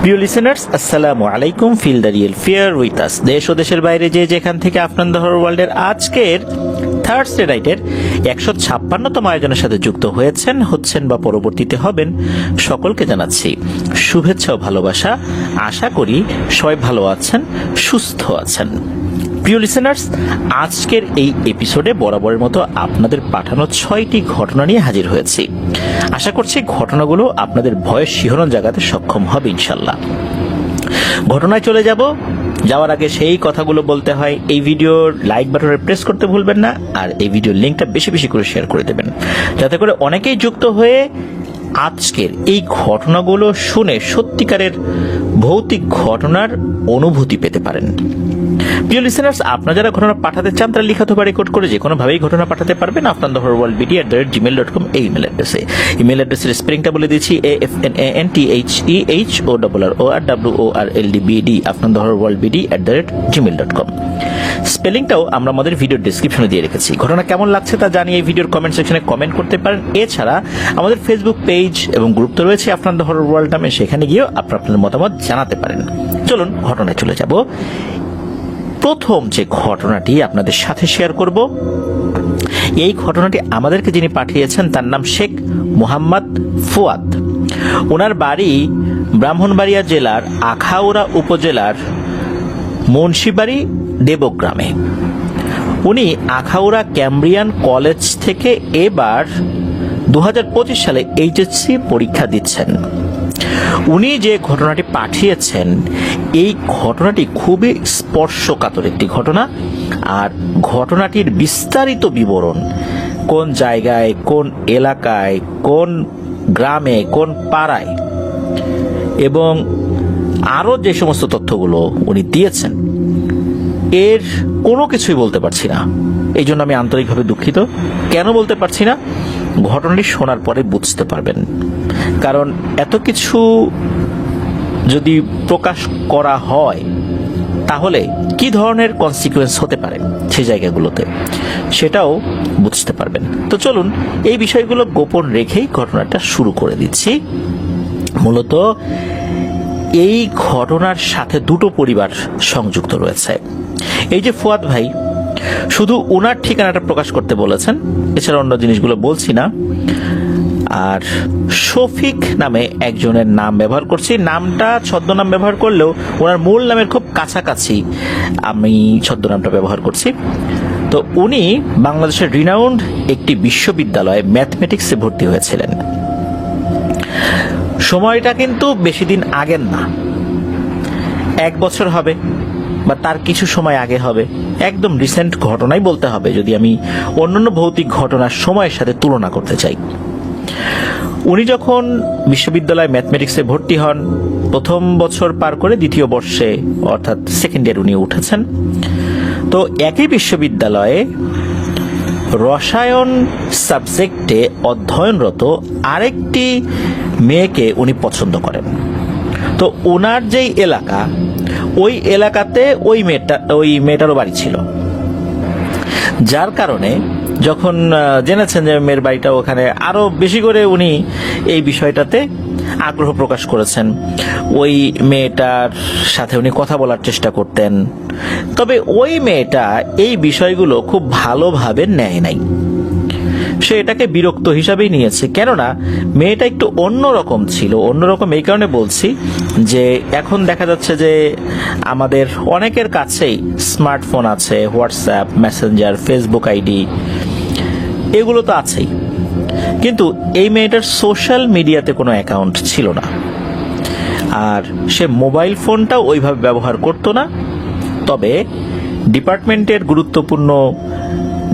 প্রিয় লিসেনার্স, আসসালামু আলাইকুম। Feel the real fear with us. দেশ ও দেশের বাইরে যেখান থেকে আপনার হরর ওয়ার্ল্ডের আজকের থার্সডে নাইটের 156তম আয়োজনের সাথে যুক্ত হচ্ছেন বা পরবর্তীতে হবেন, সকলকে জানাচ্ছি শুভেচ্ছা ও ভালোবাসা। আশা করি সবাই ভালো আছেন, সুস্থ আছেন। প্রিয় লিসেনার্স, আজকের এই এপিসোডে বরাবরের মতো আপনাদের পাঠানো 6টি ঘটনা নিয়ে হাজির হয়েছি। আশা করছি ঘটনাগুলো আপনাদের ভয়ের শিহরণ জাগাতে সক্ষম হবে ইনশাল্লাহ। ঘটনায় চলে যাওয়ার আগে সেই কথাগুলো বলতে হয়, এই ভিডিওর লাইক বাটনে প্রেস করতে ভুলবেন না, আর এই ভিডিওর লিঙ্কটা বেশি বেশি করে শেয়ার করে দেবেন, যাতে করে অনেকেই যুক্ত হয়ে আজকের এই ঘটনাগুলো শুনে সত্যিকারের ভৌতিক ঘটনার অনুভূতি পেতে পারেন। প্রিয় লিসেনার্স, আপনারা যারা ঘটনা পাঠাতে চান তারা লিখে অথবা রেকর্ড করে যে কোনোভাবেই ঘটনা পাঠাতে পারবেন আপনার horrorworldbd@gmail.com এই ইমেল অ্যাড্রেসে। ইমেল অ্যাড্রেসের স্পেলিংটা বলে দিচ্ছি, AFNANTHEHORRORWORLDBD আপনার horrorworldbd@gmail.com। স্পেলিংটাও আমরা আমাদের ভিডিওর ডেসক্রিপশনে দিয়ে রেখেছি। ঘটনা কেমন লাগছে তা জানিয়ে এই ভিডিওর কমেন্ট সেকশনে কমেন্ট করতে পারেন। এছাড়া আমাদের ফেসবুক পেজ এবং গ্রুপ তো রয়েছে আপনার দ্য হরর ওয়ার্ল্ড নামে, সেখানে গিয়েও আপনার মতামত জানাতে পারেন। চলুন ঘটনায় চলে যাব। প্রথম যে ঘটনাটি আপনাদের সাথে শেয়ার করব, এই ঘটনাটি আমাদেরকে যিনি পাঠিয়েছেন তার নাম শেখ মোহাম্মদ ফুয়াদ। ওনার বাড়ি ব্রাহ্মণবাড়িয়া জেলার আখাউড়া উপজেলার মুন্সিবাড়ি দেবগ্রামে। উনি আখাউড়া ক্যামব্রিয়ান কলেজ থেকে এবার 2025 সালে এইচএসসি পরীক্ষা দিচ্ছেন। উনি যে ঘটনাটি পাঠিয়েছেন, এই ঘটনাটি খুবই স্পর্শকাতর একটি ঘটনা। আর ঘটনাটির বিস্তারিত বিবরণ, কোন জায়গায়, কোন এলাকায়, কোন গ্রামে, কোন পাড়ায়, এবং আরও যে সমস্ত তথ্যগুলো উনি দিয়েছেন, এর কোনো কিছুই বলতে পারছি না। এই জন্য আমি আন্তরিকভাবে দুঃখিত। কেন বলতে পারছি না, ঘটনাটি শোনার পরে বুঝতে পারবেন। কারণ এত কিছু যদি প্রকাশ করা হয় তাহলে কি ধরনের কনসিকুয়েন্স হতে পারে সেই জায়গাগুলোতে, সেটাও বুঝতে পারবেন। তো চলুন এই বিষয়গুলো গোপন রেখেই ঘটনাটা শুরু করে দিচ্ছি। মূলত এই ঘটনার সাথে দুটো পরিবার সংযুক্ত রয়েছে। এই যে ফুয়াদ ভাই, শুধু ওনার ঠিকানাটা প্রকাশ করতে বলেছেন, এছাড়া অন্য জিনিসগুলো বলছি না। আর শফিক নামে একজনের নাম ব্যবহার করছি। নামটা ছদ্মনাম ব্যবহার করলেও ওনার মূল নামের খুব কাছাকাছি আমি ছদ্মনামটা ব্যবহার করছি। তো উনি বাংলাদেশের রিনাউন্ড একটি বিশ্ববিদ্যালয়ে ম্যাথমেটিক্সে ভর্তি হয়েছিলেন। সময়টা কিন্তু বেশি দিন আগের না, 1 বছর হবে বা তার কিছু সময় আগে হবে। একদম রিসেন্ট ঘটনাই বলতে হবে যদি আমি অন্যান্য ভৌতিক ঘটনার সময়ের সাথে তুলনা করতে চাই। উনি যখন বিশ্ববিদ্যালয়ে ম্যাথমেটিক্সে ভর্তি হন, প্রথম বছর পার করে দ্বিতীয় বর্ষে অর্থাৎ সেকেন্ড ইয়ার উনি উঠেছেন। তো একই বিশ্ববিদ্যালয়ে রসায়ন সাবজেক্টে অধ্যয়নরত আরেকটি মেয়েকে উনি পছন্দ করেন। তো ওনার যেই এলাকা, ওই এলাকাতে ওই মেয়েটারও বাড়ি ছিল, যার কারণে যখন জেনেছেন যে মেয়ের বাড়িটা ওখানে, আরো বেশি করে উনি এই বিষয়টাতে আগ্রহ প্রকাশ করেছেন। ওই মেয়েটার সাথে উনি কথা বলার চেষ্টা করতেন। তবে ওই মেয়েটা এই বিষয়গুলো খুব ভালোভাবে নেয় নাই। সে এটাকে বিরক্ত হিসাবেই নিয়েছে, কেননা মেয়েটা একটু অন্যরকম ছিল। অন্যরকম এই কারণে বলছি যে এখন দেখা যাচ্ছে যে আমাদের অনেকের কাছেই স্মার্টফোন আছে, হোয়াটসঅ্যাপ, মেসেঞ্জার, ফেসবুক আইডি, এগুলো তো আছেই। কিন্তু এই মেয়েটার সোশ্যাল মিডিয়াতে কোনো অ্যাকাউন্ট ছিল না, আর সে মোবাইল ফোনটাও ওইভাবে ব্যবহার করতো না। তবে ডিপার্টমেন্টের গুরুত্বপূর্ণ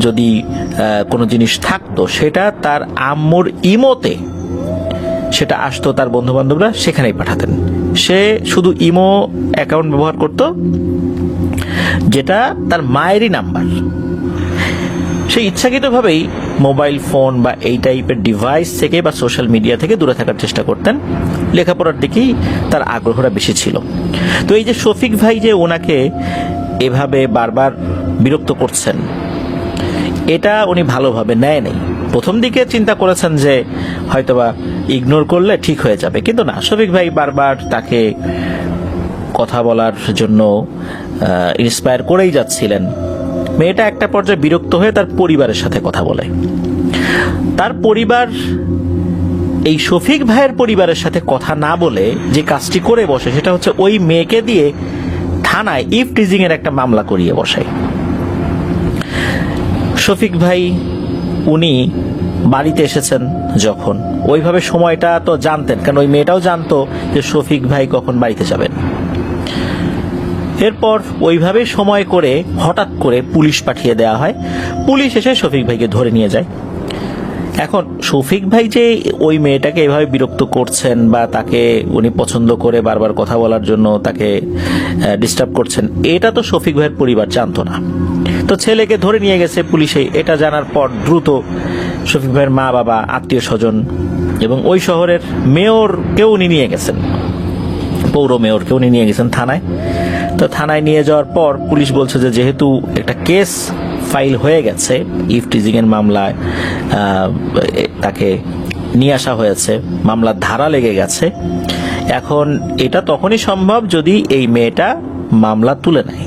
যদি কোনো জিনিস থাকতো, সেটা তার আম্মুর ইমোতে সেটা আসতো, তার বন্ধু বান্ধবরা সেখানেই পাঠাতেন। সে শুধু ইমো অ্যাকাউন্ট ব্যবহার করত, যেটা তার মায়েরই নাম্বার। সে ইচ্ছাকৃতভাবেই মোবাইল ফোন বা এই টাইপের ডিভাইস থেকে বা সোশ্যাল মিডিয়া থেকে দূরে থাকার চেষ্টা করতেন। লেখাপড়ার দিকেই তার আগ্রহটা বেশি ছিল। তো এই যে শফিক ভাই যে ওনাকে এভাবে বারবার বিরক্ত করছেন, এটা উনি ভালোভাবে নেয় নাই। প্রথম দিকে চিন্তা করেছেন যে হয়তোবা ইগনোর করলে ঠিক হয়ে যাবে, কিন্তু না, শফিক ভাই বারবার তাকে কথা বলার জন্য ইন্সপায়ার করেই যাচ্ছিলেন। মেয়েটা একটা পর্যায়ে বিরক্ত হয়ে তার পরিবারের সাথে কথা বলে। তার পরিবার এই শফিক ভাইয়ের পরিবারের সাথে কথা না বলে যে কাজটি করে বসে, সেটা হচ্ছে ওই মেয়েকে দিয়ে থানায় ইফটিজিং এর একটা মামলা করিয়ে বসায়। শফিক ভাই উনি বাড়িতে এসেছেন যখন, ওইভাবে সময়টা তো জানতেন, কারণ ওই মেয়েটাও জানতো যে শফিক ভাই কখন বাড়িতে যাবেন। এরপর ওইভাবে সময় করে হঠাৎ করে পুলিশ পাঠিয়ে দেওয়া হয়। পুলিশ এসে শফিক ভাইকে ধরে নিয়ে যায়। এখন শফিক ভাই যে ওই মেয়েটাকে এভাবে বিরক্ত করছেন বা তাকে উনি পছন্দ করে বারবার কথা বলার জন্য তাকে ডিস্টার্ব করছেন, এটা তো শফিক ভাইয়ের পরিবার জানতো না। তো ছেলেকে ধরে নিয়ে গেছে পুলিশে। এটা জানার পর দ্রুত শফিক ভাইয়ের মা বাবা, আত্মীয় স্বজন এবং ওই শহরের মেয়রকেও উনি নিয়ে গেছেন, পৌর মেয়রকেও উনি নিয়ে গেছেন থানায়। তো থানায় নিয়ে যাওয়ার পর পুলিশ বলছে যে যেহেতু একটা কেস ফাইল হয়ে গেছে, ইফটিজিং এর মামলায় তাকে নিয়ে আসা হয়েছে, মামলার ধারা লেগে গেছে। এখন এটা তখনই সম্ভব যদি এই মেয়েটা মামলা তুলে নেয়।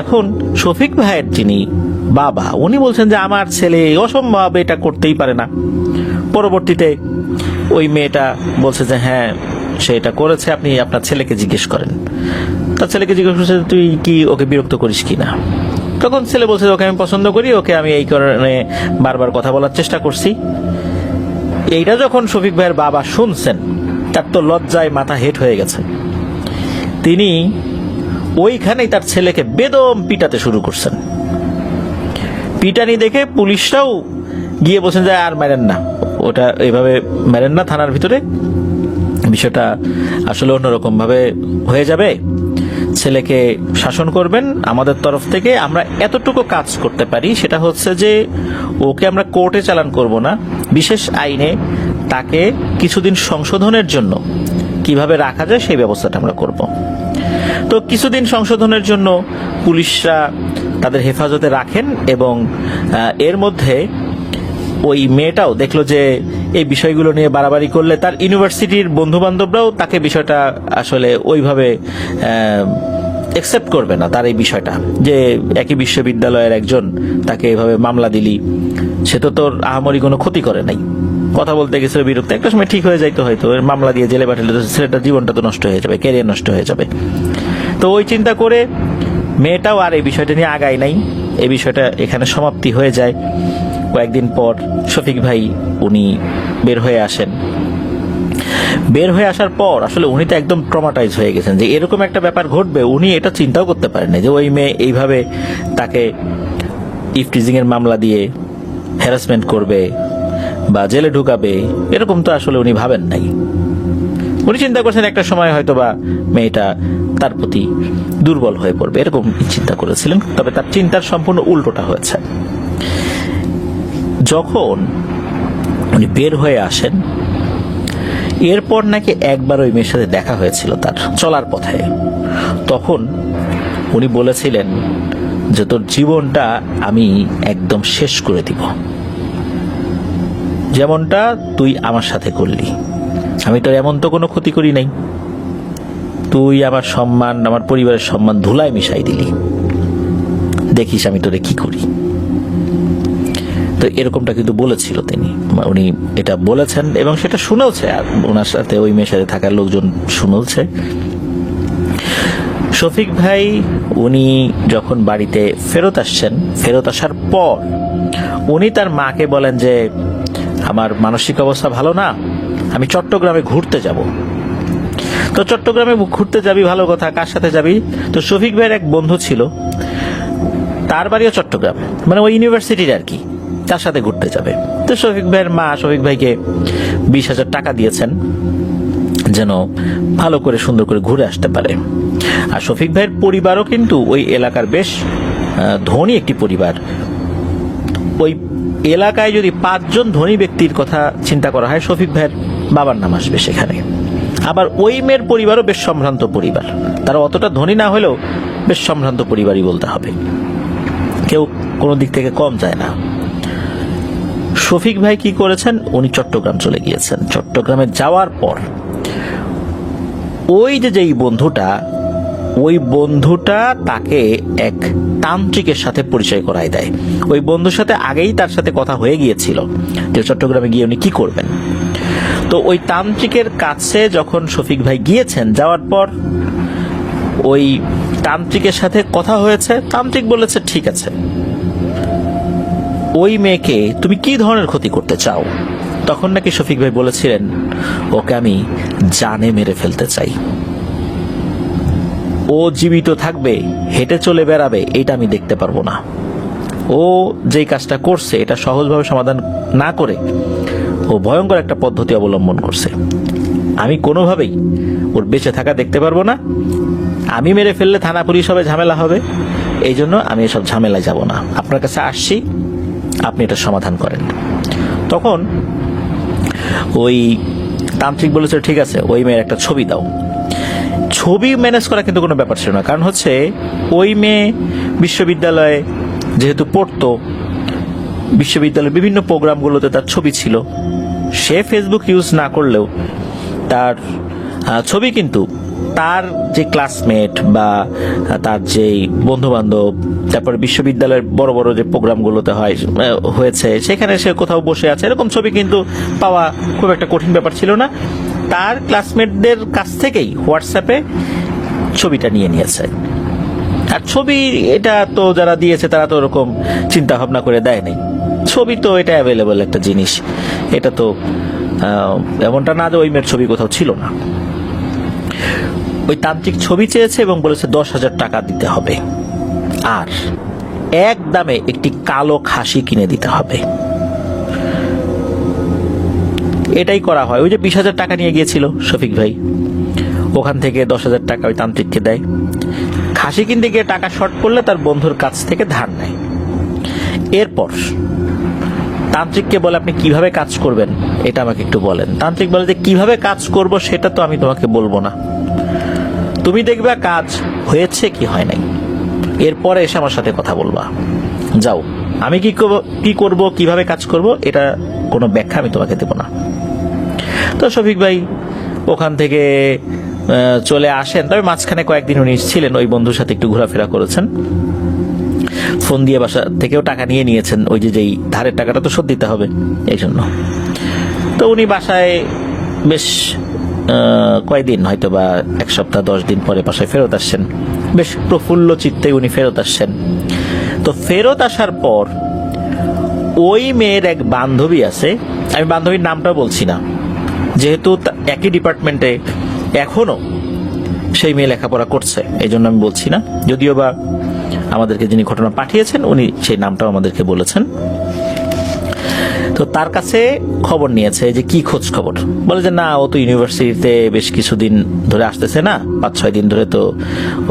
এখন শফিক ভাইয়ের যিনি বাবা, উনি বলছেন যে আমার ছেলে অসম্ভব, এটা করতেই পারে না। পরবর্তীতে ওই মেয়েটা বলছে যে হ্যাঁ সে এটা করেছে, আপনি আপনার ছেলেকে জিজ্ঞেস করেন। তার ছেলেকে জিজ্ঞেস করছে তুই কি ওকে বিরক্ত করিস কিনা। তখন ছেলে বলছে ওকে আমি পছন্দ করি, ওকে আমি এই কারণে বারবার কথা বলার চেষ্টা করছি। এইটা যখন শফিক ভাইয়ের বাবা শুনছেন, তার তো লজ্জায় মাথা হেট হয়ে গেছে। তিনি ওইখানেই তার ছেলেকে বেদম পিটাতে শুরু করছেন। পিটানি দেখে পুলিশরাও গিয়ে বলছেন যে আর মেরেন না, ওটা এইভাবে মেরেন না, থানার ভিতরে বিষয়টা আসলে অন্যরকম ভাবে হয়ে যাবে, ছেলেকে শাসন করবেন। আমাদের তরফ থেকে আমরা এতটুকু কাজ করতে পারি, সেটা হচ্ছে যে ওকে আমরা কোর্টে চালান করব না, বিশেষ আইনে তাকে কিছুদিন সংশোধনের জন্য কিভাবে রাখা যায় সেই ব্যবস্থাটা আমরা করব। তো কিছুদিন সংশোধনের জন্য পুলিশরা তাদের হেফাজতে রাখেন এবং এর মধ্যে ওই মেয়েটাও দেখলো যে এই বিষয়গুলো নিয়ে বাড়াবাড়ি করলে তার ইউনিভার্সিটির বন্ধু বান্ধবরাও তাকে বিষয়টা আসলে ওইভাবে একসেপ্ট করবে না। তার এই বিষয়টা যে একই বিশ্ববিদ্যালয়ের একজন তাকে এইভাবে মামলা দিলি, সে তো তোর আহামরি কোনো ক্ষতি করে নাই, কথা বলতে গেছিল বিরক্ত, একটা সময় ঠিক হয়ে যাইতো, হয়তো মামলা দিয়ে জেলে পাঠালে ছেলেটার জীবনটা তো নষ্ট হয়ে যাবে, ক্যারিয়ার নষ্ট হয়ে যাবে। তো ওই চিন্তা করে মেয়েটাও আর এই বিষয়টা নিয়ে আগায় নাই। এই বিষয়টা এখানে সমাপ্তি হয়ে যায়। কয়েকদিন পর শফিক ভাই উনি বের হয়ে আসেন। বের হয়ে আসার পর আসলে উনি তো একদম ট্রমাটাইজ হয়ে গেছেন যে এরকম একটা ব্যাপার ঘটবে। উনি এটা চিন্তাও করতে পারেন না যে ওই মেয়ে এইভাবে তাকে ইফটিজিং এর মামলা দিয়ে হ্যারাসমেন্ট করবে বা জেলে ঢুকাবে, এরকম তো আসলে উনি ভাবেন নাই। উনি চিন্তা করছেন একটা সময় হয়তো বা মেয়েটা তার প্রতি দুর্বল হয়ে পড়বে, এরকম চিন্তা করেছিলেন। তবে তার চিন্তার সম্পূর্ণ উল্টোটা হয়েছে। যখন উনি বের হয়ে আসেন, এরপর নাকি একবার ওই মেয়ের সাথে দেখা হয়েছিল তার চলার পথে। তখন উনি বলেছিলেন যে তোর জীবনটা আমি একদম শেষ করে দিব, যেমনটা তুই আমার সাথে করলি। আমি তোর এমন তো কোনো ক্ষতি করি নাই, তুই আমার সম্মান, আমার পরিবারের সম্মান ধুলায় মিশাই দিলি, দেখিস আমি তোরে কি করি। তো এরকমটা কিন্তু বলেছিল তিনি, উনি এটা বলেছেন এবং সেটা শুনেওছে, আর ওনার সাথে ওই মেয়ের সাথে থাকার লোকজন শুনেওছে। শফিক ভাই উনি যখন বাড়িতে ফেরত আসছেন, ফেরত আসার পর উনি তার মাকে বলেন যে আমার মানসিক অবস্থা ভালো না, আমি চট্টগ্রামে ঘুরতে যাব। তো চট্টগ্রামে ঘুরতে যাবি, ভালো কথা, কার সাথে যাবি? তো শফিক ভাইয়ের এক বন্ধু ছিল, তার বাড়িও চট্টগ্রাম, মানে ওই ইউনিভার্সিটির আর কি, তার সাথে ঘুরতে যাবে। তো শফিক ভাইয়ের মা শফিক ভাইকে 20,000 টাকা দিয়েছেন যেন ভালো করে সুন্দর করে ঘুরে আসতে পারে। আর শফিক ভাইয়ের পরিবারও কিন্তু ওই এলাকার বেশ ধনী একটি পরিবার। ওই এলাকায় যদি 5 জন ধনী ব্যক্তির কথা চিন্তা করা হয়, শফিক ভাইয়ের বাবার নাম আসবে সেখানে। আবার ওই মেয়ের পরিবারও বেশ সম্ভ্রান্ত পরিবার, তারা অতটা ধনী না হলেও বেশ সম্ভ্রান্ত পরিবারই বলতে হবে, কেউ কোনো দিক থেকে কম যায় না। শফিক ভাই কি করেছেন, উনি চট্টগ্রাম চলে গিয়েছেন। চট্টগ্রামে যাওয়ার পর ওই যেই বন্ধুটা, ওই বন্ধুটা তাকে এক তান্ত্রিকের সাথে পরিচয় করায় দেয়। ওই বন্ধুর সাথে আগেই তার সাথে কথা হয়ে গিয়েছিল যে চট্টগ্রামে গিয়ে উনি কি করবেন। তো ওই তান্ত্রিকের কাছে যখন শফিক ভাই গিয়েছেন, যাওয়ার পর ওই তান্ত্রিকের সাথে কথা হয়েছে। তান্ত্রিক বলেছে ঠিক আছে, ওই মেয়েকে তুমি কি ধরনের ক্ষতি করতে চাও? তখন নাকি শফিক ভাই বলেছিলেন, ওকে আমি জানে মেরে ফেলতে চাই, ও জীবিত থাকবে, হেঁটে চলে বেড়াবে, এটা আমি দেখতে পারবো না। ও যেই কাজটা করছে এটা সহজভাবে সমাধান না করে ও ভয়ঙ্কর একটা পদ্ধতি অবলম্বন করছে। আমি কোনোভাবেই ওর বেঁচে থাকা দেখতে পারবো না। আমি মেরে ফেললে থানা পুলিশ হবে, ঝামেলা হবে। এই জন্য আমি এসব ঝামেলায় যাব না, আপনার কাছে আসছি, আপনি এটা সমাধান করেন। তখন ওই তান্ত্রিক বলেছে ঠিক আছে, ওই মেয়ের একটা ছবি দাও। ছবি ম্যানেজ করা কিন্তু কোনো ব্যাপার ছিল না, কারণ হচ্ছে ওই মেয়ে বিশ্ববিদ্যালয়ে যেহেতু পড়তো, বিশ্ববিদ্যালয়ের বিভিন্ন প্রোগ্রামগুলোতে তার ছবি ছিল। সে ফেসবুক ইউজ না করলেও তার ছবি কিন্তু তার যে ক্লাসমেট বা তার যে বন্ধু বান্ধব, তারপরে বিশ্ববিদ্যালয়ের বড় বড় যে প্রোগ্রামগুলোতে হয়েছে সেখানে সে কোথাও বসে আছে, এরকম ছবি কিন্তু পাওয়া খুব একটা কঠিন ব্যাপার ছিল না। তার ক্লাসমেটদের কাছ থেকেই হোয়াটসঅ্যাপে ছবিটা নিয়ে নিয়েছে। আর ছবি এটা তো যারা দিয়েছে তারা তো ওরকম চিন্তা ভাবনা করে দেয়নি। ছবি তো এটা অ্যাভেলেবল একটা জিনিস, এটা তো এমনটা না যে ওই মেয়ের ছবি কোথাও ছিল না। ওই তান্ত্রিক ছবি চেয়েছে এবং বলেছে 10,000 টাকা দিতে হবে, আর এক দামে একটি কালো খাসি কিনে দিতে হবে। এটাই করা হয়। ওই যে 20,000 টাকা নিয়ে গিয়েছিল শফিক ভাই, ওখান থেকে 10,000 টাকা ওই তান্ত্রিককে দেয়। খাসি কিনতে গিয়ে টাকা শর্ট করলে তার বন্ধুর কাছ থেকে ধার নেয়। এরপর তান্ত্রিককে বলে আপনি কিভাবে কাজ করবেন এটা আমাকে একটু বলেন। তান্ত্রিক বলে যে কিভাবে কাজ করব সেটা তো আমি তোমাকে বলবো না, তুমি দেখবে কাজ হয়েছে কি হয় নাই, এরপরে এসে আমার সাথে কথা বলবা। যাও, আমি কি করব কিভাবে কাজ করব এটা কোনো ব্যাখ্যা আমি তোমাকে দেব না। তো শফিক ভাই ওখান থেকে চলে আসেন। তবে মাঝখানে কয়েকদিন উনি ছিলেন, ওই বন্ধুর সাথে একটু ঘোরাফেরা করেছেন, ফোন দিয়ে বাসা থেকেও টাকা নিয়ে নিয়েছেন। ওই যেই ধারের টাকাটা তো শোধ দিতে হবে, এই জন্য। তো উনি বাসায় বেশ কয়েকদিন, হয়তো বা 1 সপ্তাহ 10 দিন পরে বাসায় ফেরত আসছেন। বেশ প্রফুল্ল চিত্তে উনি ফেরত আসছেন। তো ফেরত আসার পর ওই মেয়ের এক বান্ধবী আছে, আমি বান্ধবীর নামটা বলছি না, যেহেতু একই ডিপার্টমেন্টে এখনো সেই মেয়ে লেখাপড়া করছে, এই জন্য আমি বলছি না। যদিও বা আমাদেরকে যিনি ঘটনা পাঠিয়েছেন উনি সেই নামটাও আমাদেরকে বলেছেন। তো তার কাছে খবর নিয়েছে যে কি খোঁজ খবর। বলে যে না, ও তো ইউনিভার্সিটিতে বেশ কিছুদিন ধরে আসতেছে না, 5-6 দিন ধরে তো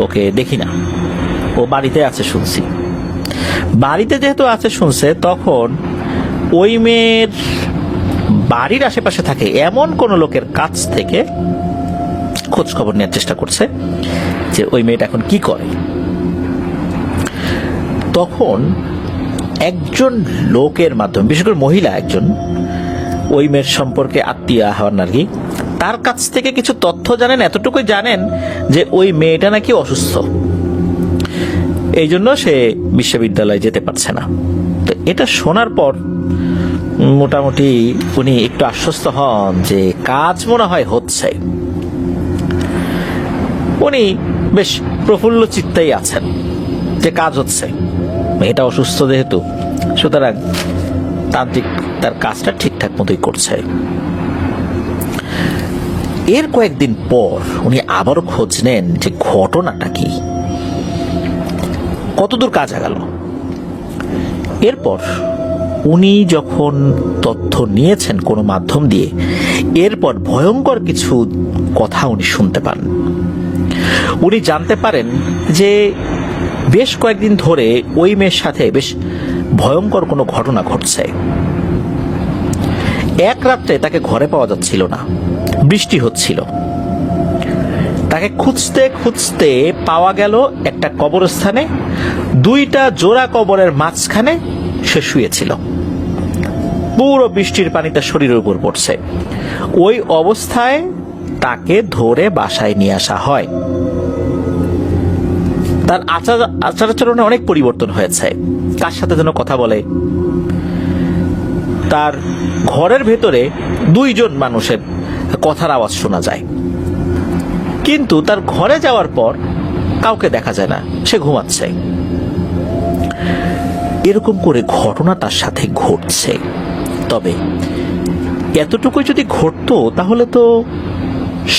ওকে দেখি না, ও বাড়িতে আছে শুনছি। বাড়িতে যেহেতু আছে শুনছে, তখন ওই মেয়ের বাড়ির আশেপাশে থাকে এমন কোন লোকের কাছ থেকে খোঁজ খবর নেওয়ার চেষ্টা করছে যে ওই মেয়েটা এখন কি করে। তখন একজন লোকের মাধ্যমে, বিশেষ করে মহিলা একজন, ওই মেয়ের সম্পর্কে আত্মীয় হওয়ার নাকি, তার কাছ থেকে কিছু তথ্য জানেন। এতটুকুই জানেন যে ওই মেয়েটা নাকি অসুস্থ, এই জন্য সে বিশ্ববিদ্যালয়ে যেতে পারছে না। তো এটা শোনার পর মোটামুটি উনি একটু আশ্বস্ত হন যে কাজ মনে হয় হচ্ছে। উনি বেশ প্রফুল্ল চিত্তেই আছেন যে কাজ হচ্ছে, মেয়েটা অসুস্থ যেহেতু, সুতরাং তান্ত্রিক তার কাজটা ঠিকঠাক মতোই করছে। এর কয়েকদিন পর উনি আবারও খোঁজ নেন যে ঘটনাটা কি, কতদূর কাজ আগাল। এরপর উনি যখন তথ্য নিয়েছেন কোনো মাধ্যম দিয়ে, এরপর ভয়ঙ্কর কিছু কথা উনি শুনতে পান। উনি জানতে পারেন যে বেশ কয়েকদিন ধরে ওই মেয়ের সাথে বেশ ভয়ঙ্কর কোনো ঘটনা ঘটছে। এক রাত্রে তাকে ঘরে পাওয়া যাচ্ছিল না, বৃষ্টি হচ্ছিল। তাকে খুঁজতে খুঁজতে পাওয়া গেল একটা কবরস্থানে, 2টা জোড়া কবরের মাঝখানে সে শুয়েছিল। পুরো বৃষ্টির পানি তার শরীরের উপর পড়ছে। ওই অবস্থায় তাকে ধরে বাসায় নিয়ে আসা হয়। তার আচার আচরণে অনেক পরিবর্তন হয়েছে, কার সাথে যেন কথা বলে। তার ঘরের ভেতরে 2 জন মানুষের কথার আওয়াজ শোনা যায়, কিন্তু তার ঘরে যাওয়ার পর কাউকে দেখা যায় না, সে ঘুমাচ্ছে। এরকম করে ঘটনা তার সাথে ঘটছে। তবে এতটুকু যদি ঘটতো তাহলে তো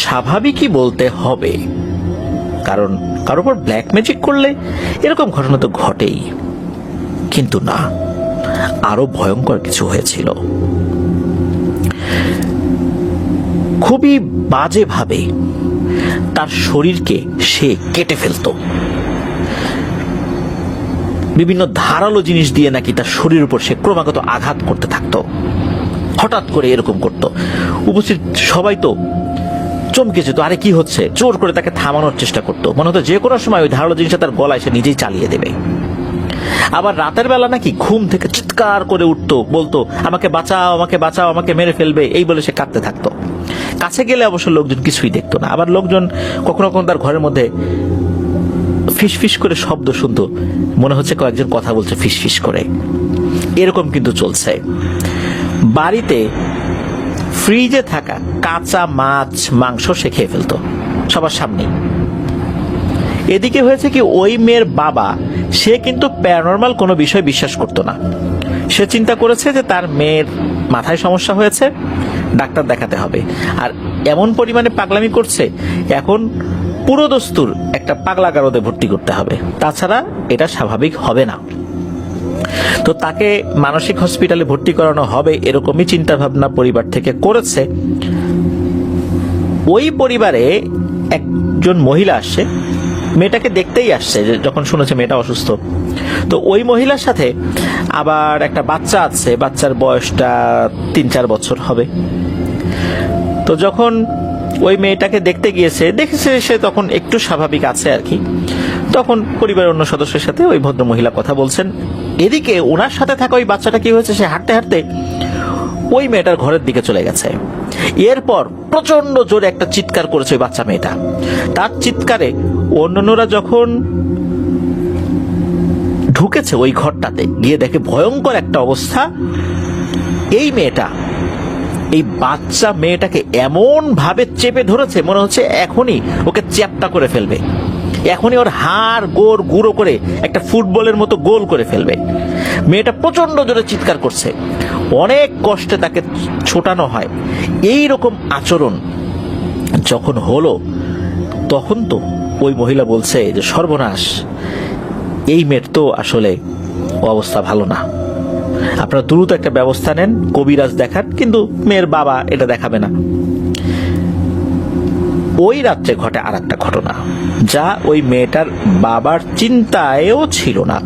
স্বাভাবিকই বলতে হবে, কারণ কারোর উপর ব্ল্যাক ম্যাজিক করলে এরকম ঘটনা তো ঘটেই। কিন্তু না, আরো ভয়ঙ্কর কিছু হয়েছিল। খুবই বাজেভাবে তার শরীরকে সে কেটে ফেলতো। বিভিন্ন ধারালো জিনিস দিয়ে নাকি তার শরীরের উপর সে ক্রমাগত আঘাত করতে থাকতো। হঠাৎ করে এরকম করত, উপস্থিত সবাই তো চমকে যেত, আরে কি হচ্ছে। জোর করে তাকে থামানোর চেষ্টা করতো, মনে হতো যে কোনো সময় ওই ধারালো জিনিসটা তার গলায় সে নিজেই চালিয়ে দেবে। আবার রাতের বেলা নাকি ঘুম থেকে চিৎকার করে উঠতো, বলতো আমাকে বাঁচাও, আমাকে বাঁচাও, আমাকে মেরে ফেলবে, এই বলে সে কাঁদতে থাকতো। কাছে গেলে অবশ্য লোকজন কিছুই দেখতো না। আবার লোকজন কখনো কখনো তার ঘরের মধ্যে ফিস ফিস করে শব্দ শুনতো, মনে হচ্ছে কয়েকজন কথা বলছে ফিস ফিস করে। এরকম কিন্তু চলছে। বাড়িতে ফ্রিজে থাকা কাঁচা মাছ মাংস সে খেয়ে ফেলতো সবার সামনেই। এদিকে হয়েছে কি, ওই মেয়ের বাবা সে কিন্তু প্যারানরমাল কোনো বিষয় বিশ্বাস করতো না। সে চিন্তা করেছে যে তার মেয়ের মাথায় সমস্যা হয়েছে, ডাক্তার দেখাতে হবে। আর এমন পরিমাণে পাগলামি করছে, এখন পুরো দস্তুর একটা পাগলাগারদে ভর্তি করতে হবে, তাছাড়া এটা স্বাভাবিক হবে না। তো তাকে মানসিক হসপিটালে ভর্তি করানো হবে, এরকমই চিন্তা ভাবনা পরিবার থেকে করেছে। ওই পরিবারে একজন মহিলা আসছে, মেয়েটাকে দেখতেই আসছে যখন শুনেছে মেয়েটা অসুস্থ। তো ওই মহিলার সাথে আবার একটা বাচ্চা আছে, বাচ্চার বয়সটা 3-4 বছর হবে। তো যখন ওই মেয়েটাকে দেখতে গিয়েছে, দেখেছে সে তখন একটু স্বাভাবিক আছে আর কি। তখন পরিবারের অন্য সদস্যের সাথে ওই ভদ্র মহিলা কথা বলছেন। এদিকে ওনার সাথে থাকা ওই বাচ্চাটা কি হয়েছে, সে হাঁটতে হাঁটতে ওই মেয়েটার ঘরের দিকে চলে গেছে। এরপর প্রচন্ড জোরে একটা চিৎকার করেছে ওই বাচ্চা মেয়েটা। তার চিৎকারে অন্যান্যরা যখন ঢুকেছে ওই ঘরটাতে, গিয়ে দেখে ভয়ঙ্কর একটা অবস্থা। এই মেয়েটা এই বাচ্চা মেয়েটাকে এমন ভাবে চেপে ধরেছে, মনে হচ্ছে এখনই ওকে চ্যাপ্টা করে ফেলবে, এখনই ওর হাড় গোড় গুঁড়ো করে একটা ফুটবলের মতো গোল করে ফেলবে। মেয়েটা প্রচন্ড জোরে চিৎকার করছে, অনেক কষ্টে তাকে ছোটানো হয়। এই রকম আচরণ যখন হলো, তখন তো ওই মহিলা বলছে যে সর্বনাশ, এই মেয়ের তো আসলে অবস্থা ভালো না, আপনারা দ্রুত একটা ব্যবস্থা নেন, কবিরাজ দেখান। কিন্তু মেয়ের বাবা এটা দেখাবে না। ওই রাত্রে ঘটে আর একটা ঘটনা, যা ওই মেয়েটার বাবার চিন্তায়ও ছিল না।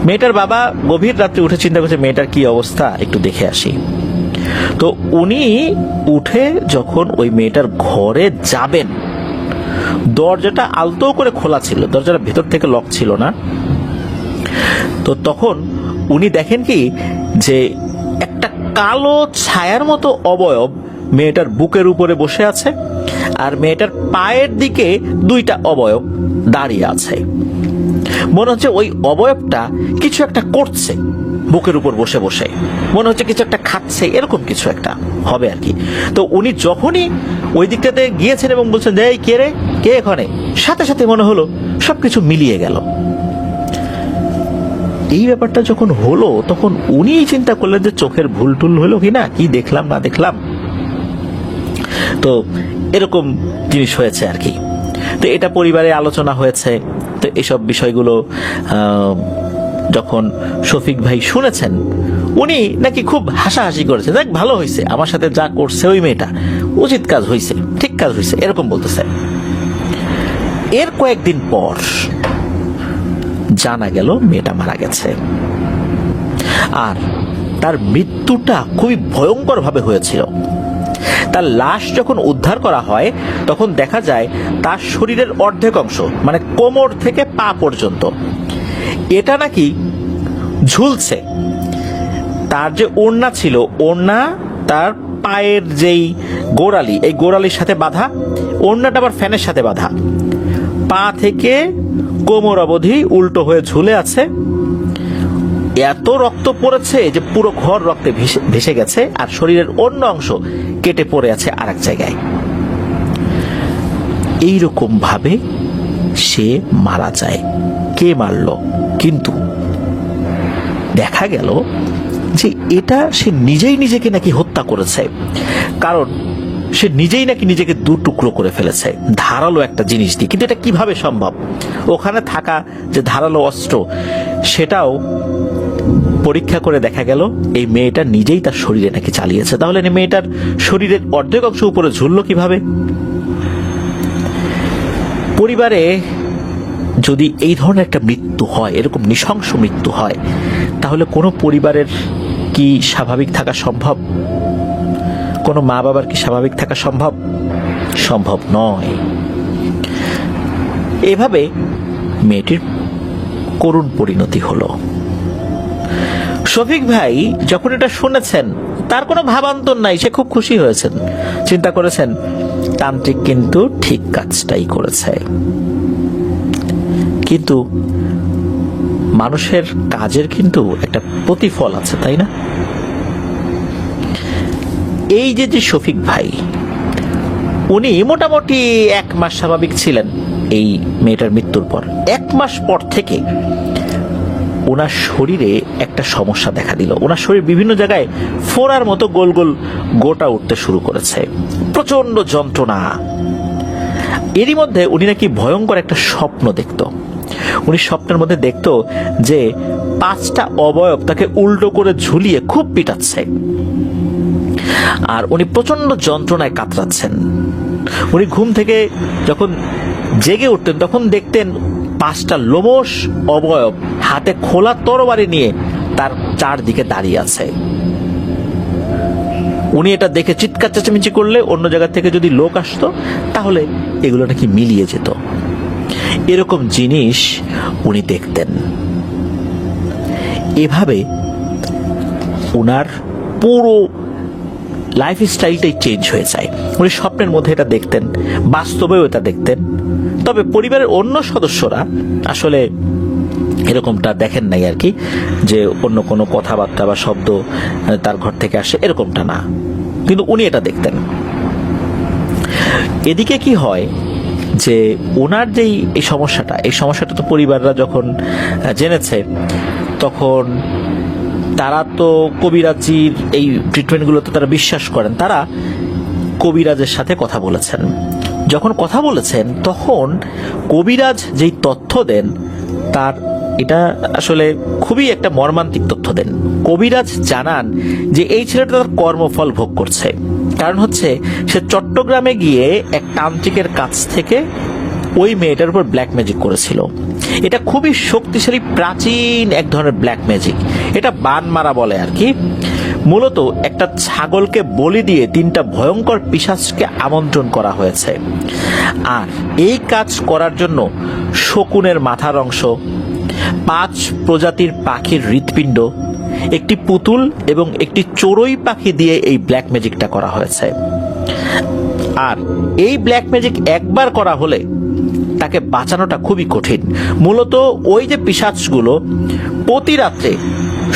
মেয়েটার বাবা গভীর রাত্রে উঠে চিন্তা করছে মেয়েটার কি অবস্থা, একটু দেখে আসি। তো উনি উঠে যখন ওই মেয়েটার ঘরে যাবেন, দরজাটা আলতো করে খোলা ছিল, দরজাটা ভেতর থেকে লক ছিল না। তো তখন উনি দেখেন কি, যে একটা কালো ছায়ার মতো অবয়ব মেয়েটার বুকের উপরে বসে আছে, আর মেয়েটার পায়ের দিকে 2টা অবয়ব দাঁড়িয়ে আছে। মনে হচ্ছে ওই অবয়বটা কিছু একটা করছে, বুকের উপর বসে বসে মনে হচ্ছে কিছু একটা খাচ্ছে, এরকম কিছু একটা হবে আর কি। তো উনি যখনই ওই দিকটাতে গিয়েছেন এবং বলছেন যে এই কে রে, কে এখানে, সাথে সাথে মনে হলো সবকিছু মিলিয়ে গেল। এই ব্যাপারটা যখন হলো, তখন উনি চিন্তা করলেন যে চোখের ভুল টুল হলো কিনা, কি দেখলাম না দেখলাম। তো এরকম জিনিস হয়েছে আর কি। তো এটা পরিবারে আলোচনা হয়েছে। তো এসব বিষয়গুলো যখন শফিক ভাই শুনেছেন, উনি নাকি খুব হাসাহাসি করেছে, দেখ ভালো হয়েছে, আমার সাথে যা করছে ওই মেয়েটা উচিত কাজ হয়েছে, ঠিক কাজ হয়েছে, এরকম বলতেছে। এর কয়েকদিন পর জানা গেল মেয়েটা মারা গেছে। আর তার মৃত্যুটা খুবই ভয়ঙ্কর ভাবে হয়েছিল। তার লাশ যখন উদ্ধার করা হয়, তখন দেখা যায় তার শরীরের অর্ধেক অংশ, মানে কোমর থেকে পা পর্যন্ত, এটা নাকি ঝুলছে। তার যে ওড়না ছিল, ওড়না তার পায়ের যেই গোড়ালি, এই গোড়ালির সাথে বাঁধা, ওড়নাটা আবার ফ্যানের সাথে বাঁধা, পা থেকে কোমর অবধি উল্টো হয়ে ঝুলে আছে। এত রক্ত পড়েছে যে পুরো ঘর রক্তে ভেসে গেছে, আর শরীরের অন্য অংশ কেটে পড়ে আছে আর এক জায়গায়। এইরকম ভাবে সে মারা যায়। কে মারল? কিন্তু দেখা গেল যে এটা সে নিজেই নিজেকে নাকি হত্যা করেছে, কারণ সে নিজেই নাকি নিজেকে দু টুকরো করে ফেলেছে ধারালো একটা জিনিস দিয়ে। কিন্তু এটা কিভাবে সম্ভব? ওখানে থাকা যে ধারালো অস্ত্র, সেটাও পরীক্ষা করে দেখা গেল এই মেয়েটা নিজেই তার শরীরে নাকি চালিয়েছে। তাহলে মেয়েটার শরীরের অর্ধেক অংশ উপরে ঝুললো কিভাবে? পরিবারে যদি এই ধরনের একটা মৃত্যু হয়, এরকম নৃশংস মৃত্যু হয়, তাহলে কোনো পরিবারের কি স্বাভাবিক থাকা সম্ভব? কোনো মা বাবার কি স্বাভাবিক থাকা সম্ভব? সম্ভব নয়। এভাবে মেয়েটির করুণ পরিণতি হলো। শফিক ভাই যখন এটা শুনেছেন, তার কোনো ভাবান্তর নাই, সে খুব খুশি হয়েছেন, চিন্তা করেছেন তান্ত্রিক কিন্তু ঠিক কাজটাই করেছে। কিন্তু মানুষের কাজের কিন্তু একটা প্রতিফল আছে, তাই না? এই যে শফিক ভাই, উনি মোটামুটি 1 মাস স্বাভাবিক ছিলেন এই মেয়েটার মৃত্যুর পর। 1 মাস পর থেকে ওনার শরীরে একটা সমস্যা দেখা দিল। ওনার শরীর বিভিন্ন জায়গায় ফোড়ার মতো গোল গোল গোটা উঠতে শুরু করেছে, প্রচন্ড যন্ত্রণা। এরই মধ্যে উনি নাকি ভয়ঙ্কর একটা স্বপ্ন দেখত। উনি স্বপ্নের মধ্যে দেখত যে 5টা অবয়ব তাকে উল্টো করে ঝুলিয়ে খুব পিটাচ্ছে, আর উনি প্রচন্ড যন্ত্রণায় কাতরাচ্ছেন। উনি ঘুম থেকে যখন জেগে উঠতেন তখন দেখতেন 5টা লোমশ অবয়ব হাতে খোলা তরবারি নিয়ে তার চারদিকে দাঁড়িয়ে আছে। উনি এটা দেখে চিৎকার চেঁচামেচি করলে অন্য জায়গা থেকে যদি লোক আসতো, তাহলে এগুলো নাকি মিলিয়ে যেত। এরকম জিনিস উনি দেখতেন। এভাবে উনার পুরো লাইফ স্টাইলটাই চেঞ্জ হয়ে যায়। উনি স্বপ্নের মধ্যে এটা দেখতেন, বাস্তবেও এটা দেখতেন। তবে পরিবারের অন্য সদস্যরা আসলে এরকমটা দেখেন নাই আর কি, যে অন্য কোনো কথাবার্তা বা শব্দ তার ঘর থেকে আসে, এরকমটা না। কিন্তু উনি এটা দেখতেন। এদিকে কি হয় যে ওনার যেই এই সমস্যাটা তো পরিবাররা যখন জেনেছে, তখন তারা তো কবিরাজির এই ট্রিটমেন্টগুলো তো তারা বিশ্বাস করেন। তারা কবিরাজের সাথে কথা বলেছেন। যখন কথা বলেছেন, তখন কবিরাজ যেই তথ্য দেন, তার এটা আসলে খুবই একটা মর্মান্তিক তথ্য দেন। কবিরাজ জানান যে এই ছেলেটা তার কর্মফল ভোগ করছে। কারণ হচ্ছে, সে চট্টগ্রামে গিয়ে এক তান্ত্রিকের কাছ থেকে ওই মেয়েটার উপর ব্ল্যাক ম্যাজিক করেছিল। এটা খুবই শক্তিশালী প্রাচীন এক ধরনের ব্ল্যাক ম্যাজিক। এটা বান মারা বলে আর কি। মূলত একটা ছাগলকে বলি দিয়ে 3টা ভয়ঙ্কর পিশাচকে আমন্ত্রণ করা হয়েছে। আর এই কাজ করার জন্য শকুনের মাথার অংশ, 5 প্রজাতির পাখির হৃৎপিণ্ড, একটি পুতুল এবং একটি চড়ুই পাখি দিয়ে এই ব্ল্যাক ম্যাজিকটা করা হয়েছে। আর এই ব্ল্যাক ম্যাজিক একবার করা হলে তাকে বাঁচানোটা খুবই কঠিন। মূলত ওই যে পিশাচগুলো প্রতি রাত্রে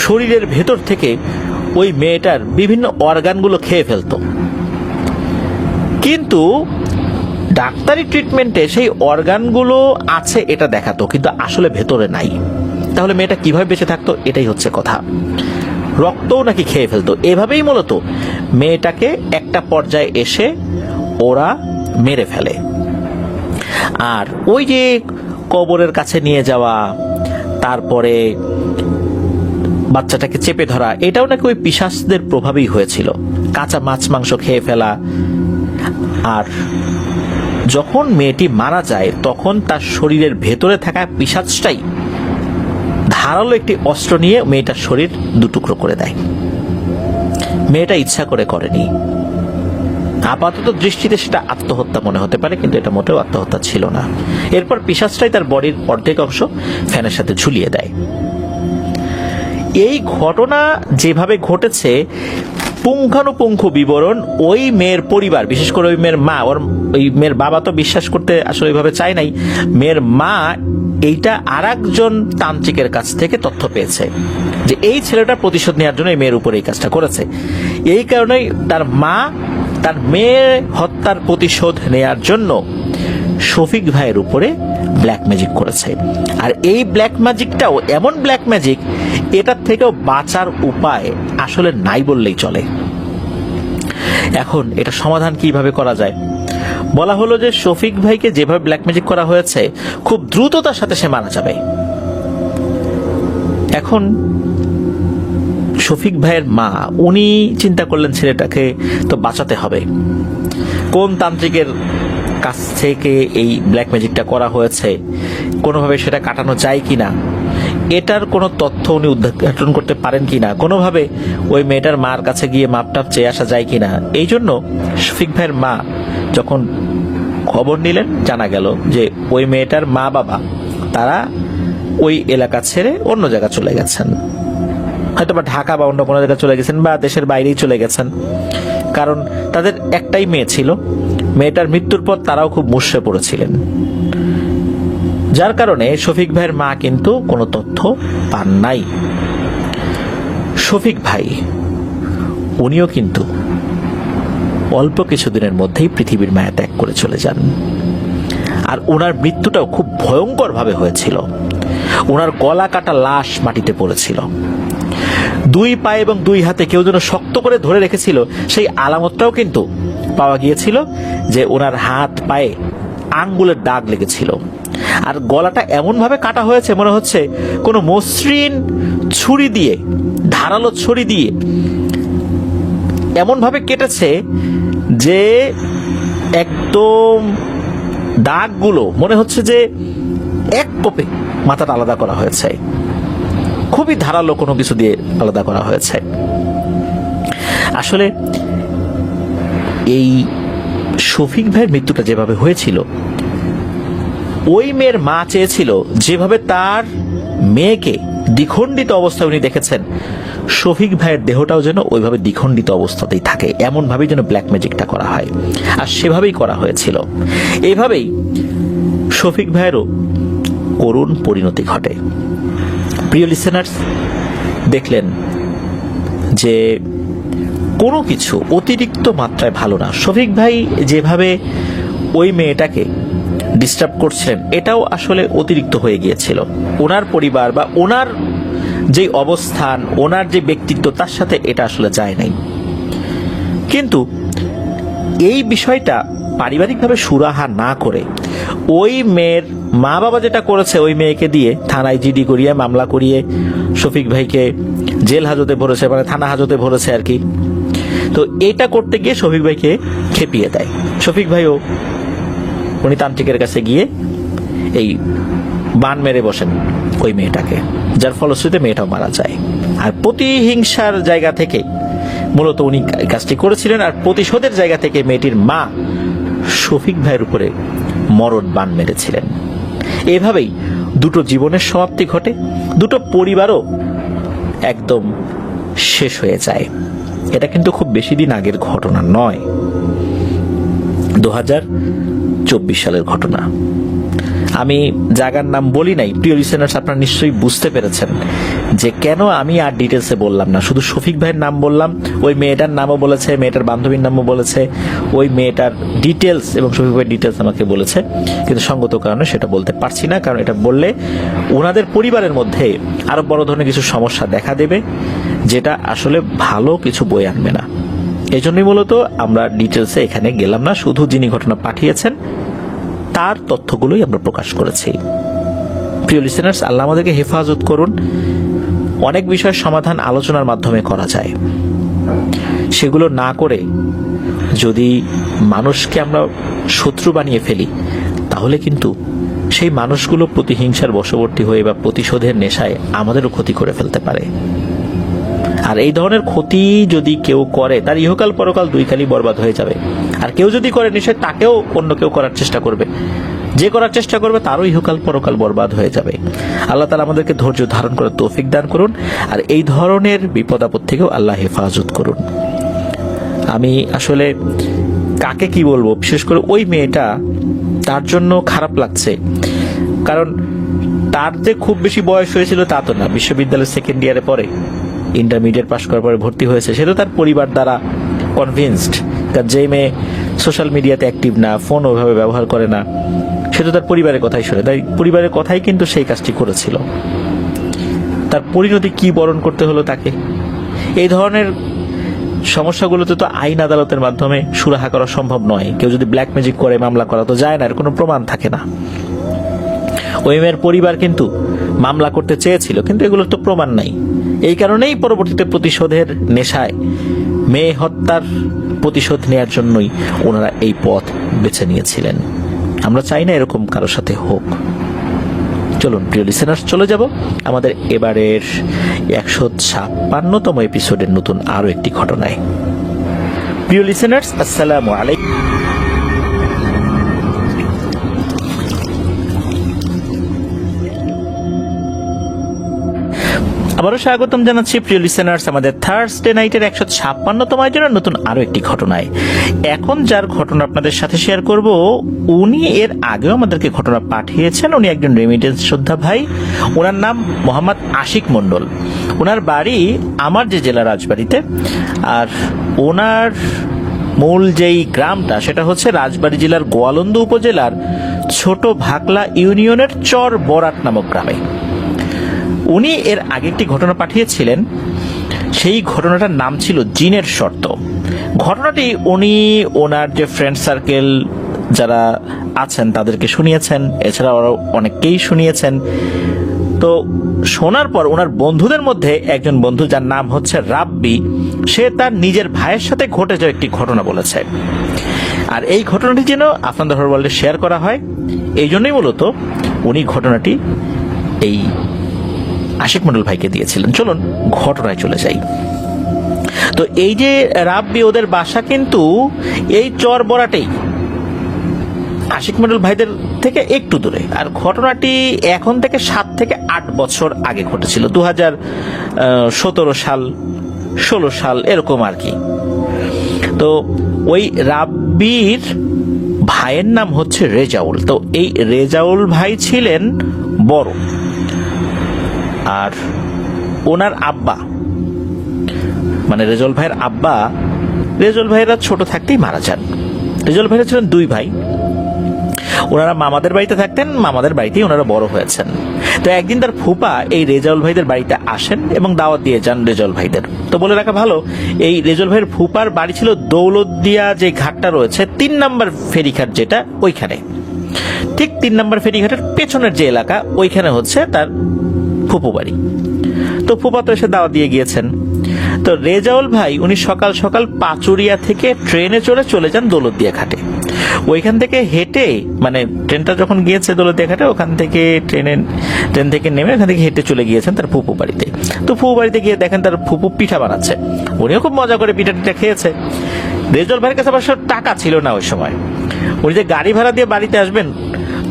শরীরের ভেতর থেকে ওই মেয়েটার বিভিন্ন অর্গানগুলো খেয়ে ফেলতো, কিন্তু ডাক্তারি ট্রিটমেন্টে সেই অর্গানগুলো আছে এটা দেখাতো, কিন্তু আসলে ভেতরে নাই। তাহলে মেয়েটা কিভাবে বেঁচে থাকতো? এটাই হচ্ছে কথা। রক্তও নাকি খেয়ে ফেলতো। এভাবেই মূলত মেয়েটাকে একটা পর্যায়ে এসে ওরা মেরে ফেলে। আর ওই যে কবরের কাছে নিয়ে যাওয়া, তারপরে বাচ্চাটাকে চেপে ধরা, এটাও নাকি ওই পিশাচদের প্রভাবেই হয়েছিল। কাঁচা মাছ মাংস খেয়ে ফেলা। আর যখন মেয়েটি মারা যায়, তখন তার শরীরের ভেতরে থাকা পিশাচটাই ধারালো একটি অস্ত্র নিয়ে মেয়েটার শরীর 2 টুকরো করে দেয়। মেয়েটা ইচ্ছা করে করেনি। আপাতত দৃষ্টিতে সেটা আত্মহত্যা মনে হতে পারে, কিন্তু এটা মোটেও আত্মহত্যা ছিল না। এরপর পিশাচটাই তার বডির অর্ধেক অংশ ফ্যানের সাথে ঝুলিয়ে দেয়। এই ঘটনা যেভাবে ঘটেছে পুঙ্খানুপুঙ্খ বিবরণ ওই মেয়ের পরিবার, বিশেষ করে ওই মেয়ের মা, ওই মেয়ের বাবা তো বিশ্বাস করতে আসলে ওইভাবে চায় নাই, মেয়ের মা এইটা আরেকজন তান্ত্রিকের কাছ থেকে তথ্য পেয়েছে যে এই ছেলেটা প্রতিশোধ নেওয়ার জন্য এই মেয়ের উপর এই কাজটা করেছে। এই কারণেই তার মা তার মেয়ের হত্যার প্রতিশোধ নেয়ার জন্য শফিক ভাইয়ের উপরে ব্ল্যাক ম্যাজিক করেছে। আর এই ব্ল্যাক ম্যাজিকটাও এমন ব্ল্যাক ম্যাজিক, এটার থেকেও বাঁচার উপায় আসলে নাই বললেই চলে। এখন এটা সমাধান কিভাবে করা যায়? বলা হলো যে শফিক ভাইকে যেভাবে ব্ল্যাক ম্যাজিক করা হয়েছে খুব দ্রুততার সাথে সে মারা যাবে। এখন শফিক ভাইয়ের মা উনি চিন্তা করলেন ছেলেটাকে তো বাঁচাতে হবে। কোন তান্ত্রিকের কাছ থেকে এই ব্ল্যাক ম্যাজিকটা করা হয়েছে, কোনোভাবে সেটা কাটানো যায় কিনা, এটার কোনো তথ্য উনি উদ্ঘাটন করতে পারেন কিনা, কোনোভাবে ওই মেয়েটার মার কাছে গিয়ে মাপটাপ চেয়ে আসা যায় কিনা। এই জন্য শফিক ভাইয়ের মা যখন খবর নিলেন, জানা গেল যে ওই মেয়েটার মা বাবা তারা ওই এলাকা ছেড়ে অন্য জায়গা চলে গেছেন, হয়তো বা ঢাকা বা অন্য কোনো জায়গায় চলে গেছেন বা দেশের বাইরেই চলে গেছেন। কারণ তাদের একটাই মেয়ে ছিল, মেয়েটার মৃত্যুর পর তারাও খুব মুষড়ে পড়েছিলেন, যার কারণে শফিক ভাইয়ের মা কিন্তু কোনো তথ্য পান নাই। শফিক ভাই উনিও কিন্তু অল্প কিছুদিনের মধ্যেই পৃথিবীর মায়া ত্যাগ করে চলে যান। আর ওনার মৃত্যুটাও খুব ভয়ঙ্কর ভাবে হয়েছিল। ওনার গলা কাটা লাশ মাটিতে পড়েছিল, দুই পায়ে এবং দুই হাতে কেউ যেন শক্ত করে ধরে রেখেছিল, সেই আলামতটাও কিন্তু পাওয়া গিয়েছিল যে ওনার হাত পায়ে আঙ্গুলের দাগ লেগেছিল। আর গলাটা এমন ভাবে কাটা হয়েছে মনে হচ্ছে কোনো মসৃণ ছুরি দিয়ে, ধারালো ছুরি দিয়ে এমন ভাবে কেটেছে যে একদম দাগগুলো মনে হচ্ছে যে এক কোপে মাথাটা আলাদা করা হয়েছে, খুবই ধারালো কোনো কিছু দিয়ে আলাদা করা হয়েছে। আসলে এই শফিক ভাইয়ের মৃত্যুটা যেভাবে হয়েছিল, ওই মেয়ের মা চেয়েছিল যেভাবে তার মেয়েকে দ্বিখণ্ডিত অবস্থায় উনি দেখেছেন, শফিক ভাইয়ের দেহটাও যেন ওইভাবে দ্বিখণ্ডিত অবস্থাতেই থাকে, এমন ভাবেই যেন ব্ল্যাক ম্যাজিকটা করা হয়। আর সেভাবেই করা হয়েছিল। এইভাবেই শফিক ভাইয়েরও করুণ পরিণতি ঘটে। প্রিয় লিসেনার্স, দেখলেন যে কোনো কিছু অতিরিক্ত মাত্রায় ভালো না। শফিক ভাই যেভাবে ওই মেয়েটাকে ডিস্টার্ব করছেন, এটাও আসলে অতিরিক্ত হয়ে গিয়েছিল। ওনার পরিবার বা ওনার যে অবস্থান, ওনার যে ব্যক্তিত্ব, তার সাথে এটা আসলে যায় নাই। কিন্তু এই বিষয়টা পারিবারিকভাবে সুরাহা না করে ওই মেয়ের মা বাবা যেটা করেছে, ওই মেয়েকে দিয়ে থানায় জিডি করিয়ে মামলা করিয়ে শফিক ভাইকে জেল হাজতে ভরেছে, মানে থানা হাজতে ভরেছে আর কি। তো এটা করতে গিয়ে শফিক ভাইকে খেপিয়ে দেয়। শফিক ভাইও উনি তান্ত্রিকের কাছে গিয়ে এই বান মেরে বসেন ওই মেয়েটাকে, যার ফলশ্রুতিতে মেয়েটাও মারা যায়। আর প্রতিহিংসার জায়গা থেকে মূলত উনি কাজটি করেছিলেন, আর প্রতিশোধের জায়গা থেকে মেয়েটির মা শফিক ভাইয়ের উপরে মরণ বান মেরেছিলেন। এভাবেই দুটো জীবনের সমাপ্তি ঘটে, দুটো পরিবারও একদম শেষ হয়ে যায়। এটা কিন্তু খুব বেশি দিন আগের ঘটনা নয়, 2024 সালের ঘটনা। আমি জায়গার নাম বলি নাই। প্রিয় লিসেনার্স, আপনারা নিশ্চয়ই বুঝতে পেরেছেন যে কেন আমি আর ডিটেলসে বললাম না, শুধু শফিক ভাইয়ের নাম বললাম। ওই মেয়েটার নামও বলেছে, মেয়েটার বান্ধবীর নামও বলেছে, ওই মেয়েটার ডিটেলস এবং শফিক ভাইয়ের ডিটেলস আমাকে বলেছে, কিন্তু সঙ্গত কারণে সেটা বলতে পারছি না। কারণ এটা বললে ওনাদের পরিবারের মধ্যে আরো বড় ধরনের কিছু সমস্যা দেখা দেবে, যেটা আসলে ভালো কিছু বয়ে আনবে না। এই জন্যই মূলত আমরা ডিটেলসে এখানে গেলাম না, শুধু যিনি ঘটনা পাঠিয়েছেন তার তথ্যগুলোই আমরা প্রকাশ করেছি। প্রিয় লিসেনার্স, আল্লাহ আমাদেরকে হেফাজত করুন। অনেক বিষয়ের সমাধান আলোচনার মাধ্যমে করা যায়, সেগুলো না করে যদি মানুষকে আমরা শত্রু বানিয়ে ফেলি, তাহলে কিন্তু সেই মানুষগুলো প্রতিহিংসার বশবর্তী হয়ে বা প্রতিশোধের নেশায় আমাদেরও ক্ষতি করে ফেলতে পারে। আর এই ধরনের ক্ষতি যদি কেউ করে, তার ইহকাল পরকাল দুই কালই বরবাদ হয়ে যাবে। আর কেউ যদি করে, নিশ্চয় তাকেও অন্য কেউ করার চেষ্টা করবে। যে করার চেষ্টা করবে তারও ইহকাল পরকাল বরবাদ হয়ে যাবে। আল্লাহ তাআলা আমাদেরকে ধৈর্য ধারণ করার তৌফিক দান করুন, আর এই ধরনের বিপদ আপদ থেকেও আল্লাহ হেফাজত করুন। আমি আসলে কাকে কি বলবো, বিশেষ করে ওই মেয়েটা, তার জন্য খারাপ লাগছে। কারণ তার যে খুব বেশি বয়স হয়েছিল তা তো না, বিশ্ববিদ্যালয়ের সেকেন্ড ইয়ারে পরে, ইন্টারমিডিয়েট পাশ করার পরে ভর্তি হয়েছে, সে তো তার পরিবার দ্বারা কনভিন্সড। কারণ যে মেয়ে সোশ্যাল মিডিয়াতে অ্যাক্টিভ না, ফোন ওভাবে ব্যবহার করে না, সে তো তার পরিবারের কথাই শোনে, তাই পরিবারের কথাই কিন্তু সেই কাজটি করেছিল। তার পরিণতি কি বরণ করতে হলো তাকে। এই ধরনের সমস্যাগুলোতে তো আইন আদালতের মাধ্যমে সুরাহা করা সম্ভব নয়। কেউ যদি ব্ল্যাক ম্যাজিক করে মামলা করা তো যায় না, এর কোনো প্রমাণ থাকে না। ওই মেয়ের পরিবার কিন্তু মামলা করতে চেয়েছিল, কিন্তু এগুলোর তো প্রমাণ নাই। এই কারণেই পরবর্তীতে প্রতিশোধের নেশায়, মেয়ে হত্যার প্রতিশোধ নেওয়ার জন্যই ওনারা এই পথ বেছে নিয়েছিলেন। আমরা চাই না এরকম কারোর সাথে হোক। চলুন প্রিয় লিসেনার্স, চলে যাব আমাদের এবারের 156তম এপিসোডের নতুন আরো একটি ঘটনায়। প্রিয় লিসেনার্স, আসসালামু আলাইকুম। আবারও স্বাগতম জানাচ্ছি প্রিয় লিসেনার্স আমাদের থার্সডে নাইটের 156তম আয়োজনের নতুন আরো একটি ঘটনায়। এখন যার ঘটনা আপনাদের সাথে শেয়ার করব, উনি এর আগেও আমাদেরকে ঘটনা পাঠিয়েছেন। উনি একজন রেমিটেন্স যোদ্ধা ভাই। ওনার নাম মোহাম্মদ আশিক মন্ডল। ওনার বাড়ি আমার যে জেলা রাজবাড়িতে, আর ওনার মূল যেই গ্রামটা সেটা হচ্ছে রাজবাড়ী জেলার গোয়ালন্দ উপজেলার ছোট ভাকলা ইউনিয়নের চর বরাট নামক গ্রামে। উনি এর আগে একটি ঘটনা পাঠিয়েছিলেন, সেই ঘটনাটার নাম ছিল জিনের শর্ত। ঘটনাটি উনি ওনার যে ফ্রেন্ড সার্কেল যারা আছেন তাদেরকে শুনিয়েছেন, এছাড়া আরো অনেককেই শুনিয়েছেন। তো শোনার পর ওনার বন্ধুদের মধ্যে একজন বন্ধু, যার নাম হচ্ছে রাব্বি, সে তার নিজের ভাইয়ের সাথে ঘটে যাওয়া একটি ঘটনা বলেছে। আর এই ঘটনাটি যেন আপনাদের ওয়ার্ল্ডে শেয়ার করা হয়, এই জন্যই মূলত উনি ঘটনাটি এই আশিক মন্ডল ভাইকে দিয়েছিলেন। চলুন ঘটনায় চলে যাই। তো এই যে রাব্বি, ওদের বাসা কিন্তু এই চর বরাটেই, আশিক মন্ডল ভাইদের থেকে একটু দূরে। আর ঘটনাটি এখন থেকে 7 থেকে 8 বছর আগে ঘটেছিল, 2017 সাল 16 সাল এরকম আর কি। তো ওই রাব্বির ভাইয়ের নাম হচ্ছে রেজাউল। তো এই রেজাউল ভাই ছিলেন বড়, আর ওনার আব্বা মানে রেজাউল ভাইয়ের আব্বা, রেজাউল ভাইয়েরা ছোট থাকতেই মারা যান। রেজাউল ভাইরা ছিলেন 2 ভাই। ওনারা মামাদের বাড়িতে থাকতেন, মামাদের বাড়িতেই ওনারা বড় হয়েছেন। তো একদিন তার ফুপা এই রেজাউল ভাইদের বাড়িতে আসেন এবং দাওয়াত দিয়ে যান রেজাউল ভাইদের। তো বলে রাখা ভালো, এই রেজাউল ভাইয়ের ফুপার বাড়ি ছিল দৌলতদিয়া যে ঘাটটা রয়েছে, 3 নম্বর ফেরিঘাট যেটা, ওইখানে ঠিক 3 নম্বর ফেরিঘাটের পেছনের যে এলাকা, ওইখানে হচ্ছে তার ফুপু বাড়ি। তো ফুপা তো এসে দাওয়াত দিয়ে গিয়েছেন। তো রেজাউল ভাই উনি সকাল সকাল পাচুরিয়া থেকে ট্রেনে চলে যান দৌলতদিয়া ঘাটে। ওইখান থেকে হেঁটে, মানে ট্রেনটা যখন গিয়েছে দৌলতদিয়া ঘাটে, ওখান থেকে ট্রেন থেকে নেমে ওখান থেকে হেঁটে চলে গিয়েছেন তার ফুপু বাড়িতে। তো ফুপু বাড়িতে গিয়ে দেখেন তার ফুপু পিঠা বানাচ্ছে। উনিও খুব মজা করে পিঠা খেয়েছে। রেজাউল ভাইয়ের কাছে অবশ্য টাকা ছিল না ওই সময়। উনি যে গাড়ি ভাড়া দিয়ে বাড়িতে আসবেন,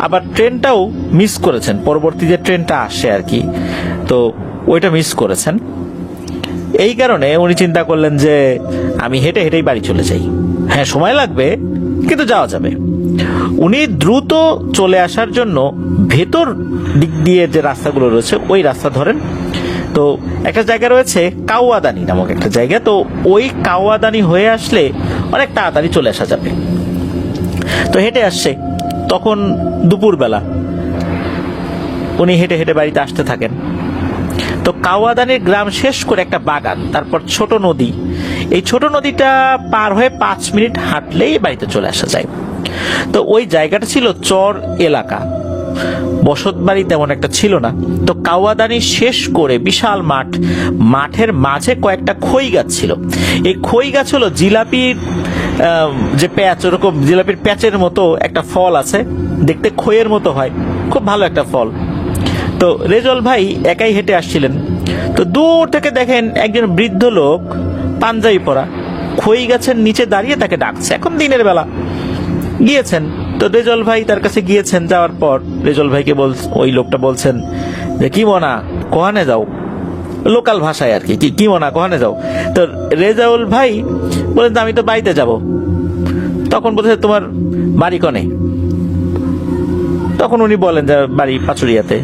আবার ট্রেনটাও মিস করেছেন, পরবর্তী যে ট্রেনটা আসে আর কি, তো ওইটা মিস করেছেন। এই কারণে উনি চিন্তা করলেন যে আমি হেঁটে হেঁটেই বাড়ি চলে যাই। হ্যাঁ, সময় লাগবে কিন্তু যাওয়া যাবে। উনি দ্রুত চলে আসার জন্য ভেতর দিক দিয়ে যে রাস্তাগুলো রয়েছে ওই রাস্তা ধরেন। তো একটা জায়গা রয়েছে কাওয়াদানি নামক একটা জায়গা, তো ওই কাওয়াদানি হয়ে আসলে অনেক তাড়াতাড়ি চলে আসা যাবে। তো হেঁটে আসছে, তখন দুপুরবেলা। উনি হেঁটে হেঁটে বাড়িতে আসতে থাকেন। তো কাওয়াদানির গ্রাম শেষ করে একটা বাগান, তারপর ছোট নদী। এই ছোট নদীটা পার হয়ে 5 মিনিট হাঁটলেই বাড়িতে চলে আসা যায়। তো ওই জায়গাটা ছিল চর এলাকা, বসত বাড়ি তেমন একটা ছিল না। তো কাওয়াদানি শেষ করে বিশাল মাঠের মাঝে কয়েকটা খই গাছ ছিল। এই খই গাছ হলো জিলাপির যে প্যাচ, ওরকম জিলাপির প্যাচের মতো একটা ফল আছে, দেখতে খইয়ের মতো হয়, খুব ভালো একটা ফল। তো রেজাউল ভাই একাই হেঁটে আসছিলেন। তো দূর থেকে দেখেন একজন বৃদ্ধ লোক পাঞ্জাবি পরা খই গাছের নিচে দাঁড়িয়ে তাকে ডাকছে। এখন দিনের বেলা গিয়েছেন, তো রেজল ভাই তার কাছে গিয়েছেন, যাওয়ার পর রেজল ভাইকে ওই লোকটা বলছেন যে কি মনা কোহানে যাও, লোকাল ভাষায় আর কি, কি মনা কোহানে যাও। তো রেজাউল ভাই বলেন আমি তো বাড়িতে যাব। তখন বলছে তোমার বাড়ি কনে? তখন উনি বলেন যে বাড়ি পাচুরিয়াতে,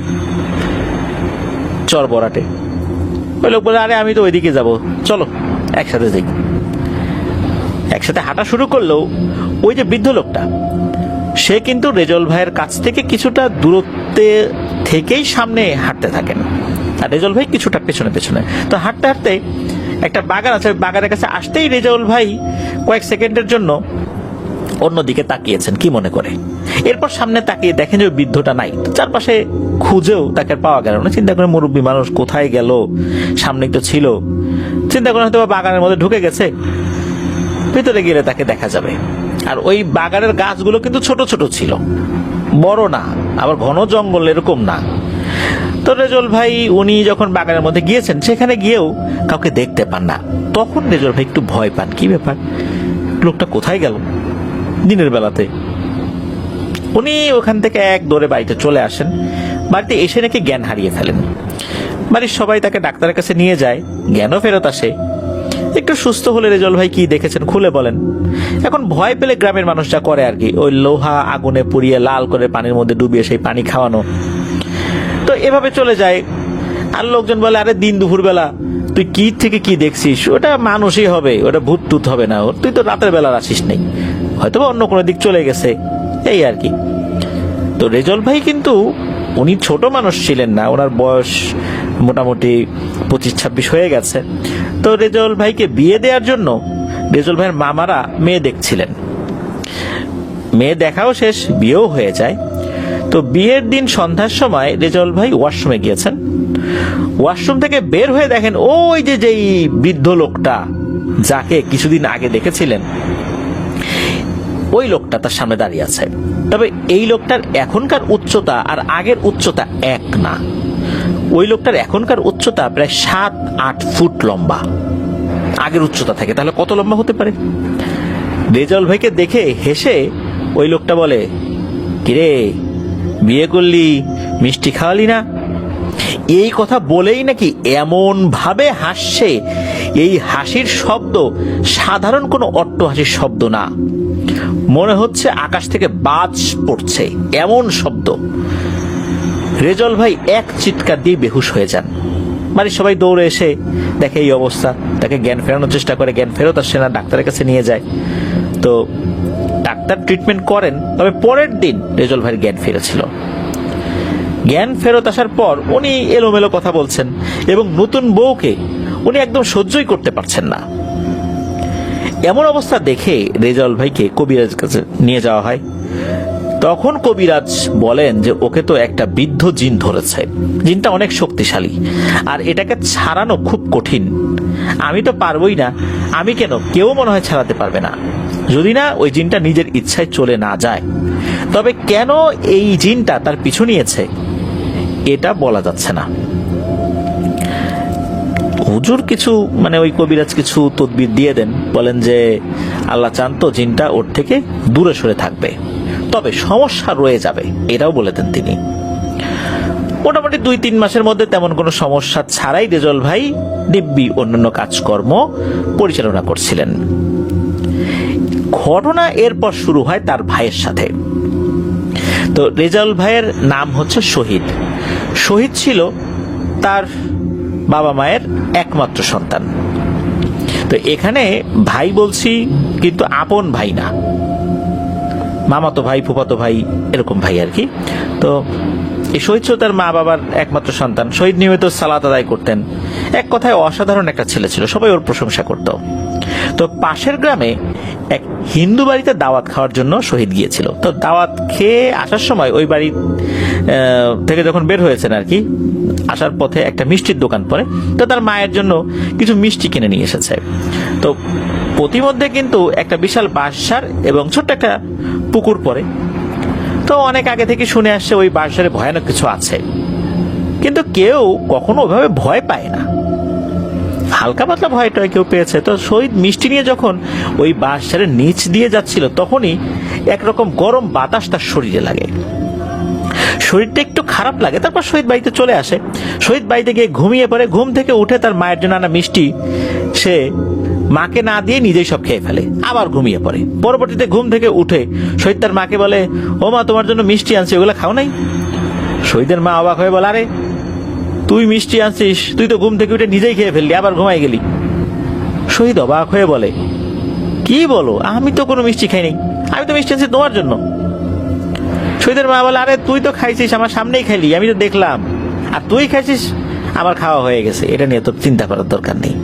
চর বরাটে। ওই লোক বলে আরে আমি তো ওইদিকে যাব, চলো একসাথে যাই। একসাথে হাঁটা শুরু করলেও ওই যে বৃদ্ধ লোকটা, সে কিন্তু রেজল ভাইয়ের কাছ থেকে কিছুটা দূরত্বে থেকেই সামনে হাঁটতে থাকেন, আর রেজল ভাই কিছুটা পেছনে পেছনে। তো হাঁটতে হাঁটতে একটা বাগান আছে, বাগানের কাছে আসতেই রেজল ভাই কয়েক সেকেন্ডের জন্য অন্যদিকে তাকিয়েছেন কি মনে করে। এরপর সামনে তাকিয়ে দেখেন যে বৃদ্ধটা নাই। চারপাশে খুঁজেও তাকে পাওয়া গেল না। চিন্তা করে মুরব্বী মানুষ কোথায় গেল, সামনেই তো ছিল। চিন্তা করে হয়তো বাগানের মধ্যে ঢুকে গেছে, ভিতরে গেলে তাকে দেখা যাবে। আর ওই বাগানের গাছগুলো কিন্তু ছোট ছোট ছিল, বড় না, আবার ঘন জঙ্গল এরকম না। তো রেজল ভাই উনি যখন বাগানের মধ্যে গিয়েছেন, সেখানে গিয়েও কাউকে দেখতে পান না। তখন রেজল ভাই একটু ভয় পান, কি ব্যাপার, লোকটা কোথায় গেল দিনের বেলাতে। উনি ওখান থেকে এক দৌড়ে বাড়িতে চলে আসেন। বাড়িতে এসে নাকি জ্ঞান হারিয়ে ফেলেন। বাড়ির সবাই তাকে ডাক্তারের কাছে নিয়ে যায়, জ্ঞানও ফেরত আসে। একটু সুস্থ হলে রেজল ভাই কি দেখেছেন খুলে বলেন। এখন ভয় পেলে গ্রামের মানুষ যা করে আর কি, ওই লোহা আগুনে পুড়িয়ে লাল করে পানির মধ্যে ডুবিয়ে সেই পানি খাওয়ানো, তো এভাবে চলে যায়। আর লোকজন বলে আরে দিন দুপুর বেলা তুই কি থেকে কি দেখছিস, ওটা মানুষই হবে, ওটা ভূত টুত হবে না, তুই তো রাতের বেলা আসিস নেই, হয়তো অন্য কোনো দিক চলে গেছে, এই আর কি। তো রেজল ভাই কিন্তু উনি ছোট মানুষ ছিলেন না, ওনার বয়স মোটামুটি 25-26 হয়ে গেছে। তো রেজল ভাইকে বিয়ে দেওয়ার জন্য রেজল ভাইয়ের মামারা মেয়ে দেখছিলেন। মেয়ে দেখাও শেষ, বিয়েও হয়ে যায়। তো বিয়ের দিন সন্ধ্যার সময় রেজল ভাই ওয়াশরুমে গিয়েছেন। ওয়াশরুম থেকে বের হয়ে দেখেন ওই যে যেই বৃদ্ধ লোকটা যাকে কিছুদিন আগে দেখেছিলেন, ওই লোকটা তার সামনে দাঁড়িয়ে আছে। তবে এই লোকটার এখনকার উচ্চতা আর আগের উচ্চতা এক না। ওই লোকটার এখনকার উচ্চতা প্রায় 7-8 ফুট লম্বা, আগের উচ্চতা থেকে তাহলে কত লম্বা হতে পারে। রেজল ভাইকে দেখে হেসে ওই লোকটা বলে, কিরে বিয়ে করলি, মিষ্টি খাওয়ালি না? এই কথা বলেই নাকি এমন ভাবে হাসছে, এই হাসির শব্দ সাধারণ কোনো অট্টহাসির শব্দ না, মনে হচ্ছে আকাশ থেকে বাজ পড়ছে এমন শব্দ। রেজল ভাই এক চিৎকার দিয়ে বেহুশ হয়ে যান। বাড়ির সবাই দৌড়ে এসে দেখে এই অবস্থা, তাকে জ্ঞান ফেরানোর চেষ্টা করে, জ্ঞান ফেরত আসছে না, ডাক্তারের কাছে নিয়ে যায়। তো ডাক্তার ট্রিটমেন্ট করেন, তবে পরের দিন রেজল ভাইয়ের জ্ঞান ফিরেছিল। জ্ঞান ফেরত আসার পর উনি এলোমেলো কথা বলছেন এবং নতুন বউকে উনি একদম সহ্যই করতে পারছেন না। এমন অবস্থা দেখে রেজল ভাইকে কবিরাজ কাছে নিয়ে যাওয়া হয়। তখন কবিরাজ বলেন যে ওকে তো একটা বৃদ্ধ জিন ধরেছে, জিনটা অনেক শক্তিশালী আর এটাকে ছাড়ানো খুব কঠিন, আমি তো পারবই না। আমি কেন, কেউ মনে হয় ছাড়াতে পারবে না, যদি না ওই জিনটা নিজের ইচ্ছায় চলে না যায়। তবে কেন এই জিনটা তার পিছু নিয়েছে এটা বলা যাচ্ছে না। হুজুর কিছু ওই কবিরাজ কিছু তদবির দিয়ে দেন, বলেন যে আল্লাহ চান তো জিনটা ওর থেকে দূরে সরে থাকবে, তবে সমস্যা রয়ে যাবে, এটাও বলে দেন তিনি। মোটামুটি 2-3 মাসের মধ্যে তেমন কোনো সমস্যা ছাড়াই রেজল ভাই দিব্যি অন্যান্য কাজকর্ম পরিচালনা করছিলেন। ঘটনা এরপর শুরু হয় তার ভাইয়ের সাথে। তো রেজল ভাইয়ের নাম হচ্ছে শহীদ। শহীদ ছিল তার বাবা মায়ের একমাত্র সন্তান। তো এখানে ভাই বলছি কিন্তু আপন ভাই না, মামাতো ভাই, ফুফাতো ভাই, এরকম ভাই আর কি। তো এই শহীদ ছিল তার মা বাবার একমাত্র সন্তান। শহীদ নিয়মিত সালাত আদায় করতেন, এক কথায় অসাধারণ একটা ছেলে ছিল, সবাই ওর প্রশংসা করত। তো পাশের গ্রামে এক হিন্দু বাড়িতে দাওয়াত খাওয়ার জন্য শহীদ গিয়েছিল। তো দাওয়াত খেয়ে আসার সময় ওই বাড়ি থেকে যখন বের হয়েছেন আর কি, আসার পথে একটা মিষ্টির দোকান পড়ে। তো তার মায়ের জন্য কিছু মিষ্টি কিনে নিয়ে এসেছে। তো প্রতিমধ্যে কিন্তু একটা বিশাল বাঁশঝাড় এবং ছোট্ট একটা পুকুর পড়ে। তো অনেক আগে থেকে শুনে আসছে ওই বাঁশঝাড়ে ভয়ানক কিছু আছে, কিন্তু কেউ কখনো ওইভাবে ভয় পায় না, হালকা পাতলা ভয়টা কেউ পেয়েছে। তো শহীদ মিষ্টি নিয়ে যখন ওই বাঁশঝাড়ের নিচ দিয়ে যাচ্ছিল, তখনই একরকম গরম বাতাস তার শরীরে লাগে, শরীরটা একটু খারাপ লাগে। তারপর শহীদ বাড়িতে চলে আসে। শহীদ বাড়িতে গিয়ে ঘুমিয়ে পড়ে। ঘুম থেকে উঠে তার মায়ের জন্য আনা মিষ্টি সে মাকে না দিয়ে নিজেই সব খেয়ে ফেলে, আবার ঘুমিয়ে পড়ে। পরবর্তীতে ঘুম থেকে উঠে শহীদ তার মাকে বলে, ও মা, তোমার জন্য মিষ্টি আনছি, ওগুলো খাও নাই? শহীদের মা অবাক হয়ে বলে, আরে তুই মিষ্টি আনছিস, তুই তো ঘুম থেকে উঠে নিজেই খেয়ে ফেললি, আবার ঘুমাই গেলি। শহীদ অবাক হয়ে বলে, কি বলো, আমি তো কোনো মিষ্টি খাইনি, আমি তো মিষ্টি আনছি তোমার জন্য। শহীদের মা বলে, আরে তুই তো খাইছিস, আমার সামনেই খাইলি, আমি তো দেখলাম, আর তুই খাইছিস, আমার খাওয়া হয়ে গেছে, এটা নিয়ে তোর চিন্তা করার দরকার নেই।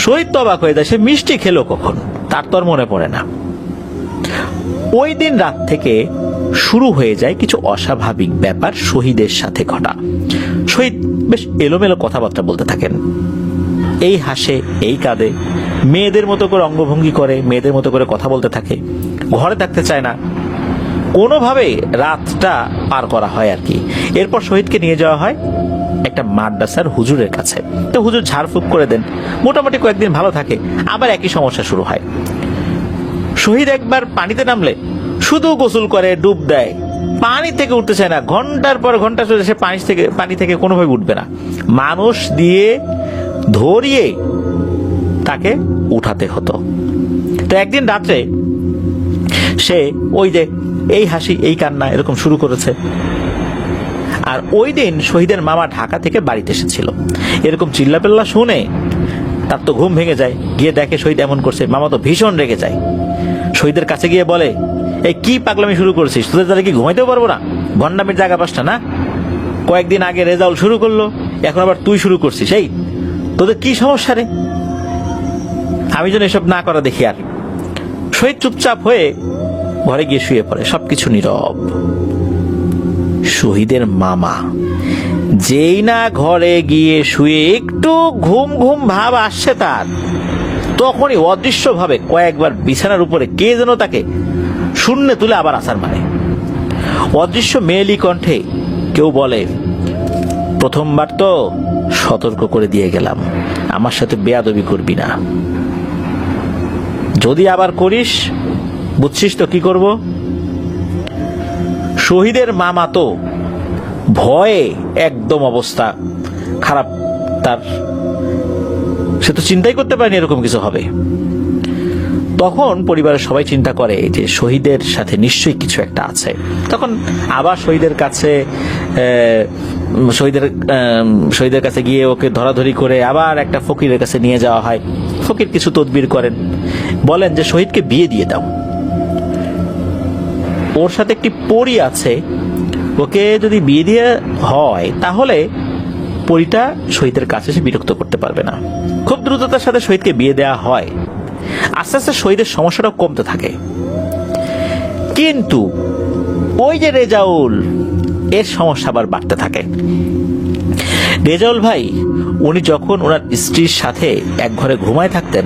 শহীদ তো অবাক হয়ে যায়, সে মিষ্টি খেলো কখন, তার তো আর মনে পড়ে না। ওই দিন রাত থেকে শুরু হয়ে যায় কিছু অস্বাভাবিক ব্যাপার শহীদের সাথে ঘটা। শহীদ বেশ এলোমেলো কথাবার্তা বলতে থাকেন, এই হাসে, এই কাঁদে, মেয়েদের মতো করে অঙ্গভঙ্গি করে, মেয়েদের মতো করে কথা বলতে থাকে, ঘরে থাকতে চায় না, কোনোভাবে রাতটা পার করা হয় আর কি। এরপর শহীদকে নিয়ে যাওয়া হয় একটা মাদ্রাসার হুজুরের কাছে। তো হুজুর ঝাড়ফুঁক করে দেন, মোটামুটি কয়েকদিন ভালো থাকে, আবার একই সমস্যা শুরু হয়। শহীদ একবার পানিতে নামলে শুধু গোসল করে, ডুব দেয়, পানি থেকে উঠতে চায় না, ঘন্টার পর ঘন্টা চলে, সে পানি থেকে কোনোভাবে উঠবে না, মানুষ দিয়ে ধরিয়ে তাকে উঠাতে হতো। তো একদিন রাত্রে সে ওই যে এই হাসি, এই কান্না এরকম শুরু করেছে। আর ওই দিন শহীদের মামা ঢাকা থেকে বাড়িতে এসেছিল। এরকম চিল্লাপাল্লা শুনে তার তো ঘুম ভেঙে যায়। গিয়ে দেখে শহীদ এমন করছে, মামা তো ভীষণ রেগে যায়। শহীদের কাছে গিয়ে বলে, এই কি পাগলামি শুরু করছিস, তোদের তাহলে কি ঘুমাইতেও পারবো না? ভণ্ডামির জায়গা পাসটা না? কয়েকদিন আগে রেজাউল শুরু করলো, এখন আবার তুই শুরু করছিস, এই তোদের কি সমস্যা রে? আমি যেন এসব না করা দেখি আর। শহীদ চুপচাপ হয়ে ঘরে গিয়ে শুয়ে পড়ে, সবকিছু নীরব। শহীদের মামা যেই না ঘরে গিয়ে শুয়ে একটু ঘুম ঘুম ভাব আসছে তার, তখনই অদৃশ্য ভাবে কয়েকবার বিছানার উপরে কে যেন তাকে শূন্যে তুলে আবার আসার মানে। অদৃশ্য মেয়েলি কণ্ঠে কেউ বলে, প্রথমবার তো সতর্ক করে দিয়ে গেলাম, আমার সাথে বেয়াদবি করবি না, যদি আবার করিস বুঝছিস তো কি করব। শহীদের মামা তো ভয়ে একদম অবস্থা খারাপ তার, সে তো চিন্তাই করতে পারেনি এরকম কিছু হবে। তখন পরিবারের সবাই চিন্তা করে যে শহীদের সাথে নিশ্চয়ই কিছু একটা আছে। তখন আবার শহীদের কাছে গিয়ে ওকে ধরাধরি করে আবার একটা ফকিরের কাছে নিয়ে যাওয়া হয়। ফকির কিছু তদবির করেন, বলেন যে শহীদকে বিয়ে দিয়ে দাও, ওর সাথে একটি পরী আছে, ওকে যদি বিয়ে দিয়ে হয় তাহলে পরীটা শহীদের কাছে সে বিরক্ত করতে পারবে না। খুব দ্রুততার সাথে শহীদকে বিয়ে দেওয়া হয়। আস্তে আস্তে শহীদের সমস্যাটাও কমতে থাকে। কিন্তু ওই যে রেজাউল, এর সমস্যা আবার বাড়তে থাকে। রেজাউল ভাই, উনি যখন ওনার স্ত্রীর সাথে এক ঘরে ঘুমায় থাকতেন,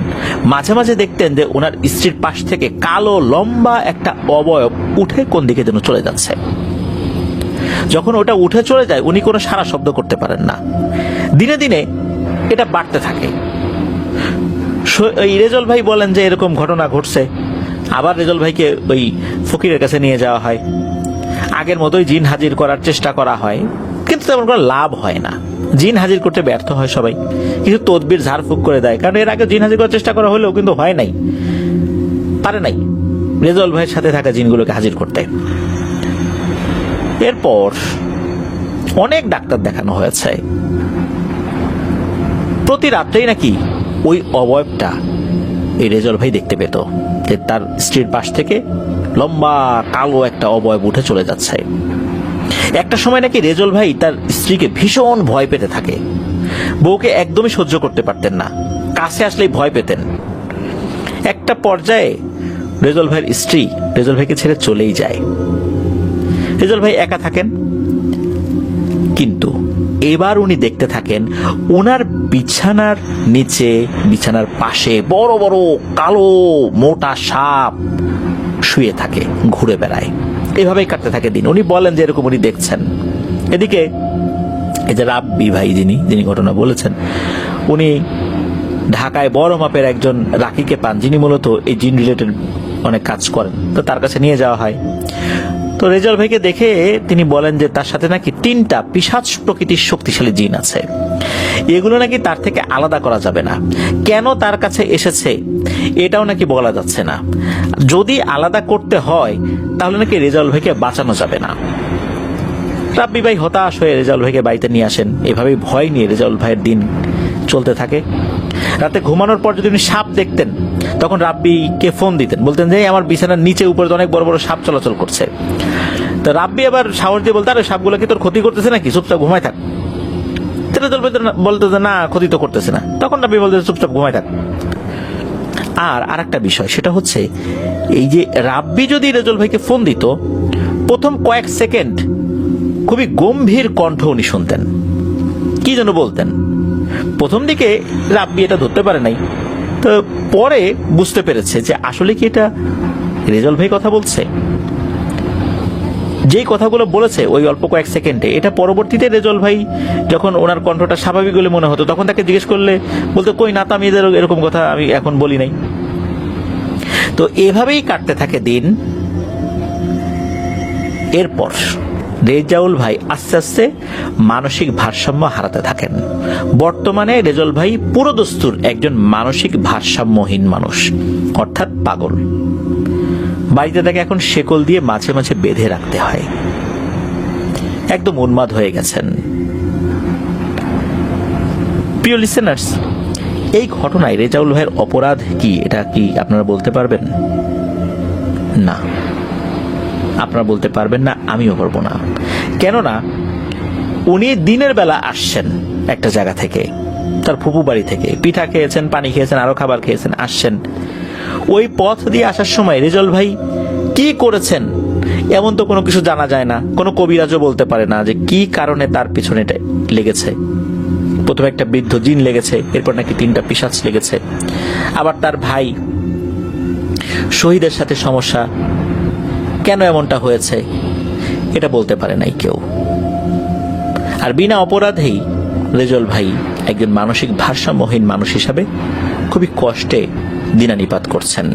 মাঝে মাঝে দেখতেন যে ওনার স্ত্রীর পাশ থেকে কালো লম্বা একটা অবয়ব উঠে কোন দিকে যেন চলে যাচ্ছে। যখন ওটা উঠে চলে যায়, উনি কোনো সারা শব্দ করতে পারেন না। দিনে দিনে এটা বাড়তে থাকে। রেজাউল ভাই বলেন যে এরকম ঘটনা ঘটছে। আবার রেজাউল ভাইকে ওই ফকিরের কাছে নিয়ে যাওয়া হয়, আগের মতোই জিন হাজির করার চেষ্টা করা হয়, কিন্তু তেমন কোনো লাভ হয় না। জিন হাজির করতে ব্যর্থ হয় সবাই, কিছু তদবির ঝাড়ফুঁক করে দেয়, কারণ এর আগে জিন হাজির করার চেষ্টা করা হলেও কিন্তু হয় নাই, পারে নাই রেজাউল ভাইয়ের সাথে থাকা জিনগুলোকে হাজির করতে। এরপর অনেক ডাক্তার দেখানো হয়েছে, প্রতি রাত্রেই নাকি ওই অবয়বটা এই রেজাউল ভাই দেখতে পেত, যে তার স্ত্রীর পাশ থেকে লম্বা কালো একটা অবয়ব উঠে চলে যাচ্ছে। একটা সময় নাকি রেজাউল ভাই তার স্ত্রীকে ভীষণ ভয় পেতে থাকে, বউকে একদমই সহ্য করতে পারতেন না, কাছে আসলেই ভয় পেতেন। একটা পর্যায়ে রেজাউল ভাইয়ের স্ত্রী রেজাউল ভাইকে ছেড়ে চলেই যায়। রেজাউল ভাই একা থাকেন, কিন্তু এবার উনি দেখতে থাকেন ওনার বিছানার নিচে, বিছানার পাশে বড় বড় কালো মোটা সাপ শুয়ে থাকে, ঘুরে বেড়ায়। এভাবেই কাটতে থাকে দিন। উনি বলেন যে এরকম উনি দেখছেন। এদিকে এই যে রাব্বি ভাই যিনি ঘটনা বলেছেন, উনি ঢাকায় বড় মাপের একজন রাকিকে পান, যিনি মূলত এই জিন রিলেটেড অনেক কাজ করেন, তো তার কাছে নিয়ে যাওয়া হয়। তো রেজাউল ভাইকে দেখে তিনি বলেন যে তার সাথে নাকি 3টা পিশাচ প্রকৃতির শক্তিশালী জিন আছে, এগুলো নাকি তার থেকে আলাদা করা যাবে না। কেন তার কাছে এসেছে এটাও নাকি বলা যাচ্ছে না। যদি আলাদা করতে হয় তাহলে নাকি রেজাউল ভাইকে বাঁচানো যাবে না। রাব্বি ভাই হতাশ হয়ে রেজাউল ভাইকে বাড়িতে নিয়ে আসেন। এভাবেই ভয় নিয়ে রেজাউল ভাইয়ের দিন চলতে থাকে। রাতে ঘুমানোর পর যদি উনি সাপ দেখতেন তখন রাব্বিকে ফোন দিতেন, বলতেন যে আমার বিছানার নিচে উপরে অনেক বড় বড় সাপ চলাচল করছে। তো রাব্বি আবার সাহস দিয়ে বলতে, আরে সাপগুলো কি তোর ক্ষতি করতেছে নাকি, চুপচাপ ঘুমায় থাক। রেজাউল ভাই বলতো যে না, ক্ষতি তো করতেছে না। তখন রাব্বি বলতে চুপচাপ ঘুমায় থাক। আর আরেকটা বিষয়, সেটা হচ্ছে এই যে রাব্বি যদি রেজাউল ভাইকে ফোন দিত, প্রথম কয়েক সেকেন্ড খুবই গম্ভীর কণ্ঠ উনি শুনতেন, কি যেন বলতেন। প্রথম দিকে রাব্বি এটা ধরতে পারে নাই, তো পরে বুঝতে পেরেছে যে আসলে কি এটা রেজাউল ভাই কথা বলছে। যেই কথাগুলো বলেছে ওই অল্প কয়েক সেকেন্ডে, এটা পরবর্তীতে রেজাউল ভাই যখন ওনার কণ্ঠটা স্বাভাবিক বলে মনে হতো তখন তাকে জিজ্ঞেস করলে বলতে, কই না তো, আমি এরকম কথা আমি এখন বলি নাই। তো এভাবেই কাটতে থাকে দিন। এরপর রেজাউল ভাই আস্তে আস্তে মানসিক ভারসাম্য হারাতে থাকেন। বর্তমানে রেজাউল ভাই পুরোদস্তুর একজন মানসিক ভারসাম্যহীন মানুষ, অর্থাৎ পাগল। বাড়িতে তাকে এখন শেকল দিয়ে মাঝে মাঝে বেঁধে রাখতে হয়। একদম উন্মাদ হয়ে গেছেন। প্রিয় লিসেনার্স, এই ঘটনায় রেজাউল ভাইয়ের অপরাধ কি, এটা কি আপনারা বলতে পারবেন? না, আপনারা বলতে পারবেন না, আমিও পারবো না। কেননা উনি দিনের বেলা আসছেন একটা জায়গা থেকে, তার ফুপু বাড়ি থেকে, পিঠা খেয়েছেন, পানি খেয়েছেন, আরো খাবার খেয়েছেন, আসছেন। ওই পথ দিয়ে আসার সময় রেজাউল ভাই কি করেছেন এমন তো কোনো কিছু জানা যায় না। কোনো কবিরাজও বলতে পারে না যে কি কারণে তার পিছনে লেগেছে। প্রথমে একটা বৃদ্ধ জিন লেগেছে, এরপর নাকি 3টা পিশাচ লেগেছে। আবার তার ভাই শহীদের সাথে সমস্যা, কেন এমনটা হয়েছে এটা বলতে পারে নাই কেউ। আর বিনা অপরাধেই রেজাউল ভাই একজন মানসিক ভারসাম্যহীন মানুষ হিসাবে খুবই কষ্টে দিনানিপাত করছেন।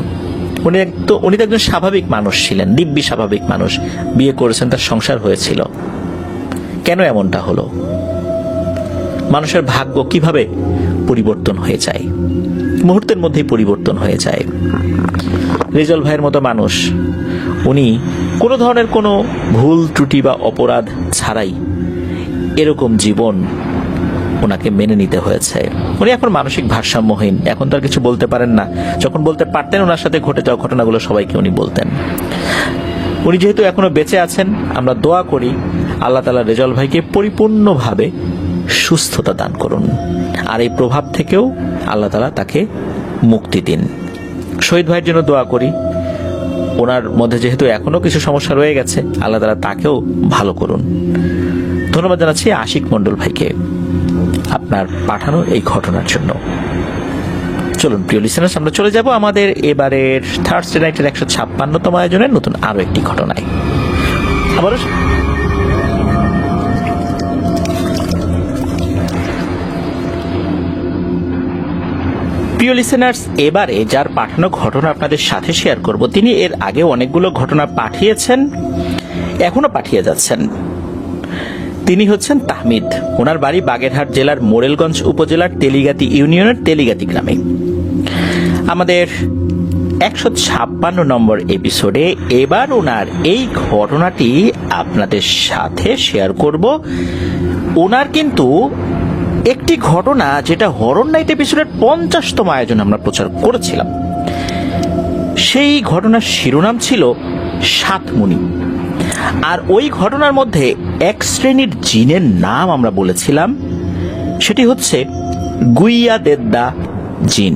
উনি তো একজন স্বাভাবিক মানুষ ছিলেন, দিব্যি স্বাভাবিক মানুষ, বিয়ে করেছেন, তার সংসার হয়েছিল। কেন এমনটা হলো? মানুষের ভাগ্য কিভাবে পরিবর্তন হয়ে যায়, মুহূর্তের মধ্যেই পরিবর্তন হয়ে যায়। রেজাউল ভাইয়ের মতো মানুষ, উনি কোনো ধরনের কোনো ভুল ত্রুটি বা অপরাধ ছাড়াই এরকম জীবন ওনাকে মেনে নিতে হয়েছে। উনি এখন মানসিক ভারসাম্যহীন, এখন তো আর কিছু বলতে পারেন না। যখন বলতে পারতেন ওনার সাথে ঘটে যাওয়া ঘটনাগুলো সবাইকে উনি বলতেন। উনি যেহেতু এখনো বেঁচে আছেন, আমরা দোয়া করি আল্লাহ তাআলা রেজাউল ভাইকে পরিপূর্ণভাবে সুস্থতা দান করুন, আর এই প্রভাব থেকেও আল্লাহ তাআলা তাকে মুক্তি দিন। শহীদ ভাইয়ের জন্য দোয়া করি, ওনার মধ্যে যেহেতু এখনো কিছু সমস্যা রয়ে গেছে, আল্লাহ তাআলা তাকেও ভালো করুন। ধন্যবাদ জানাচ্ছি আশিক মন্ডল ভাইকে আপনার পাঠানো এই ঘটনার জন্য। চলুন প্রিয় লিসেনার্স, আমরা চলে যাব আমাদের এবারের থার্সডে নাইটের 156তম আয়োজনের নতুন আরো একটি ঘটনায়। আবারও প্রিয় লিসেনার্স, এবারে যার পাঠানো ঘটনা আপনাদের সাথে শেয়ার করব, তিনি এর আগে অনেকগুলো ঘটনা পাঠিয়েছেন, এখনো পাঠিয়ে যাচ্ছেন। তিনি হচ্ছেন তাহমিদ। ওনার বাড়ি বাগেরহাট জেলার মোরেলগঞ্জ উপজেলার তেলিগাতি ইউনিয়নের তেলিগাতি গ্রামে। আমাদের 156 নম্বর এপিসোডে এবার ওনার এই ঘটনাটি আপনাদের সাথে শেয়ার করব। ওনার কিন্তু একটি ঘটনা যেটা হরর নাইট এপিসোডের 50তম আয়োজন আমরা প্রচার করেছিলাম, সেই ঘটনার শিরোনাম ছিল সাতমুনি। আর ওই ঘটনার মধ্যে এক শ্রেণীর জিনের নাম আমরা বলেছিলাম, সেটি হচ্ছে গুইয়া দেদ্দা জিন।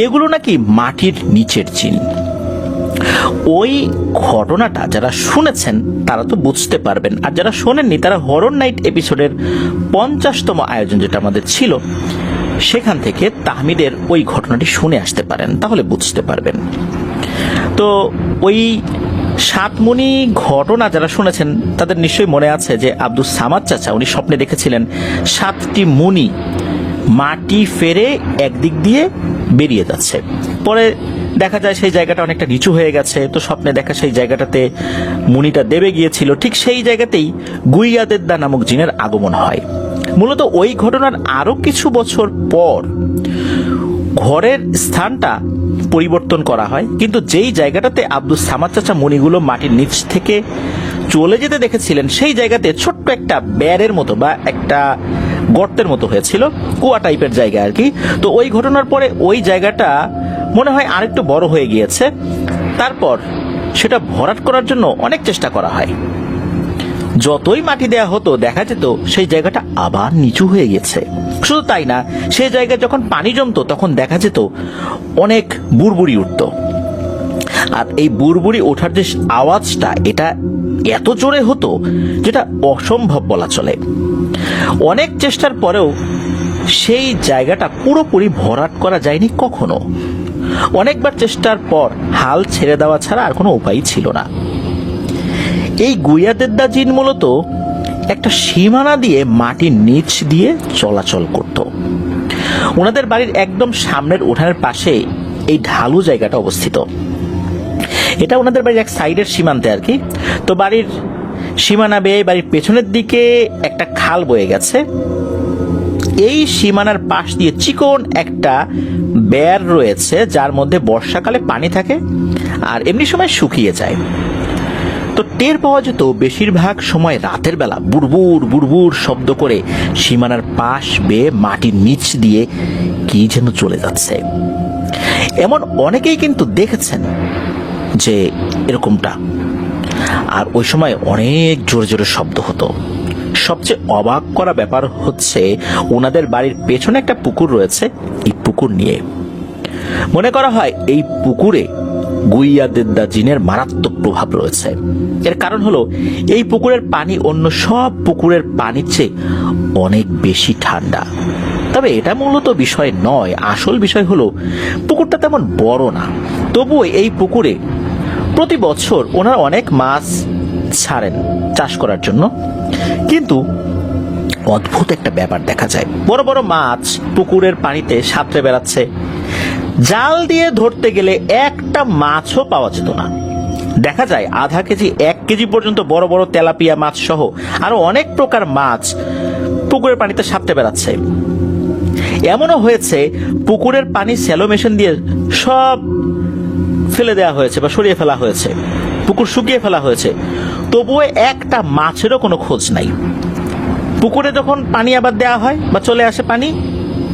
এগুলো নাকি মাটির নিচের জিন। ওই ঘটনাটা যারা শুনেছেন তারা তো বুঝতে পারবেন, আর যারা শোনেননি তারা হরর নাইট এপিসোডের 50তম আয়োজন যেটা আমাদের ছিল সেখান থেকে তাহমিদের ওই ঘটনাটি শুনে আসতে পারেন, তাহলে বুঝতে পারবেন। তো ওই সাতমুনি ঘটনা যারা শুনেছেন তাদের নিশ্চয়ই মনে আছে যে আব্দুস সামাদ চাচা উনি স্বপ্নে দেখেছিলেন 7টি মুনি মাটি ফেরে একদিক দিয়ে বেরিয়ে যাচ্ছে। পরে দেখা যায় সেই জায়গাটা অনেকটা নিচু হয়ে গেছে। তো স্বপ্নে দেখা সেই জায়গাটাতে মুনিটা দেবে গিয়েছিল, ঠিক সেই জায়গাতেই গুইয়াদেদ্দা নামক জিনের আগমন হয়। মূলত ওই ঘটনার আরো কিছু বছর পর ঘরের স্থানটা পরিবর্তন করা হয়, কিন্তু যেই জায়গাটাতে আব্দুস সামাদ চাচা মণিগুলো মাটির নিচ থেকে চলে যেতে দেখেছিলেন সেই জায়গাতে ছোট্ট একটা ব্যারের মতো বা একটা গর্তের মতো হয়েছিল, কুয়া টাইপের জায়গা আর কি। তো ওই ঘটনার পরে ওই জায়গাটা মনে হয় আরেকটু বড় হয়ে গিয়েছে। তারপর সেটা ভরাট করার জন্য অনেক চেষ্টা করা হয়। যতই মাটি দেয়া হতো দেখা যেত সেই জায়গাটা আবার নিচু হয়ে গেছে। শুধু তাই না, সেই জায়গায় যখন পানি জমতো তখন দেখা যেত অনেক বুড়বুড়ি উঠত। আর এই বুড়বুড়ি ওঠার যে আওয়াজটা, এটা এত জোরে হতো যেটা অসম্ভব বলা চলে। অনেক চেষ্টার পরেও সেই জায়গাটা পুরোপুরি ভরাট করা যায়নি কখনো। অনেকবার চেষ্টার পর হাল ছেড়ে দেওয়া ছাড়া আর কোনো উপায় ছিল না। এই গুইয়াদেদ্দা জিন মূলত একটা সীমানা দিয়ে মাটির নিচ দিয়ে চলাচল করত। ওনাদের বাড়ির একদম সামনের উঠানের পাশে এই ঢালু জায়গাটা অবস্থিত। এটা ওনাদের বাড়ির এক সাইডের সীমান্তে আর কি। তো বাড়ির সীমানা বেয়ে বাড়ির পেছনের দিকে একটা খাল বয়ে গেছে। এই সীমানার পাশ দিয়ে চিকন একটা বের রয়েছে, যার মধ্যে বর্ষাকালে পানি থাকে আর এমনি সময় শুকিয়ে যায়। তো টের পাওয়া যেত বেশিরভাগ সময় রাতের বেলা বুড়বুড় বুড়বুড় শব্দ করে সীমানার পাশ বেয়ে মাটির নিচ দিয়ে কি যেন চলে যাচ্ছে। এমন অনেকেই কিন্তু দেখেছেন যে এরকমটা। আর ওই সময় অনেক জোরে জোরে শব্দ হতো। সবচেয়ে অবাক করা ব্যাপার হচ্ছে ওনাদের বাড়ির পেছনে একটা পুকুর রয়েছে। এই পুকুর নিয়ে মনে করা হয় এই পুকুরে গুইয়াদেদ্দা জিনের মারাত্মক প্রভাব রয়েছে। এর কারণ হলো এই পুকুরের পানি অন্য সব পুকুরের পানির চেয়ে অনেক বেশি ঠান্ডা। তবে এটা মূলত বিষয় নয়, আসল বিষয় হলো পুকুরটা তেমন বড় না, তবুও এই পুকুরে প্রতি বছর ওনারা অনেক মাছ ছাড়েন চাষ করার জন্য। কিন্তু অদ্ভুত একটা ব্যাপার দেখা যায়, বড় বড় মাছ পুকুরের পানিতে সাঁতরে বেড়াচ্ছে। জাল দিয়ে ধরতে গেলে একটা মাছও পাওয়া যেত না। দেখা যায় আধা কেজি 1 কেজি পর্যন্ত বড় বড় তেলাপিয়া মাছ সহ আরো অনেক প্রকার মাছ পুকুরের পানিতে সাঁতরে বেড়াচ্ছে। এমনও হয়েছে পুকুরের পানি স্যালো মেশিন দিয়ে সব ফেলে দেওয়া হয়েছে বা সরিয়ে ফেলা হয়েছে, পুকুর শুকিয়ে ফেলা হয়েছে, তবুও একটা মাছেরও কোনো খোঁজ নাই। পুকুরে যখন পানি আবার দেওয়া হয় বা চলে আসে পানি,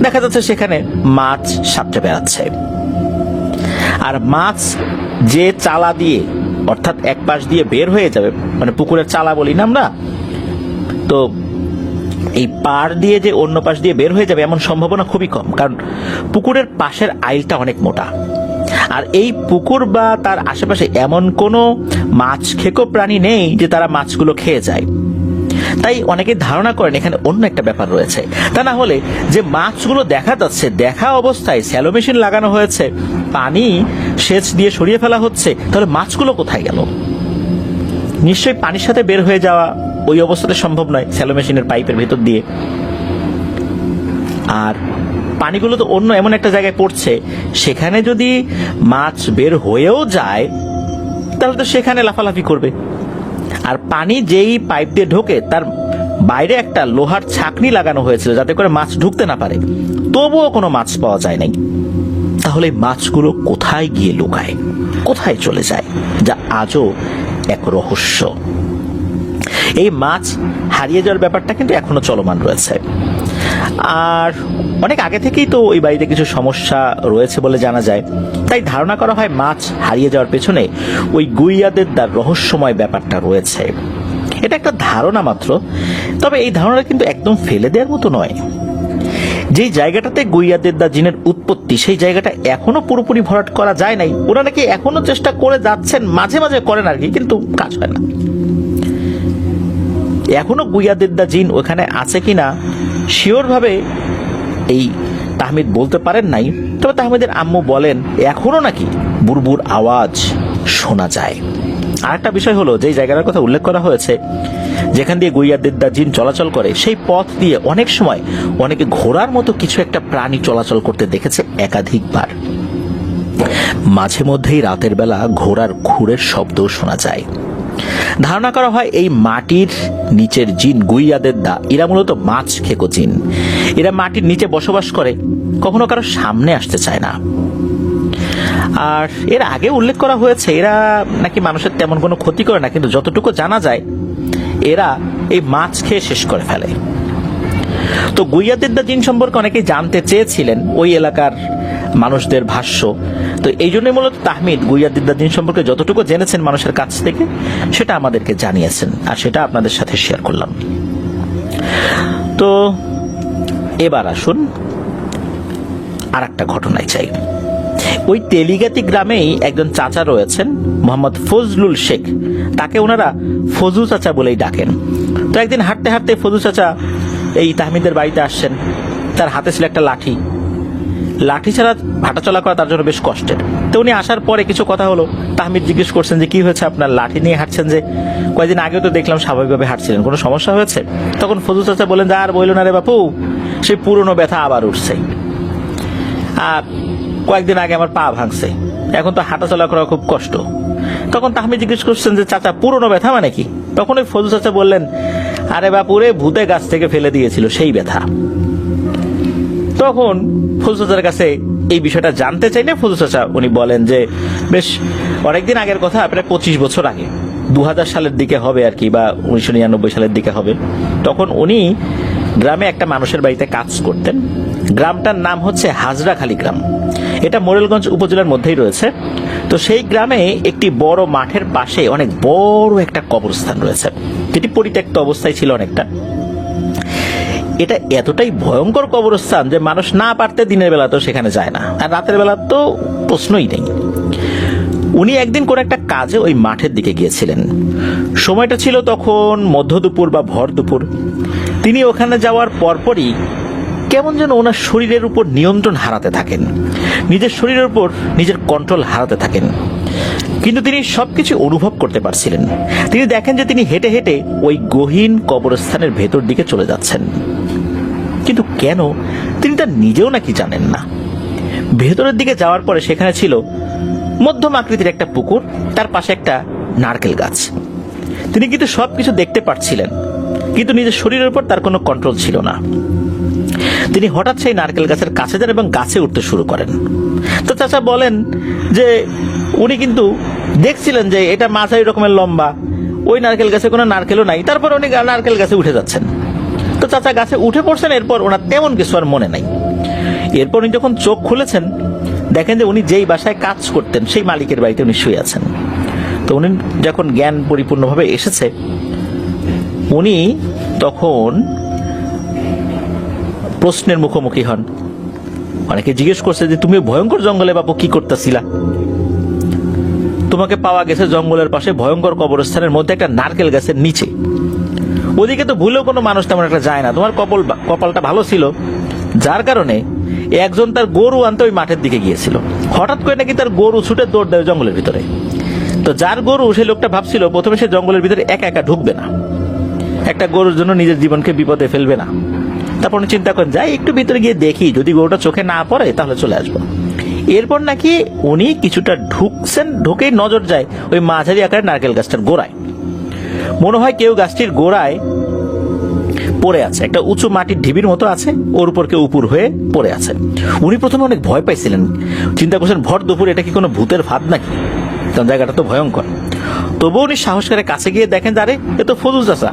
দেখা যাচ্ছে সেখানে মাছ সাঁতরে বেড়াচ্ছে। আর মাছ যে চালা দিয়ে, অর্থাৎ এক পাশ দিয়ে বের হয়ে যাবে, মানে পুকুরের চালা বলি না আমরা, তো এই পার দিয়ে যে অন্য পাশ দিয়ে বের হয়ে যাবে এমন সম্ভাবনা খুবই কম, কারণ পুকুরের পাশের আইলটা অনেক মোটা। আর এই পুকুর বা তার আশেপাশে এমন কোনো মাছ খেকো প্রাণী নেই যে তারা মাছগুলো খেয়ে যায়। তাই অনেকে ধারণা করেন এখানে অন্য একটা ব্যাপার রয়েছে। তা না হলে যে মাছগুলো দেখা যাচ্ছে, দেখা অবস্থায় স্যালো মেশিন লাগানো হয়েছে, পানি সেচ দিয়ে সরিয়ে ফেলা হচ্ছে, তাহলে মাছগুলো কোথায় গেল? নিশ্চয়ই পানির সাথে বের হয়ে যাওয়া ওই অবস্থাতে সম্ভব নয় স্যালো মেশিনের পাইপের ভেতর দিয়ে। আর পানিগুলো তো অন্য এমন একটা জায়গায় পড়ছে, সেখানে যদি মাছ বের হয়েও যায় তাহলে তো সেখানে লাফালাফি করবে। আর পানি যেই পাইপ দিয়ে ঢোকে তার বাইরে একটা লোহার ছাকনি লাগানো হয়েছিল যাতে করে মাছ ঢুকতে না পারে, তবুও কোনো মাছ পাওয়া যায় নাই। তাহলে মাছগুলো কোথায় গিয়ে লুকায়, কোথায় চলে যায়, যা আজও এক রহস্য। এই মাছ হারিয়ে যাওয়ার ব্যাপারটা কিন্তু এখনো চলমান রয়েছে। আর অনেক আগে থেকেই তো ওই বাড়িতে কিছু সমস্যা রয়েছে বলে জানা যায়। তাই ধারণা করা হয় মাছ হারিয়ে যাওয়ার পেছনে ওই গুইয়াদেদ্দার রহস্যময় ব্যাপারটা রয়েছে। এটা একটা ধারণা মাত্র, তবে এই ধারণা কিন্তু একদম ফেলে দেওয়ার মতো নয়। যেই জায়গাটাতে গুইয়াদেদ্দা জিনের উৎপত্তি, সেই জায়গাটা এখনো পুরোপুরি ভরাট করা যায় নাই। ওরা নাকি এখনো চেষ্টা করে যাচ্ছেন, মাঝে মাঝে করেন আর কি, কিন্তু কাজ হয় না। এখনো গুইয়াদেদ্দা জিন ওখানে আছে কিনা শিওর ভাবে এই তাহমিদ বলতে পারেন নাই। তবে তাহমিদের আম্মু বলেন এখনো নাকি বুড়বুড় আওয়াজ শোনা যায়। আর একটা বিষয় হলো, যে জায়গাটার কথা উল্লেখ করা হয়েছে যেখান দিয়ে গুইয়াদেদ্দা জিন চলাচল করে, সেই পথ দিয়ে অনেক সময় অনেকে ঘোড়ার মতো কিছু একটা প্রাণী চলাচল করতে দেখেছে একাধিকবার। মাঝে মধ্যেই রাতের বেলা ঘোড়ার খুরের শব্দও শোনা যায়। ধারণা করা হয় এই মাটির নিচের জিন গুইয়াদের দা এরা মূলত মাছ খেকো জিন। এরা মাটির নিচে বসবাস করে, কখনো কারো সামনে আসতে চায় না। আর এর আগে উল্লেখ করা হয়েছে এরা নাকি মানুষের তেমন কোনো ক্ষতি করে না, কিন্তু যতটুকু জানা যায় এরা এই মাছ খেয়ে শেষ করে ফেলে। তো গুইয়াদের দা জিন সম্পর্কে অনেকেই জানতে চেয়েছিলেন ওই এলাকার মানুষদের ভাষ্য। তো এই জন্যই মূলত তাহমিদ গুইয়াদের দা জিন সম্পর্কে যতটুকু জেনেছেন মানুষের কাছ থেকে সেটা আমাদেরকে জানিয়েছেন, আর সেটা আপনাদের সাথে শেয়ার করলাম। তো এবার আসুন আর একটা ঘটনায় চাই। ওই তেলিগাতি গ্রামেই একজন চাচা রয়েছেন মোহাম্মদ ফজলুল শেখ, তাকে ওনারা ফজু চাচা বলেই ডাকেন। তো একদিন হাঁটতে হাঁটতে ফজু চাচা এই তাহমিদের বাড়িতে আসছেন। তার হাতে ছিল একটা লাঠি। লাঠি ছাড়া হাঁটাচলা করা তার জন্য বেশ কষ্টের। তো উনি আসার পরে কিছু কথা হলো। তাহমিদ জিজ্ঞেস করছেন যে কি হয়েছে আপনার, লাঠি নিয়ে হাঁটছেন যে, কয়েকদিন আগেও তো দেখলাম স্বাভাবিকভাবে হাঁটছিলেন, কোনো সমস্যা হয়েছে? তখন ফজু চাচা বলেন যে আর বইল না রে বাপু, সেই পুরনো ব্যথা আবার উঠছে, আর কয়েকদিন আগে আমার পা ভাঙছে, এখন তো হাঁটাচলা করা খুব কষ্ট। তখন তাহমিদ জিজ্ঞেস করছেন যে চাচা পুরনো ব্যথা মানে কি? তখন ওই ফজু চাচা বললেন, আরে বাপুরে, ভূতে গাছ থেকে ফেলে দিয়েছিল সেই ব্যথা। তখন ফজু চাচার কাছে এই বিষয়টা জানতে চাইলে ফজু চাচা উনি বলেন যে বেশ অনেকদিন আগের কথা, প্রায় 25 বছর আগে, 2000 সালের দিকে হবে আর কি, বা 1999 সালের দিকে হবে। তখন উনি গ্রামে একটা মানুষের বাড়িতে কাজ করতেন। গ্রামটার নাম হচ্ছে হাজরাখালী গ্রাম। এটা মোরেলগঞ্জ উপজেলার মধ্যেই রয়েছে। তো সেই গ্রামে একটি বড় মাঠের পাশে অনেক বড় একটা কবরস্থান রয়েছে, যেটি পরিত্যক্ত অবস্থায় ছিল অনেকটা। এটা এতটাই ভয়ঙ্কর কবরস্থান যে মানুষ না পারতে দিনের বেলা তো সেখানে যায় না, আর রাতের বেলা তো প্রশ্নই নেই। উনি একদিন কোন একটা কাজে ওই মাঠের দিকে গিয়েছিলেন। সময়টা ছিল তখন মধ্য দুপুর বা ভর দুপুর। তিনি ওখানে যাওয়ার পরপরই কেমন যেন ওনার শরীরের উপর নিয়ন্ত্রণ হারাতে থাকেন, নিজের শরীরের উপর নিজের কন্ট্রোল হারাতে থাকেন। কিন্তু তিনি সবকিছু অনুভব করতে পারছিলেন। তিনি দেখেন যে তিনি হেঁটে হেঁটে ওই গহীন কবরস্থানের ভেতর দিকে চলে যাচ্ছেন, কিন্তু কেন তিনি তা নিজেও নাকি জানেন না। ভেতরের দিকে যাওয়ার পরে সেখানে ছিল মধ্যম আকৃতির একটা পুকুর, তার পাশে একটা নারকেল গাছ। তিনি কিন্তু সবকিছু দেখতে পাচ্ছিলেন, কিন্তু নিজের শরীরের উপর তার কোনো কন্ট্রোল ছিল না। তিনি হঠাৎ সেই নারকেল গাছের কাছে যান এবং গাছে উঠতে শুরু করেন। তো চাচা বলেন যে উনি কিন্তু দেখছিলেন যে এটা মাঝারি রকমের লম্বা, ওই নারকেল গাছে কোনো নারকেলও নাই, তারপর উনি নারকেল গাছে উঠে যাচ্ছেন। তো চাচা গাছে উঠে পড়ছেন, এরপর ওনার তেমন কিছু আর মনে নাই। এরপর উনি যখন চোখ খুলেছেন দেখেন যে উনি যেই বাসায় কাজ করতেন সেই মালিকের বাড়িতে উনি শুয়ে আছেন। তো উনি যখন জ্ঞান পরিপূর্ণভাবে এসেছে, উনি তখন প্রশ্নের মুখোমুখি হন। অনেকে জিজ্ঞেস করছে যে তুমি ভয়ঙ্কর জঙ্গলে বাপু কি করতেছিলা? তোমাকে পাওয়া গেছে জঙ্গলের পাশে ভয়ঙ্কর কবরস্থানের মধ্যে একটা নারকেল গাছের নিচে। ওদিকে তো ভুলেও কোনো মানুষ তেমন একটা যায় না। তোমার কপালটা ভালো ছিল, যার কারণে একজন তার গরু আনতে ওই মাঠের দিকে গিয়েছিল। হঠাৎ করে নাকি তার গরু ছুটে দৌড় দেয় জঙ্গলের ভিতরে। তো যার গরু, সেই লোকটা ভাবছিল প্রথমে সে জঙ্গলের ভিতরে একা একা ঢুকবে না, একটা গরুর জন্য নিজের জীবনকে বিপদে ফেলবে না। তারপর উনি চিন্তা করেন যাই একটু ভিতরে গিয়ে দেখি, যদি গরুটা চোখে না পড়ে তাহলে চলে আসবো। এরপর নাকি উনি কিছুটা ঢুকছেন, ঢুকেই নজর যায় ওই মাঝারি আকারের নারকেল গাছটার গোড়ায়। মনে হয় কেউ গাছটির গোড়ায় পড়ে আছে, একটা উঁচু মাটির ঢিবির মতো আছে, ওর উপর কেউ উপর হয়ে পড়ে আছে। উনি প্রথমে অনেক ভয় পাইছিলেন, চিন্তা করছেন ভর দুপুর এটা কি কোনো ভূতের ফাঁদ নাকি, কারণ জায়গাটা তো ভয়ঙ্কর। তবুও উনি সাহস করে কাছে গিয়ে দেখেন আরে এ তো ফজল চাচা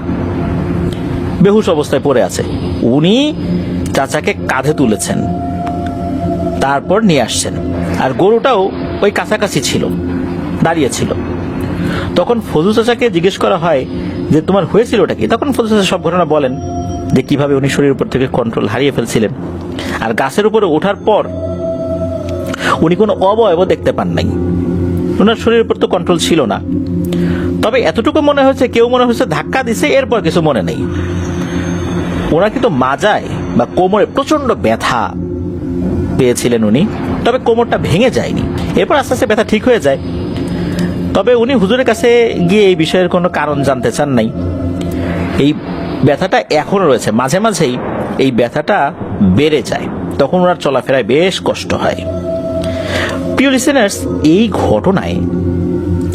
বেহুশ অবস্থায় পড়ে আছে। উনি চাচাকে কাঁধে তুলেছেন, তারপর নিয়ে আসছেন, আর গরুটাও ওই কাছাকাছি ছিল, দাঁড়িয়ে ছিল। তখন ফজল চাচাকে জিজ্ঞেস করা হয় যে তোমার হয়েছিল ওটা কি? তখন ফজল চাচা সব ঘটনা বলেন যে কিভাবে উনি শরীরের উপর থেকে কন্ট্রোল হারিয়ে ফেলছিলেন, আর গাছের উপরে ওঠার পর উনি কোনো অবয়ব দেখতে পান নাই। ওনার শরীরের উপর তো কন্ট্রোল ছিল না, তবে এতটুকু মনে হচ্ছে কেউ মনে হচ্ছে ধাক্কা দিছে, এরপর কিছু মনে নেই। ওনার কিন্তু মাজায় বা কোমরে প্রচন্ড ব্যথা পেয়েছিলেন উনি, তবে কোমরটা ভেঙে যায়নি। এরপর আস্তে আস্তে ব্যথা ঠিক হয়ে যায়। তবে উনি হুজুরের কাছে গিয়ে এই বিষয়ের কোনো কারণ জানতে চান নাই। এই ব্যথাটা এখনো রয়েছে, মাঝে মাঝেই এই ব্যথাটা বেড়ে যায়, তখন ওনার চলাফেরায় বেশ কষ্ট হয়। প্রিয় লিসেনার্স, এই ঘটনায়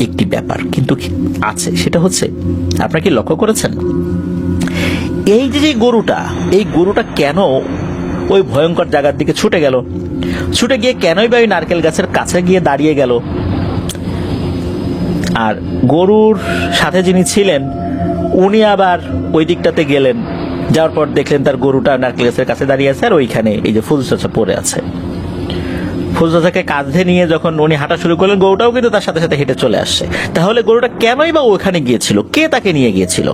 একটি ব্যাপার কিন্তু আছে, সেটা হচ্ছে আপনারা কি লক্ষ্য করেছেন এই যে এই গরুটা কেন ওই ভয়ঙ্কর জায়গার দিকে ছুটে গেল, ছুটে গিয়ে কেনই বা ওই নারকেল গাছের কাছে গিয়ে দাঁড়িয়ে গেল? আর গরুর সাথে যিনি ছিলেন উনি আবার ওই দিকটাতে গেলেন, যাওয়ার পর দেখলেন তার গরুটা নারকেল গাছের কাছে দাঁড়িয়ে আছে আর ওইখানে এই যে ফুল চাচা পড়ে আছে। ফুল চাচাকে কাঁধে নিয়ে যখন উনি হাঁটা শুরু করলেন, গরুটাও কিন্তু তার সাথে সাথে হেঁটে চলে আসছে। তাহলে গরুটা কেনই বা ওখানে গিয়েছিল, কে তাকে নিয়ে গিয়েছিল?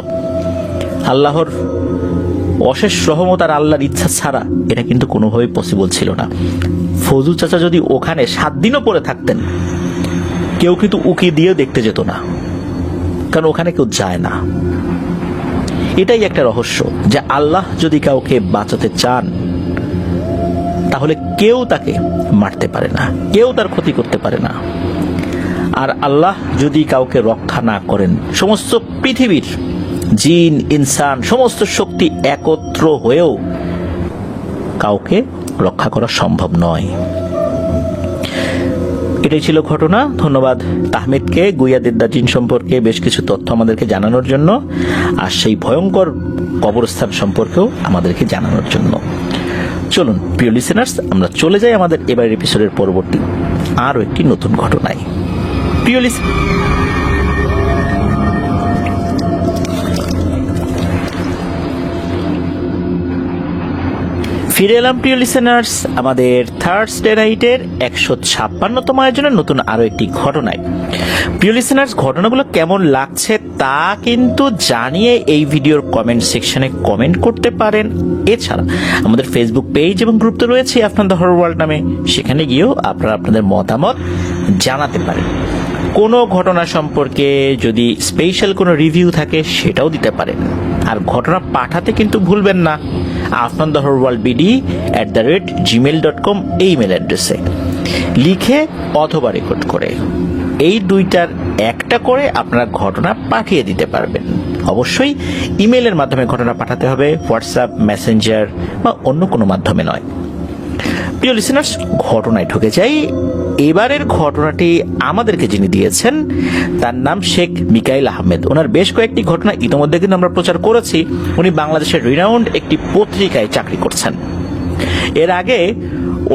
আল্লাহর অশেষ রহমত আর আল্লাহর ইচ্ছা ছাড়া এটা কিন্তু কোনোভাবেই পসিবল ছিল না। ফজল চাচা যদি ওখানে 7 দিনও পড়ে থাকতেন, কেউ কিন্তু উকি দিয়ে দেখতে যেত না, কারণ ওখানে কেউ যায় না। এটাই একটা রহস্য যে আল্লাহ যদি কাউকে বাঁচাতে চান তাহলে কেউ তাকে মারতে পারে না, কেউ তার ক্ষতি করতে পারে না। আর আল্লাহ যদি কাউকে রক্ষা না করেন, সমস্ত পৃথিবীর জিন ইনসান সমস্ত শক্তি একত্র হয়েও কাউকে রক্ষা করা সম্ভব নয়। এটাই ছিল ঘটনা। ধন্যবাদ তাহমিদকে গুইয়াদিদ্দা জিন সম্পর্কে বেশ কিছু তথ্য আমাদেরকে জানানোর জন্য, আর সেই ভয়ঙ্কর কবরস্থান সম্পর্কেও আমাদেরকে জানানোর জন্য। চলুন প্রিয় লিসেনার্স, আমরা চলে যাই আমাদের এবারের এপিসোডের পরবর্তী আরও একটি নতুন ঘটনায়। প্রিয় ফিরে এলাম প্রিয় লিসেনার্স আমাদের থার্সডে নাইটের 156তম আয়োজনের নতুন আরো একটি ঘটনায়। প্রিয় লিসেনার্স, ঘটনাগুলো কেমন লাগছে তা কিন্তু জানিয়ে এই ভিডিওর কমেন্ট সেকশনে কমেন্ট করতে পারেন। এছাড়া আমাদের ফেসবুক পেজ এবং গ্রুপ তো রয়েছে আফনান দ্য হরর ওয়ার্ল্ড নামে, সেখানে গিয়েও আপনারা আপনাদের মতামত জানাতে পারেন। কোনো ঘটনা সম্পর্কে যদি স্পেশাল কোনো রিভিউ থাকে সেটাও দিতে পারেন। আর ঘটনা পাঠাতে কিন্তু ভুলবেন না Afnan the horror world bd@gmail.com এই ইমেল অ্যাড্রেসে লিখে অথবা রেকর্ড করে, এই দুইটার একটা করে আপনারা ঘটনা পাঠিয়ে দিতে পারবেন। অবশ্যই ইমেলের মাধ্যমে ঘটনা পাঠাতে হবে, হোয়াটসঅ্যাপ মেসেঞ্জার বা অন্য কোনো মাধ্যমে নয়। প্রিয় লিসেনার্স, ঘটনায় ঢুকে যাই। এবারের ঘটনাটি আমাদেরকে যিনি দিয়েছেন তার নাম শেখ মিকাইল আহমেদ। ওনার বেশ কয়েকটি ঘটনা ইতিমধ্যে কিন্তু আমরা প্রচার করেছি। উনি বাংলাদেশের রিনাউন্ড একটি পত্রিকায় চাকরি করছেন। এর আগে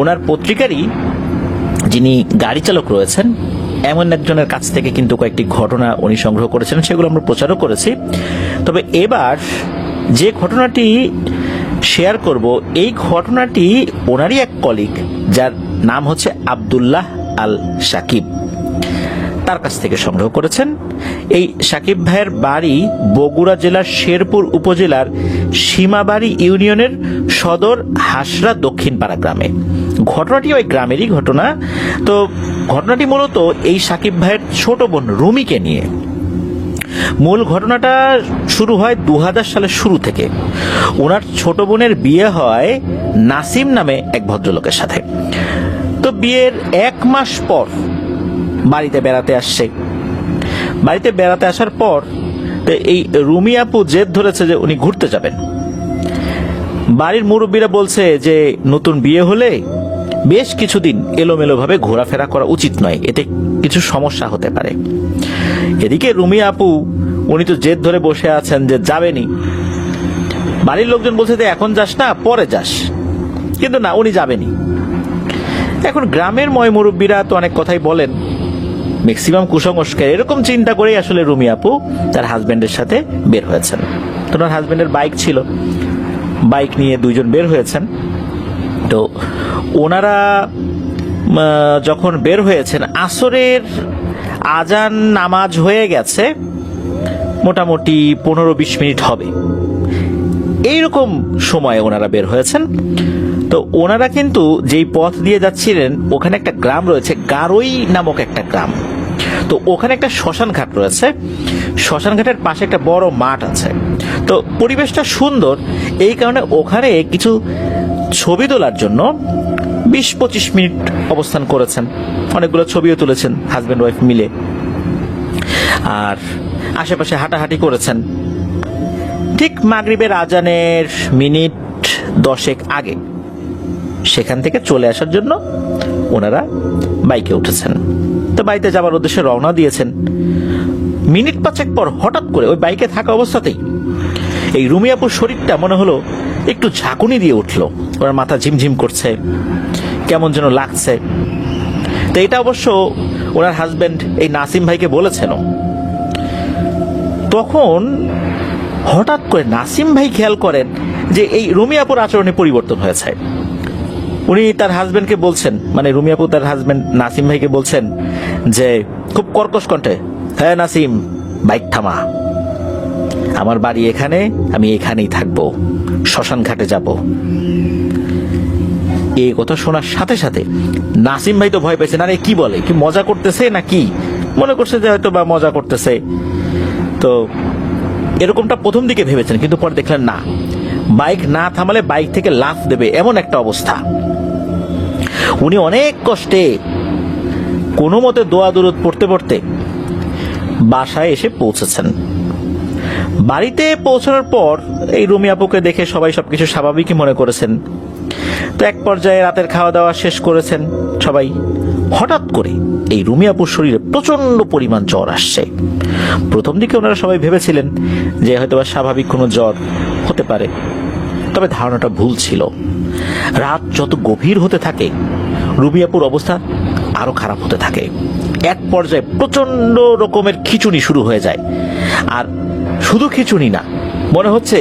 ওনার পত্রিকারই যিনি গাড়ি চালক রয়েছেন এমন একজনের কাছ থেকে কিন্তু কয়েকটি ঘটনা উনি সংগ্রহ করেছেন, সেগুলো আমরা প্রচারও করেছি। তবে এবার যে ঘটনাটি শেয়ার করব, এই ঘটনাটি ওনারই এক কলিগ যার নাম হচ্ছে আব্দুল্লাহ আল সাকিব, তার কাছ থেকে সংগ্রহ করেছেন। এই সাকিব ভাইয়ের বাড়ি বগুড়া জেলার শেরপুর উপজেলার সীমাবাড়ি ইউনিয়নের সদর হাসরা দক্ষিণ পাড়া গ্রামে। ঘটনাটি ওই গ্রামেরই ঘটনা। তো ঘটনাটি মূলত এই সাকিব ভাইয়ের ছোট বোন রুমিকে নিয়ে। মূল ঘটনাটা শুরু হয় 2000 সালের শুরু থেকে। ওনার ছোট বোনের বিয়ে হয় নাসিম নামে এক ভদ্রলোকের সাথে। তো বিয়ের 1 মাস পর বাড়িতে বেড়াতে আসছে। বাড়িতে বেড়াতে আসার পর এই রুমি আপু জেদ ধরেছে যে উনি ঘুরতে যাবেন। বাড়ির মুরব্বীরা বলছে যে নতুন বিয়ে হলে বেশ কিছুদিন এলোমেলোভাবে ঘোরাফেরা করা উচিত নয়, এতে কিছু সমস্যা হতে পারে। এদিকে রুমি আপু উনি তো জেদ ধরে বসে আছেন যে যাবেনি। বাড়ির লোকজন বলছে যে এখন যাস না, পরে যাস, কিন্তু না, উনি যাবেনি। এখন গ্রামের ময় মুরব্বীরা তো অনেক কথাই বলেন, ম্যাক্সিমাম কুসংস্কার, এরকম চিন্তা করেই আসলে রুমি আপু তার হাজবেন্ডের সাথে বের হয়েছেন। তোমার হাজবেন্ডের বাইক ছিল, বাইক নিয়ে দুইজন বের হয়েছেন। তো ওনারা যখন বের হয়েছেন, আসরের আজান নামাজ হয়ে গেছে, মোটামুটি 15-20 মিনিট হবে, এইরকম সময়ে ওনারা বের হয়েছেন। তো ওনারা কিন্তু যেই পথ দিয়ে যাচ্ছিলেন ওখানে একটা গ্রাম রয়েছে, গারোই নামক একটা গ্রাম। তো ওখানে একটা শ্মশান ঘাট রয়েছে, শ্মশান ঘাটের পাশে একটা বড় মাঠ আছে। তো পরিবেশটা সুন্দর, এই কারণে ওখানে কিছু ছবি তোলার জন্য 20-25 মিনিট অবস্থান করেছেন। অনেকগুলো ছবিও তুলেছেন হাজব্যান্ড ওয়াইফ মিলে, আর আশেপাশে হাঁটাহাঁটি করেছেন। ঠিক মাগরিবের আজানের মিনিট 10 আগে সেখান থেকে চলে আসার জন্য ওনারা বাইকে উঠেছেন। তো বাড়িতে যাবার উদ্দেশ্যে রওনা দিয়েছেন। মিনিট 5 পর হঠাৎ করে ওই বাইকে থাকা অবস্থাতেই এই রুমি আপুর শরীরটা মনে হলো একটু ঝাঁকুনি দিয়ে উঠলো। ওনার মাথা ঝিমঝিম করছে, কেমন যেন লাগছে। তো এটা অবশ্য ওনার হাজবেন্ড এই নাসিম ভাইকে বলেছেন। তখন হঠাৎ করে নাসিম ভাই খেয়াল করেন যে এই রুমি আপুর আচরণে পরিবর্তন হয়েছে। উনি তার হাজবেন্ডকে বলছেন, মানে রুমি আপু তার হাজবেন্ড নাসিম ভাইকে বলছেন যে খুব কর্কশ কণ্ঠে, হ্যাঁ নাসিম, বাইক থামা, আমার বাড়ি এখানে, আমি এখানেই থাকবো, শ্মশান ঘাটে যাব। এই কথা শোনার সাথে সাথে নাসিম ভাই তো ভয় পেয়েছেন। আরে কি বলে, কি মজা করতেছে না কি, মনে করছে যে হয়তো বা মজা করতেছে। তো এরকমটা প্রথম দিকে ভেবেছেন, কিন্তু পরে দেখলেন না, বাইক না থামালে বাইক থেকে লাফ দেবে এমন একটা অবস্থা। উনি অনেক কষ্টে কোনো মতে দোয়া দুরুদ পড়তে পড়তে বাসায় এসে পৌঁছেছেন। বাড়িতে পৌঁছানোর পর এই রুমি আপুকে দেখে সবাই সবকিছু স্বাভাবিকই মনে করেছেন। তো এক পর্যায়ে রাতের খাওয়া দাওয়া শেষ করেছেন সবাই। হঠাৎ করে এই রুমি আপুর শরীরে প্রচন্ড পরিমাণ জ্বর আসছে। প্রথম দিকে ওনারা সবাই ভেবেছিলেন যে হয়তো স্বাভাবিক কোনো জ্বর হতে পারে, তবে ধারণাটা ভুল ছিল। রাত যত গভীর হতে থাকে রুমি আপুর অবস্থা আরো খারাপ হতে থাকে। এক পর্যায়ে প্রচন্ড রকমের খিঁচুনি শুরু হয়ে যায়। আর শুধু খিঁচুনি না, মনে হচ্ছে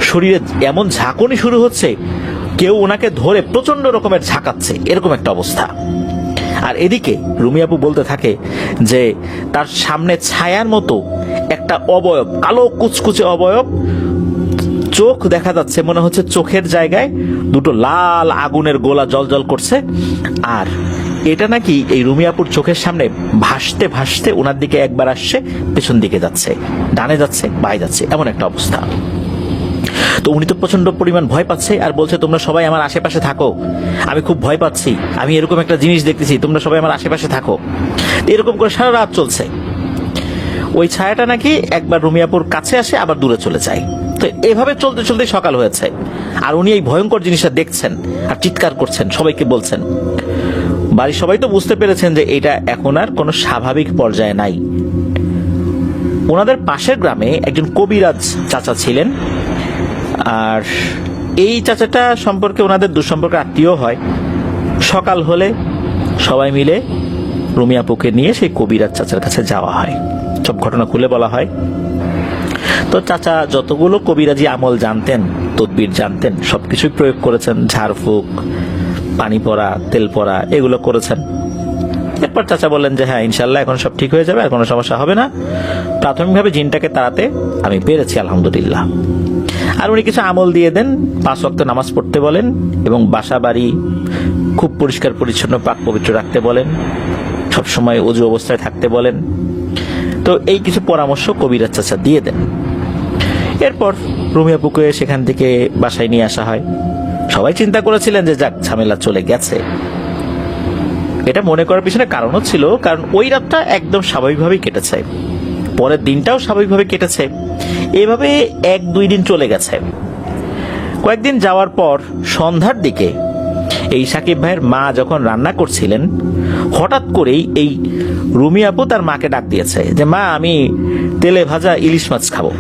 শরীরে এমন ঝাঁকুনি শুরু হচ্ছে, কেউ ওনাকে ধরে প্রচন্ড রকমের ঝাঁকাচ্ছে, এরকম একটা অবস্থা। আর এদিকে রুমি আপু বলতে থাকে যে তার সামনে ছায়ার মতো একটা অবয়ব, কালো কুচকুচে অবয়ব, চোখ দেখা যাচ্ছে, মনে হচ্ছে চোখের জায়গায় দুটো লাল আগুনের গোলা জ্বলজ্বল করছে। আর এটা নাকি এই রুমি আপুর চোখের সামনে ভাসতে ভাসতে ওনার দিকে একবার আসছে, পেছন দিকে যাচ্ছে, ডানে যাচ্ছে, বাঁয়ে যাচ্ছে, এমন একটা অবস্থা। তো উনি তো প্রচন্ড পরিমাণ ভয় পাচ্ছে আর বলছে, তোমরা সবাই আমার আশেপাশে থাকো, আমি খুব ভয় পাচ্ছি, আমি এরকম একটা জিনিস দেখতেছি, তোমরা সবাই আমার আশেপাশে থাকো। এরকম করে সারা রাত চলছে। ওই ছায়াটা নাকি একবার রুমি আপুর কাছে আসে, আবার দূরে চলে যায়। তো এভাবে চলতে চলতে সকাল হয়েছে। আর উনি এই ভয়ঙ্কর জিনিসটা দেখছেন আর চিৎকার করছেন, সবাইকে বলছেন। বাড়ির সবাই তো বুঝতে পেরেছেন যে এটা এখন আর কোনো স্বাভাবিক পর্যায়ে নাই। ওনাদের পাশের গ্রামে একজন কবিরাজ চাচা ছিলেন। আর এই চাচাটা সম্পর্কে ওনাদের দুঃসম্পর্কে আত্মীয় হয়। সকাল হলে সবাই মিলে রুমি আপুকে নিয়ে সেই কবিরাজ চাচার কাছে যাওয়া হয়, সব ঘটনা খুলে বলা হয়। তো চাচা যতগুলো কবিরাজি আমল জানতেন, তদবির জানতেন, সবকিছুই প্রয়োগ করেছেন। ঝাড়ফুঁক, পানি পড়া, তেল পড়া, এগুলো করেছেন। এরপর চাচা বললেন যে হ্যাঁ, ইনশাল্লাহ এখন সব ঠিক হয়ে যাবে, আর কোনো সমস্যা হবে না। প্রাথমিকভাবে জিনটাকে তাড়াতে আমি পেরেছি, আলহামদুলিল্লাহ। আর উনি কিছু আমল দিয়ে দেন, 5 ওয়াক্ত নামাজ পড়তে বলেন এবং বাসা বাড়ি খুব পরিষ্কার পরিচ্ছন্ন পাক পবিত্র রাখতে বলেন, সবসময় ওযু অবস্থায় থাকতে বলেন। তো এই কিছু পরামর্শ কবিরাজ চাচা দিয়ে দেন। এরপর রুমি আপুকে সেখান থেকে বাসায় নিয়ে আসা হয়। সবাই চিন্তা করেছিলেন যে যাক, ঝামেলা চলে গেছে। এটা মনে করার পিছনে কারণও ছিল, কারণ ওই রাতটা একদম স্বাভাবিকভাবেই কেটেছে, পরের দিনটাও স্বাভাবিকভাবে কেটেছে। এভাবে 1-2 দিন চলে গেছে। কয়েকদিন যাওয়ার পর সন্ধ্যার দিকে এই সাকিব ভাইয়ের মা যখন রান্না করছিলেন, হঠাৎ করেই এই রুমি আপু তার মাকে ডাক দিয়েছে যে মা, আমি তেলে ভাজা ইলিশ মাছ খাবো।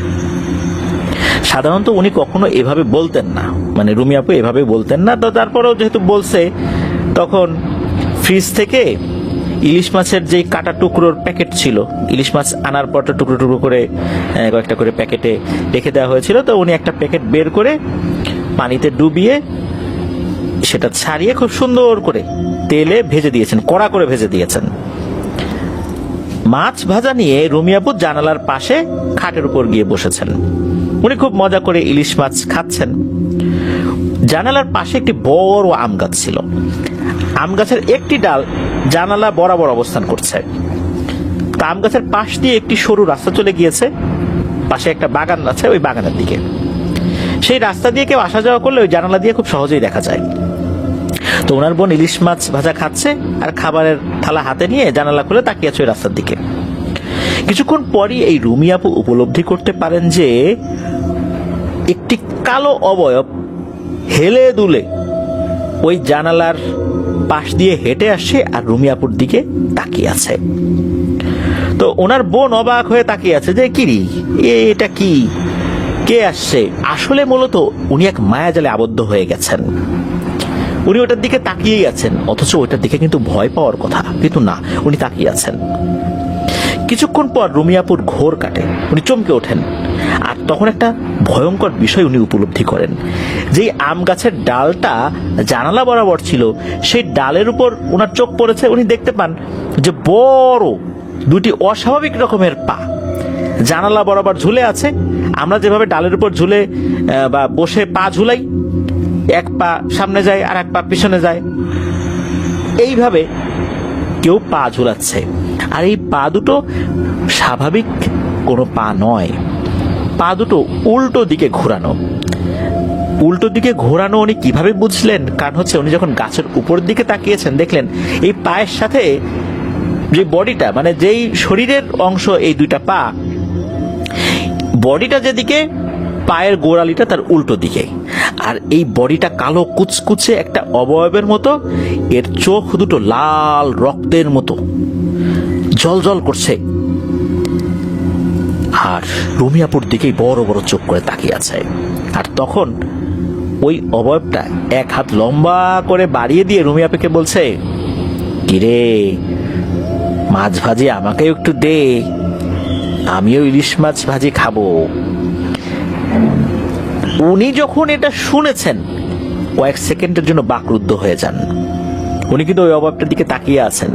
সাধারণত উনি কখনো এভাবে বলতেন না, মানে রুমি আপু এভাবে বলতেন না। তো তারপরেও যেহেতু বলছে, তখন ফ্রিজ থেকে ইলিশ মাছের যে কাটা টুকরোর প্যাকেট ছিল, ইলিশ মাছ আনার পর টুকরো টুকরো করে কয়েকটা করে প্যাকেটে রেখে দেওয়া হয়েছিল। তো উনি একটা প্যাকেট বের করে পানিতে ডুবিয়ে সেটা ছাড়িয়ে খুব সুন্দর করে তেলে ভেজে দিয়েছেন, কড়া করে ভেজে দিয়েছেন। মাছ ভাজা নিয়ে রুমি আপু জানালার পাশে খাটের উপর গিয়ে বসেছেন। উনি খুব মজা করে ইলিশ মাছ খাচ্ছেন। জানালার পাশে একটি বড় আম গাছ ছিল। আম গাছের একটি ডাল জানালা বরাবর অবস্থান করছে। তা আম গাছের পাশ দিয়ে একটি সরু রাস্তা চলে গিয়েছে, পাশে একটা বাগান আছে, ওই বাগানের দিকে। সেই রাস্তা দিয়ে কেউ আসা যাওয়া করলে ওই জানালা দিয়ে খুব সহজেই দেখা যায়। তো ওনার বোন ইলিশ মাছ ভাজা খাচ্ছে আর খাবারের থালা হাতে নিয়ে জানালা খুলে তাকিয়ে আছে ওই রাস্তার দিকে। কিছুক্ষণ পরই এই রুমি আপু উপলব্ধি করতে পারেন যে একটি কালো অবয়ব হেলে দুলে ওই জানালার পাশ দিয়ে হেঁটে আসছে আর রুমি আপুর দিকে তাকিয়ে আছে। তো ওনার বোন অবাক হয়ে তাকিয়ে আছে যে কিরি এটা কি, কে আসছে। আসলে মূলত উনি এক মায়াজালে আবদ্ধ হয়ে গেছেন। উনি ওটার দিকে তাকিয়েই আছেন, অথচ ওটার দিকে কিন্তু ভয় পাওয়ার কথা, কিন্তু না, উনি তাকিয়ে আছেন। কিছুক্ষণ পর রুমি আপুর ঘোর কাটে, উনি চমকে ওঠেন। আর তখন একটা ভয়ঙ্কর বিষয় উনি উপলব্ধি করেন, যে আম গাছের ডালটা জানালা বরাবর ছিল, সেই ডালের উপর ওনার চোখ পড়েছে। উনি দেখতে পান যে বড় দুটি অস্বাভাবিক রকমের পা জানালা বরাবর ঝুলে আছে। আমরা যেভাবে ডালের উপর ঝুলে বা বসে পা ঝুলাই, এক পা সামনে যায় আর এক পা পিছনে যায়, এইভাবে কেউ পা ঝুলাচ্ছে। আর এই পা দুটো স্বাভাবিক কোনো পা নয়, পা দুটো উল্টো দিকে ঘোরানো। উল্টো দিকে ঘোরানো উনি কিভাবে বুঝলেন? কারণ হচ্ছে উনি যখন গাছের উপর দিকে তাকিয়েছেন, দেখলেন এই পায়ের সাথে যে বডিটা, মানে যেই শরীরের অংশ এই দুইটা পা, বডিটা যেদিকে, পায়ের গোড়ালিটা তার উল্টো দিকে। আর এই বডিটা কালো কুচকুচে একটা অবয়বের মতো, এর চোখ দুটো লাল রক্তের মতো জল জল করছে, আর রুমি আপুর দিকেই বড় বড় চোখ করে তাকিয়ে আছে। আর তখন ওই অবয়বটা এক হাত লম্বা করে বাড়িয়ে দিয়ে রুমি আপুকে বলছে, কিরে মাছ ভাজি আমাকেও একটু দে, আমিও ইলিশ মাছ ভাজি খাবো। উনি যখন এটা শুনেছেন, কয়েক সেকেন্ডের জন্য বাকরুদ্ধ হয়ে যান। উনি কিন্তু ওই অবয়বটার দিকে তাকিয়ে আছেন।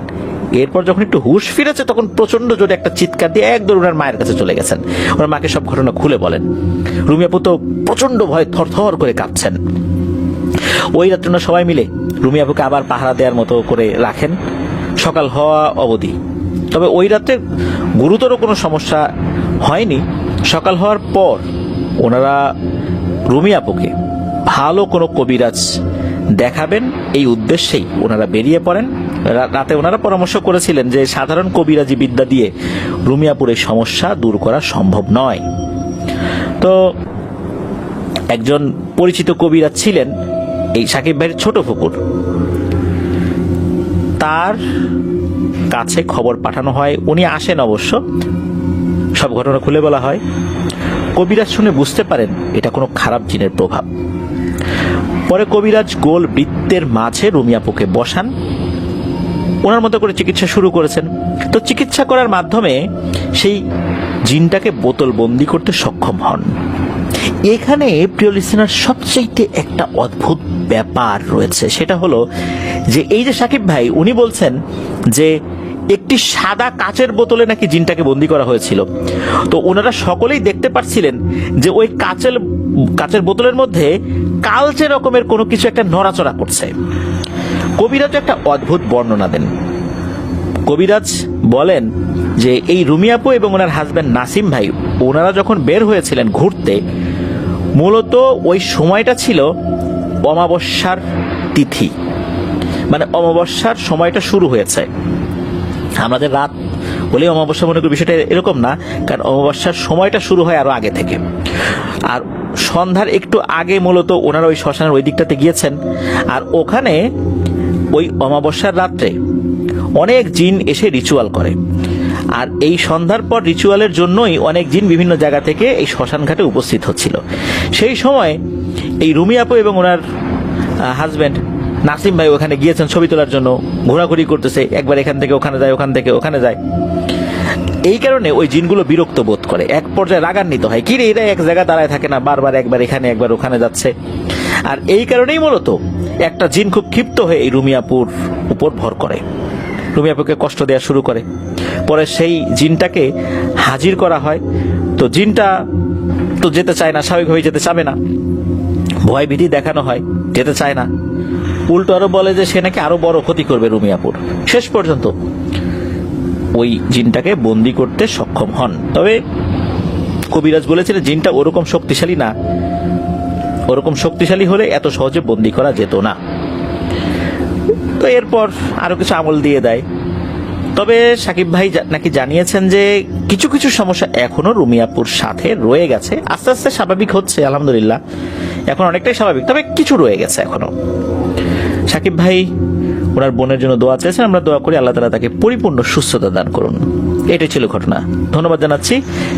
এরপর যখন একটু হুঁশ ফিরেছে, তখন প্রচন্ড জোরে একটা চিৎকার দিয়ে একদম ওনার মায়ের কাছে চলে গেছেন। ওনার মাকে সব ঘটনা খুলে বলেন। রুমি আপু তো প্রচন্ড ভয় থরথর করে কাঁপছেন। ওই রাত্রে ওনারা সবাই মিলে রুমি আপুকে আবার পাহারা দেওয়ার মতো করে রাখেন সকাল হওয়া অবধি। তবে ওই রাতে গুরুতর কোনো সমস্যা হয়নি। সকাল হওয়ার পর ওনারা রুমি আপুকে ভালো কোনো কবিরাজ দেখাবেন এই উদ্দেশ্যেই ওনারা বেরিয়ে পড়েন। রাতে ওনারা পরামর্শ করেছিলেন যে সাধারণ কবিরাজি বিদ্যা দিয়ে রুমি আপুর এই সমস্যা দূর করা সম্ভব নয়। তো একজন পরিচিত কবিরাজ ছিলেন এই সাকিব ভাইয়ের ছোট ফুকুর, তার কাছে খবর পাঠানো হয়। উনি আসেন, অবশ্য সব ঘটনা খুলে বলা হয়। কবিরাজ শুনে বুঝতে পারেন এটা কোনো খারাপ জিনের প্রভাব। পরে কবিরাজ গোল বৃত্তের মাঝে রুমি আপুকে বসান, ওনার মতো করে চিকিৎসা শুরু করেছেন। তো চিকিৎসা করার মাধ্যমে সেই জিনটাকে বোতল বন্দি করতে সক্ষম হন। এখানে প্রিয় লিসেনার, সবচেয়ে একটা অদ্ভুত ব্যাপার রয়েছে, সেটা হলো যে এই যে সাকিব ভাই, উনি বলছেন যে একটি সাদা কাচের বোতলে নাকি জিনটাকে বন্দি করা হয়েছিল। তো ওনারা সকলেই দেখতে পাচ্ছিলেন যে ওই কাচের বোতলের মধ্যে কালচে রকমের কোনো কিছু একটা নড়াচড়া করছে। কবিরাজ একটা অদ্ভুত বর্ণনা দেন। কবিরাজ বলেন যে এই রুমি আপু এবং ওনার হাজবেন্ড নাসিম ভাই, ওনারা যখন বের হয়েছিলেন ঘুরতে, মূলত ওই সময়টা ছিল অমাবস্যার তিথি, মানে অমাবস্যার সময়টা শুরু হয়েছে। আমাদের রাত হলে অমাবস্যা মনে করি, বিষয়টা এরকম না, কারণ অমাবস্যার সময়টা শুরু হয় আরো আগে থেকে। আর সন্ধ্যার একটু আগে মূলত ওনারা ওই শ্মশানের ওই দিকটাতে গিয়েছেন। আর ওখানে ওই অমাবস্যার রাত্রে অনেক জিন এসে রিচুয়াল করে। আর এই সন্ধ্যার পর রিচুয়ালের জন্যই অনেক জিন বিভিন্ন জায়গা থেকে এই শ্মশান ঘাটে উপস্থিত হচ্ছিল। সেই সময় এই রুমি আপু এবং ওনার হাজবেন্ড নাসিম ভাই ওখানে গিয়েছেন ছবি তোলার জন্য, ঘোরাঘুরি করতেছে, একবার এখান থেকে ওখানে যায়, ওখান থেকে ওখানে যায়। এই কারণে ওই জিনগুলো বিরক্ত বোধ করে, এক পর্যায়ে রাগান্বিত হয়, কি রে এরা এক জায়গায় দাঁড়ায় থাকে না, বারবার একবার এখানে একবার ওখানে যাচ্ছে। আর এই কারণেই মূলত একটা জিন খুব ক্ষিপ্ত হয়ে এই রুমি আপুর উপর ভর করে, রুমি আপুকে কষ্ট দেওয়া শুরু করে। পরে সেই জিনটাকে হাজির করা হয়। তো জিনটা তো যেতে চায় না, স্বাভাবিকভাবে যেতে চাবে না, ভয় ভীতি দেখানো হয়, যেতে চায় না। উল্টো আরো বলে যে সে নাকি আরো বড় ক্ষতি করবে রুমি আপুর। শেষ পর্যন্ত ওই জিনটাকে বন্দি করতে সক্ষম হন। তবে কবিরাজ বলেছিলেন জিনটা ওরকম শক্তিশালী না, ওরকম শক্তিশালী হলে এত সহজে বন্দি করা যেত না। তো এরপর আরো কিছু আমল দিয়ে দেয়। তবে সাকিব ভাই নাকি জানিয়েছেন যে কিছু কিছু সমস্যা এখনো রুমি আপুর সাথে রয়ে গেছে, আস্তে আস্তে স্বাভাবিক হচ্ছে, আলহামদুলিল্লাহ এখন অনেকটাই স্বাভাবিক, তবে কিছু রয়ে গেছে এখনো। সাকিব ভাই ওনার বোনের জন্য দোয়া চেয়েছেন, আমরা দোয়া করি আল্লাহ তাআলা তাকে পরিপূর্ণ সুস্থতা দান করুন। এটাই ছিল ঘটনা। ধন্যবাদ জানাচ্ছি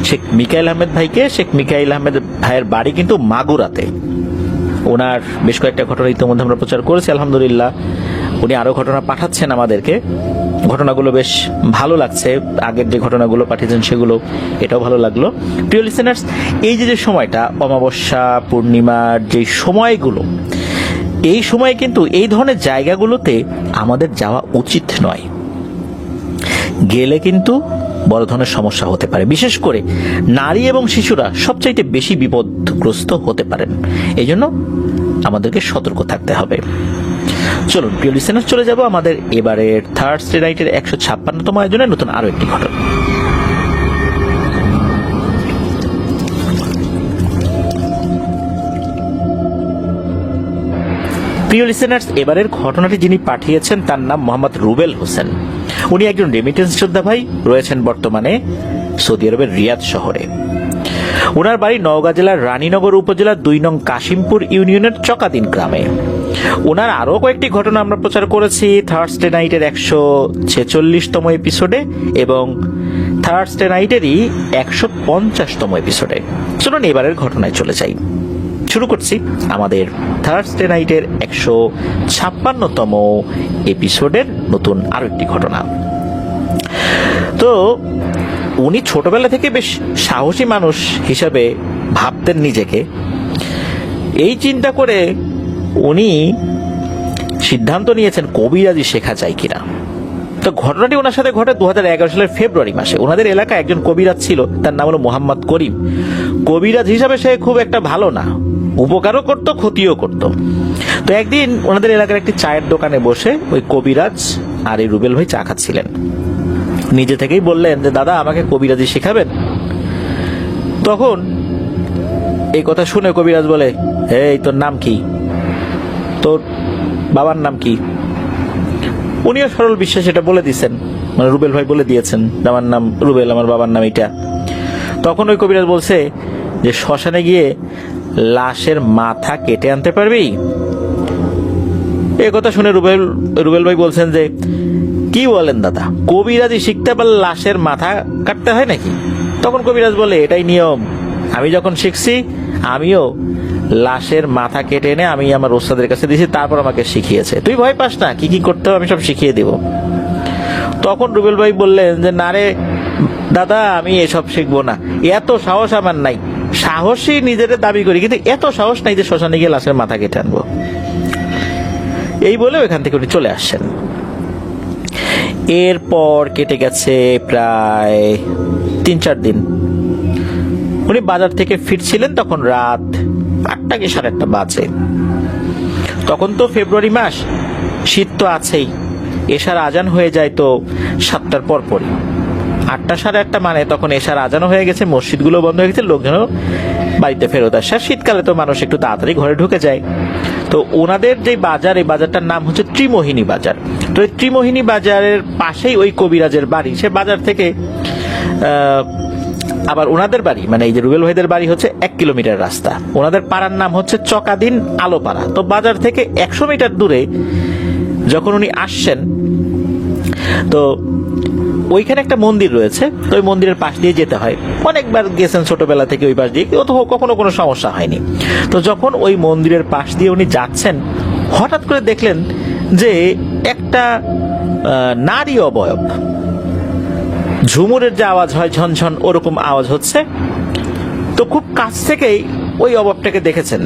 শেখ মিকাইল আহমেদ ভাইকে। শেখ মিকাইল আহমেদ ভাইয়ের বাড়ি কিন্তু মাগুরাতে। ওনার বেশ কয়েকটা ঘটনা ইতিমধ্যে আমরা প্রচার করেছি, আলহামদুলিল্লাহ। উনি আরো ঘটনা পাঠাচ্ছেন আমাদেরকে, ঘটনাগুলো বেশ ভালো লাগছে। আগের যে ঘটনাগুলো পাঠিয়েছেন সেগুলো, এটাও ভালো লাগলো। প্রিয় লিসেনার্স, এই যে সময়টা অমাবস্যা পূর্ণিমার যে সময়গুলো, এই সময় কিন্তু এই ধরনের জায়গাগুলোতে আমাদের যাওয়া উচিত নয়। গেলে কিন্তু বড় ধরনের সমস্যা হতে পারে। বিশেষ করে নারী এবং শিশুরা সবচাইতে বেশি বিপদগ্রস্ত হতে পারেন। এই জন্য আমাদেরকে সতর্ক থাকতে হবে। চলুন প্রিয় লিসেনার, চলে যাব আমাদের এবারের থার্সডে নাইটের 156তম আয়োজনের নতুন আরো একটি ঘটনা। প্রিয় লিসেনার্স, এবারের ঘটনাটি যিনি পাঠিয়েছেন তার নাম মোহাম্মদ রুবেল হোসেন। উনি একজন রেমিটেন্স যোদ্ধা ভাই, রয়েছেন বর্তমানে সৌদি আরবের রিয়াদ শহরে। ওনার বাড়ি নওগাঁ জেলার রানীনগর উপজেলার 2 নং কাশিমপুর ইউনিয়নের চকাদিন গ্রামে। ওনার আরো কয়েকটি ঘটনা আমরা প্রচার করেছি থার্সডে নাইটের 146তম এপিসোডে এবং থার্সডে নাইটেরই 150তম এপিসোডে। চলুন এবারের ঘটনায় চলে যাই। শুরু করছি আমাদের থার্সডে নাইটের 156তম এপিসোডের নতুন আরো একটি ঘটনা। তো উনি ছোটবেলা থেকে বেশ সাহসী মানুষ হিসাবে ভাবতেন নিজেকে। এই চিন্তা করে উনি সিদ্ধান্ত নিয়েছেন কবিরাজি শেখা যায় কিনা। তো ঘটনাটি ওনার সাথে ঘটে 2011 সালের ফেব্রুয়ারি মাসে। ওনাদের এলাকায় একজন কবিরাজ ছিল, তার নাম হলো মোহাম্মদ করিম। কবিরাজ হিসাবে সে খুব একটা ভালো না, উপকারও করত ক্ষতিও করত। তো একদিন ওনাদের এলাকার একটি চায়ের দোকানে বসে ওই কবিরাজ আর এই রুবেল ভাই চা খাচ্ছিলেন। নিজে থেকেই বললেন যে দাদা আমাকে কবিরাজি শেখাবেন। তখন এই কথা শুনে কবিরাজ বলে, এই তোর নাম কি, তোর বাবার নাম কি? উনিও সরল বিশ্বাস এটা বলে দিয়েছেন, মানে রুবেল ভাই বলে দিয়েছেন আমার নাম রুবেল, আমার বাবার নাম এটা। তখন ওই কবিরাজ বলছে যে শ্মশানে গিয়ে লাশের মাথা কেটে আনতে পারবি? এই কথা শুনে রুবেল ভাই বলছেন যে কি বলেন দাদা, কবিরাজি শিখতে পারলে লাশের মাথা কাটতে হয় নাকি? তখন কবিরাজ বলে এটাই নিয়ম, আমি যখন শিখছি আমিও লাশের মাথা কেটে এনে আমি আমার ওস্তাদের কাছে দিয়েছি, তারপর আমাকে শিখিয়েছে। তুই ভয় পাস না, কি কি করতে হবে আমি সব শিখিয়ে দেব। তখন রুবেল ভাই বললেন যে না রে দাদা, আমি এসব শিখবো না, এত সাহস আমার নাই। সাহসী নিজের দাবি করি, কিন্তু এত সাহস নাই যে শ্মশানে গিয়ে লাশের মাথা কেটে আনবো। এই বলে ওইখান থেকে উনি চলে আসছেন। এরপর কেটে গেছে প্রায় 3-4 দিন। উনি বাজার থেকে ফিরছিলেন, তখন রাত 8টা কি 8:30 বাজে। তখন তো ফেব্রুয়ারি মাস, শীত তো আছেই। এশার আজান হয়ে যায় তো 7টার পরপরই। 8টা 8:30 মানে তখন এশার আজানও হয়ে গেছে, মসজিদগুলো বন্ধ হয়ে গেছে, লোকজনও বাড়িতে ফেরত আসে। শীতকালে তো মানুষ একটু তাড়াতাড়ি ঘরে ঢুকে যায়। তো ওনাদের যে বাজার, এই বাজারটার নাম হচ্ছে ত্রিমোহিনী বাজার। তো এই ত্রিমোহিনী বাজারের পাশেই ওই কবিরাজের বাড়ি। সে বাজার থেকে আবার ওনাদের বাড়ি, মানে এই যে রুবেল ভাইদের বাড়ি হচ্ছে 1 কিলোমিটার রাস্তা। ওনাদের পাড়ার নাম হচ্ছে চকাদিন আলোপাড়া। তো বাজার থেকে 100 মিটার দূরে যখন উনি আসছেন, তো ওইখানে একটা মন্দির রয়েছে। তো ওই মন্দিরের পাশ দিয়ে যেতে হয়, অনেকবার গেছেন ছোটবেলা থেকে ওই পাশ দিয়ে, কখনো কোনো সমস্যা হয়নি। তো যখন ওই মন্দিরের পাশ দিয়ে উনি যাচ্ছেন, হঠাৎ করে দেখলেন যে একটা নারী অবয়ব, ঝুমুরের যে আওয়াজ হয় ঝনঝন, ওরকম আওয়াজ হচ্ছে। তো খুব কাছ থেকেই ওই অবয়বটাকে দেখেছেন।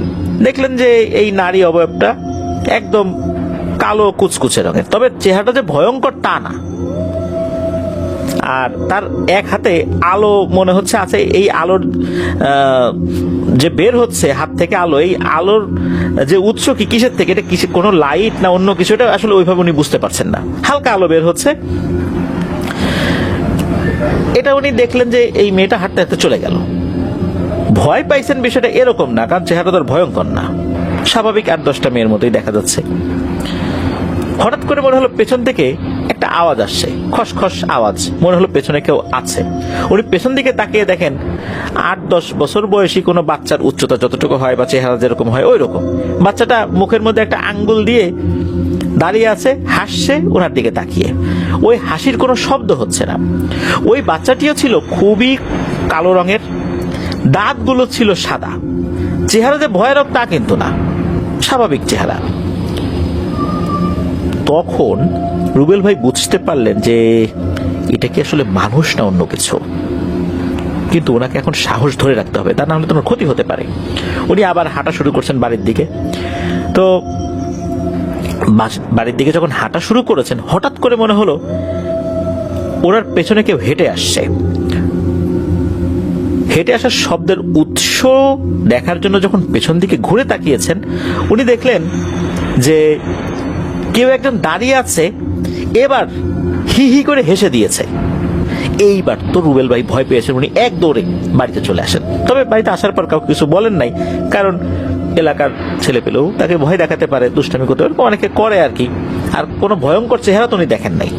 দেখলেন যে এই নারী অবয়বটা একদম কালো কুচকুচে রঙের, তবে চেহারাটা যে ভয়ঙ্কর তা না। আর তার এক হাতে আলো মনে হচ্ছে আছে। এই আলোর যে বের হচ্ছে হাত থেকে আলো, এই আলোর যে উৎস কি, কিসের থেকে, এটা কিসের, কোনো লাইট না অন্য কিছু, এটা আসলে ওইভাবে উনি বুঝতে পারছেন না। হালকা আলো বের হচ্ছে, এটা উনি দেখলেন যে এই মেয়েটা হাঁটতে হাঁটতে চলে গেল। ভয় পাইছেন বিষয়টা এরকম না, কারণ চেহারা তোর ভয়ঙ্কর না, স্বাভাবিক 8-10টা মেয়ের মতোই দেখা যাচ্ছে। হঠাৎ করে মনে হলো পেছন থেকে একটা আওয়াজ আসছে, খসখস আওয়াজ, মনে হলো পেছনে কেউ আছে। উনি পেছন দিকে তাকিয়ে দেখেন 8-10 বছর বয়সী কোনো বাচ্চার উচ্চতা যতটুকু হয় বা চেহারা যেরকম হয় ওই রকম বাচ্চাটা মুখের মধ্যে একটা আঙ্গুল দিয়ে দাঁড়িয়ে আছে, হাসছে ওনার দিকে তাকিয়ে। ওই হাসির কোনো শব্দ হচ্ছে না। ওই বাচ্চাটিও ছিল খুবই কালো রঙের, দাঁতগুলো ছিল সাদা, চেহারা যে ভয়ানক তা কিন্তু না, স্বাভাবিক চেহারা। তখন রুবেল ভাই বুঝতে পারলেন যে এটা কি আসলে মানুষ না অন্য কিছু, কিন্তু ওনাকে এখন সাহস ধরে রাখতে হবে, তা না হলে তোমার ক্ষতি হতে পারে। উনি আবার হাঁটা শুরু করছেন বাড়ির দিকে। তো বাড়ির দিকে যখন হাঁটা শুরু করেছেন, হঠাৎ করে মনে হলো ওনার পেছনে কেউ হেঁটে আসছে। হেঁটে আসার শব্দের উৎস দেখার জন্য যখন পেছন দিকে ঘুরে তাকিয়েছেন, উনি দেখলেন যে কেউ একজন দাঁড়িয়ে আছে, এবার হি হি করে হেসে দিয়েছে। এইবার তো রুবেল ভাই ভয় পেয়েছেন, উনি এক দৌড়ে বাড়িতে চলে আসেন। তবে বাড়িতে আসার পর কাউকে কিছু বলেন নাই, কারণ এলাকার ছেলে পেলেও তাকে ভয় দেখাতে পারে, দুষ্টামি করতে পারে, অনেকে করে আর কি। আর কোনো ভয়ঙ্কর চেহারা তো উনি দেখেন নাই।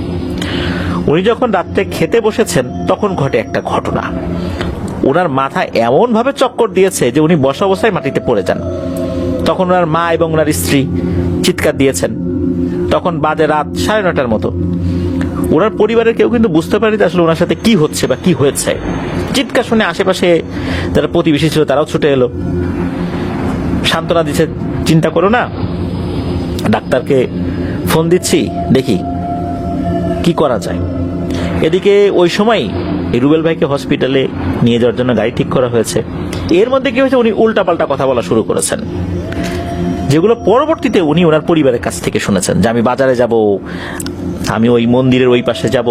উনি যখন রাত্রে খেতে বসেছেন তখন ঘটে একটা ঘটনা। ওনার মাথা এমন ভাবে চক্কর দিয়েছে যে উনি বসা অবস্থায় মাটিতে পড়ে যান। তখন ওনার মা এবং ওনার স্ত্রী চিৎকার দিয়েছেন। তখন বাজে রাত 9:30 মতো। ওনার পরিবারের কেউ কিন্তু বুঝতে পারেনি আসলে ওনার সাথে কি হচ্ছে বা কি হয়েছে। চিৎকার শুনে আশেপাশে যারা প্রতিবেশী ছিল তারাও ছুটে এলো, সান্ত্বনা দিচ্ছে, চিন্তা করো না, ডাক্তারকে ফোন দিচ্ছি, দেখি কি করা যায়। এদিকে ওই সময় রুবেল ভাইকে হসপিটালে নিয়ে যাওয়ার জন্য গাড়ি ঠিক করা হয়েছে। এর মধ্যে কি হয়েছে, উনি উল্টাপাল্টা কথা বলা শুরু করেছেন, যেগুলো পরবর্তীতে উনি ওনার পরিবারের কাছ থেকে শুনেছেন, যে আমি বাজারে যাব, আমি ওই মন্দিরের ওই পাশে যাব।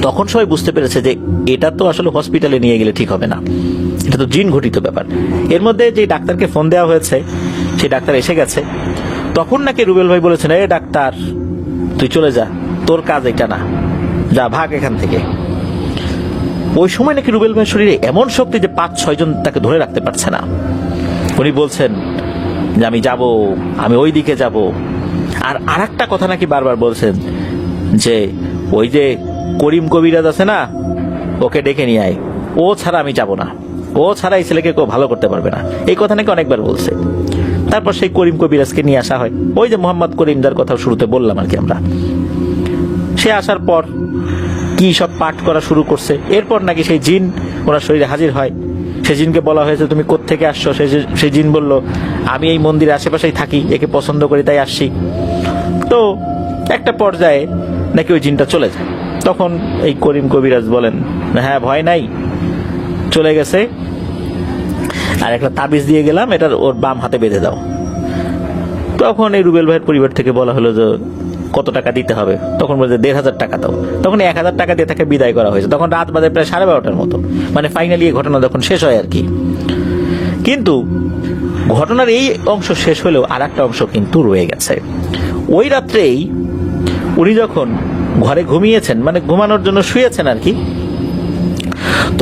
তখন সবাই বুঝতে পেরেছে যে এটা তো আসলে হসপিটালে নিয়ে গেলে ঠিক হবে না, এটা তো জিন ঘটিত ব্যাপার। এর মধ্যে যে ডাক্তারকে ফোন দেওয়া হয়েছে সেই ডাক্তার এসে গেছে। তখন নাকি রুবেল ভাই বলেছেন, এ ডাক্তার তুই চলে যা, তোর কাজ এটা না, যা ভাগ এখান থেকে। ওই সময় নাকি রুবেল ভাইয়ের শরীরে এমন শক্তি যে 5-6 জন তাকে ধরে রাখতে পারছে না। উনি বলছেন যে আমি যাব, আমি ওই দিকে যাব। আর আরেকটা কথা নাকি বারবার বলছেন যে ওই যে করিম কবিরাজ আছে না, ওকে ডেকে নিয়ে আয়, ও ছাড়া আমি যাব না, ও ছাড়া এই ছেলেকে কেউ ভালো করতে পারবে না। এই কথা নাকি অনেকবার বলছে। তারপর সেই করিম কবিরাজকে নিয়ে আসা হয়, ওই যে মোহাম্মদ করিম, যার কথা শুরুতে বললাম আর কি আমরা। সে আসার পর কি সব পাঠ করা শুরু করছে। এরপর নাকি সেই জিন ওনার শরীরে হাজির হয়। সেই জিনকে বলা হয়েছে তুমি কোত্থেকে আসছো। সেই জিন বলল আমি এই মন্দিরের আশেপাশেই থাকি, একে পছন্দ করি তাই আসছি। তো একটা পর্যায়ে নাকি ওই জিনটা চলে যায়। তখন এই করিম কবিরাজ বলেন, হ্যাঁ ভয় নাই, চলে গেছে, আর একটা তাবিজ দিয়ে গেলাম, এটার ওর বাম হাতে বেঁধে দাও। তখন এই রুবেল ভাইয়ের পরিবার থেকে বলা হলো যে কত টাকা দিতে হবে। তখন বলছে 1,500 টাকা দাও। তখন 1,000 টাকা দিয়ে তাকে বিদায় করা হয়েছে। তখন রাত বাজে প্রায় 12:30 মতো, মানে ফাইনালি এই ঘটনা যখন শেষ হয় আর কি। কিন্তু ঘটনার এই অংশ শেষ হলেও আর একটা অংশ কিন্তু রয়ে গেছে। ওই রাত্রেই উনি যখন ঘরে ঘুমিয়েছেন, মানে ঘুমানোর জন্য শুয়েছেন আর কি,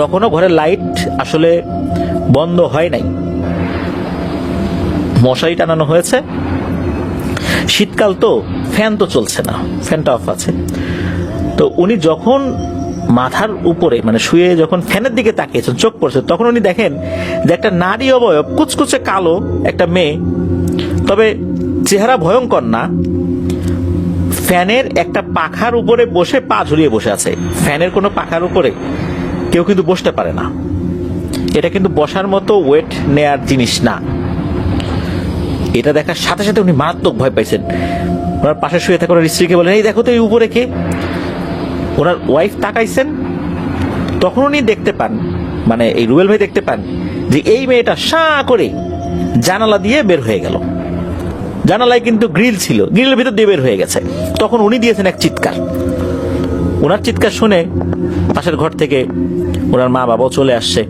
তখনও ঘরের লাইট আসলে বন্ধ হয় নাই, মশারি টানানো হয়েছে। শীতকাল তো ফ্যান তো চলছে না, ফ্যানটা অফ আছে। তো উনি যখন মাথার উপরে মানে শুয়ে যখন ফ্যানের দিকে তাকিয়েছেন, চোখ পড়ছে, তখন উনি দেখেন যে একটা নারী অবয়ব, কুচকুচে কালো একটা মেয়ে, তবে চেহারা ভয়ঙ্কর না, ফ্যানের একটা পাখার উপরে বসে পা ঝুলিয়ে বসে আছে। ফ্যানের কোনো পাখার উপরে কেউ কিন্তু বসতে পারে না, এটা কিন্তু বসার মতো ওয়েট নেয়ার জিনিস না। এটা দেখার সাথে সাথে উনি মারাত্মক ভয় পাইছেন। ওনার পাশে শুয়ে থাকা ওনার স্ত্রীকে বলেন, এই দেখো তো এই উপরে কে। ওনার ওয়াইফ তাকাইছেন, তখন উনি দেখতে পান, মানে এই রুবেল ভাই দেখতে পান যে এই মেয়েটা সাঁ করে জানালা দিয়ে বের হয়ে গেল। জানালায় কিন্তু গ্রিল ছিল, গ্রিলের ভিতর দিয়ে বের হয়ে গেছে। তখন উনি দিয়েছেন এক চিৎকার। ওনার চিৎকার শুনে পাশের ঘর থেকে ওনার মা বাবাও চলে আসছে।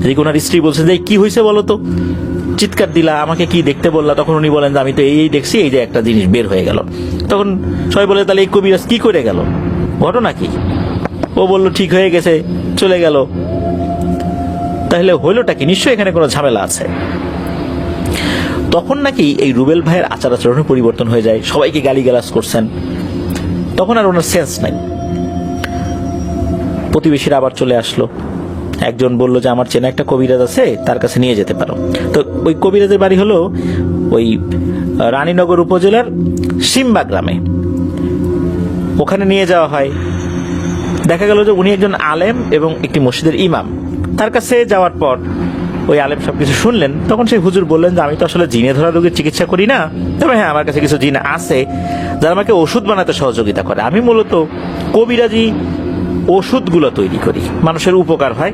এদিকে ওনার স্ত্রী বলছে যে কি হয়েছে বলো তো, চিৎকার দিলা, আমাকে কি দেখতে বললা? তখন উনি বলেন যে আমি তো এই দেখছি, এই যে একটা জিনিস বের হয়ে গেল। তখন সবাই বলে তাহলে এই কবিরাজ কি করে গেল, ঘটনা কি? ও বলল ঠিক হয়ে গেছে, চলে গেল। তাহলে হইলটা কি? নিশ্চয়ই এখানে কোনো ঝামেলা আছে। তখন নাকি এই রুবেল ভাইয়ের আচার আচরণের পরিবর্তন হয়ে যায়, সবাইকে গালিগালাজ করছেন। তখন আর ওনার সেন্স নাই। প্রতিবেশীরা আবার চলে আসলো, একজন বলল যে আমার চেনা একটা কবিরাজ আছে, তার কাছে নিয়ে যেতে পারো। তো ওই কবিরাজের বাড়ি হলো ওই রানীনগর উপজেলার সিম্বা গ্রামে। ওখানে নিয়ে যাওয়া হয়। দেখা গেল যে উনি একজন আলেম এবং একটি মসজিদের ইমাম। তার কাছে যাওয়ার পর ওই আলেম সবকিছু শুনলেন। তখন সেই হুজুর বললেন যে আমি তো আসলে জিনে ধরা রোগের চিকিৎসা করি না, তবে হ্যাঁ আমার কাছে কিছু জিন আছে যারা আমাকে ওষুধ বানাতে সহযোগিতা করে। আমি মূলত কবিরাজি ওষুধগুলো তৈরি করি, মানুষের উপকার হয়,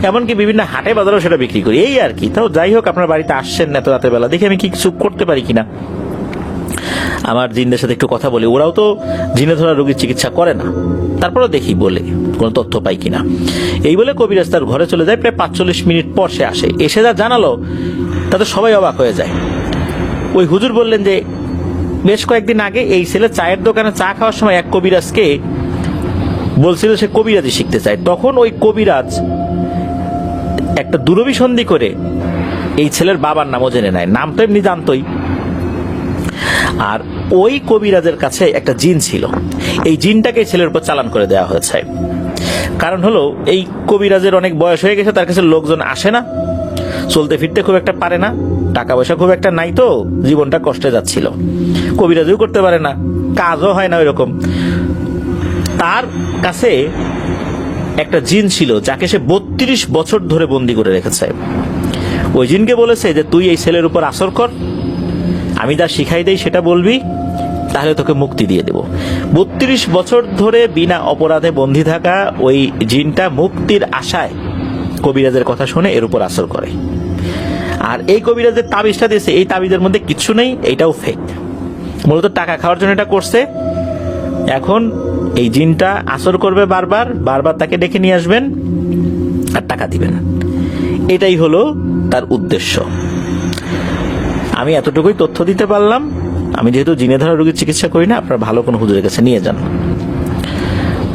এমনকি বিভিন্ন হাটে বাজারেও সেটা বিক্রি করি, এই আর কি। তাও যাই হোক, আপনার বাড়িতে আসছেন এত রাতের বেলা, দেখি আমি কি কিছু করতে পারি কিনা, আমার জিনদের সাথে একটু কথা বলি। ওরাও তো জিনে ধরা রোগীর চিকিৎসা করে না, তারপরেও দেখি বলে কোনো তথ্য পাই কিনা। এই বলে কবিরাজ তার ঘরে চলে যায়। প্রায় 45 মিনিট পর সে আসে। এসে যা জানালো তাতে সবাই অবাক হয়ে যায়। ওই হুজুর বললেন যে বেশ কয়েকদিন আগে এই ছেলে চায়ের দোকানে চা খাওয়ার সময় এক কবিরাজকে বলছিল সে কবিরাজি শিখতে চায়। তখন ওই কবিরাজ একটা দুরভিসন্ধি করে এই ছেলের বাবার নামও জেনে নেয়। নাম তো এমনি জানতোই। আর ওই কবিরাজের কাছে একটা জিন ছিল। এই জিনটাকে ছেলের উপর চালান করে দেওয়া হয়েছে। কারণ হলো এই কবিরাজের অনেক বয়স হয়ে গেছে, তার কাছে লোকজন আসে না, চলতে ফিরতে খুব একটা পারে না, টাকা পয়সা খুব একটা নাই, তো জীবনটা কষ্টে যাচ্ছিল। কবিরাজও করতে পারে না, কাজও হয় না ওই রকম। তার কাছে একটা জিন ছিল যাকে সে 32 বছর ধরে বন্দি করে রেখেছে। ওই জিনকে বলেছে যে তুই এই ছেলের উপর আসর কর, আমি যা শিখাই দেই সেটা বলবি, তাহলে তোকে মুক্তি দিয়ে দেব। 32 বছর ধরে বিনা অপরাধে বন্দী থাকা ওই জিনটা মুক্তির আশায় কবিরাজের কথা শুনে এর উপর আসর করে। আর এই কবিরাজের তাবিজটা দিয়েছে, এই তাবিজের মধ্যে কিছু নেই, এইটাও ফেক, মূলত টাকা খাওয়ার জন্য এটা করছে। এখন এই জিনটা আসর করবে বারবার বারবার, তাকে ডেকে নিয়ে আসবেন আর টাকা দিবেন, এটাই হলো তার উদ্দেশ্য। আমি এতটুকুই তথ্য দিতে পারলাম। আমি যেহেতু জিনে ধরা রোগীর চিকিৎসা করি না, আপনারা ভালো কোনো হুজুরের কাছে নিয়ে যান।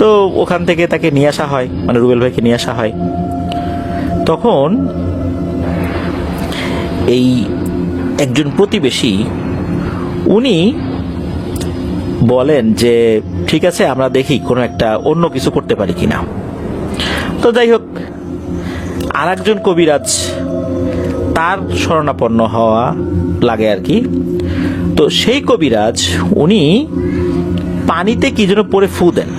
তো ওখান থেকে তাকে নিয়ে আসা হয়, মানে রুবেল ভাইকে নিয়ে আসা হয়। তখন এই একজন প্রতিবেশী উনি বলেন যে ঠিক আছে, আমরা দেখি কোনো একটা অন্য কিছু করতে পারি কিনা। তো যাই হোক, আর একজন কবিরাজ তার শরণাপন্ন হওয়া লাগে আর কি। তো সেই কবিরাজ উনি পানিতে কি যেন পরে ফু দেন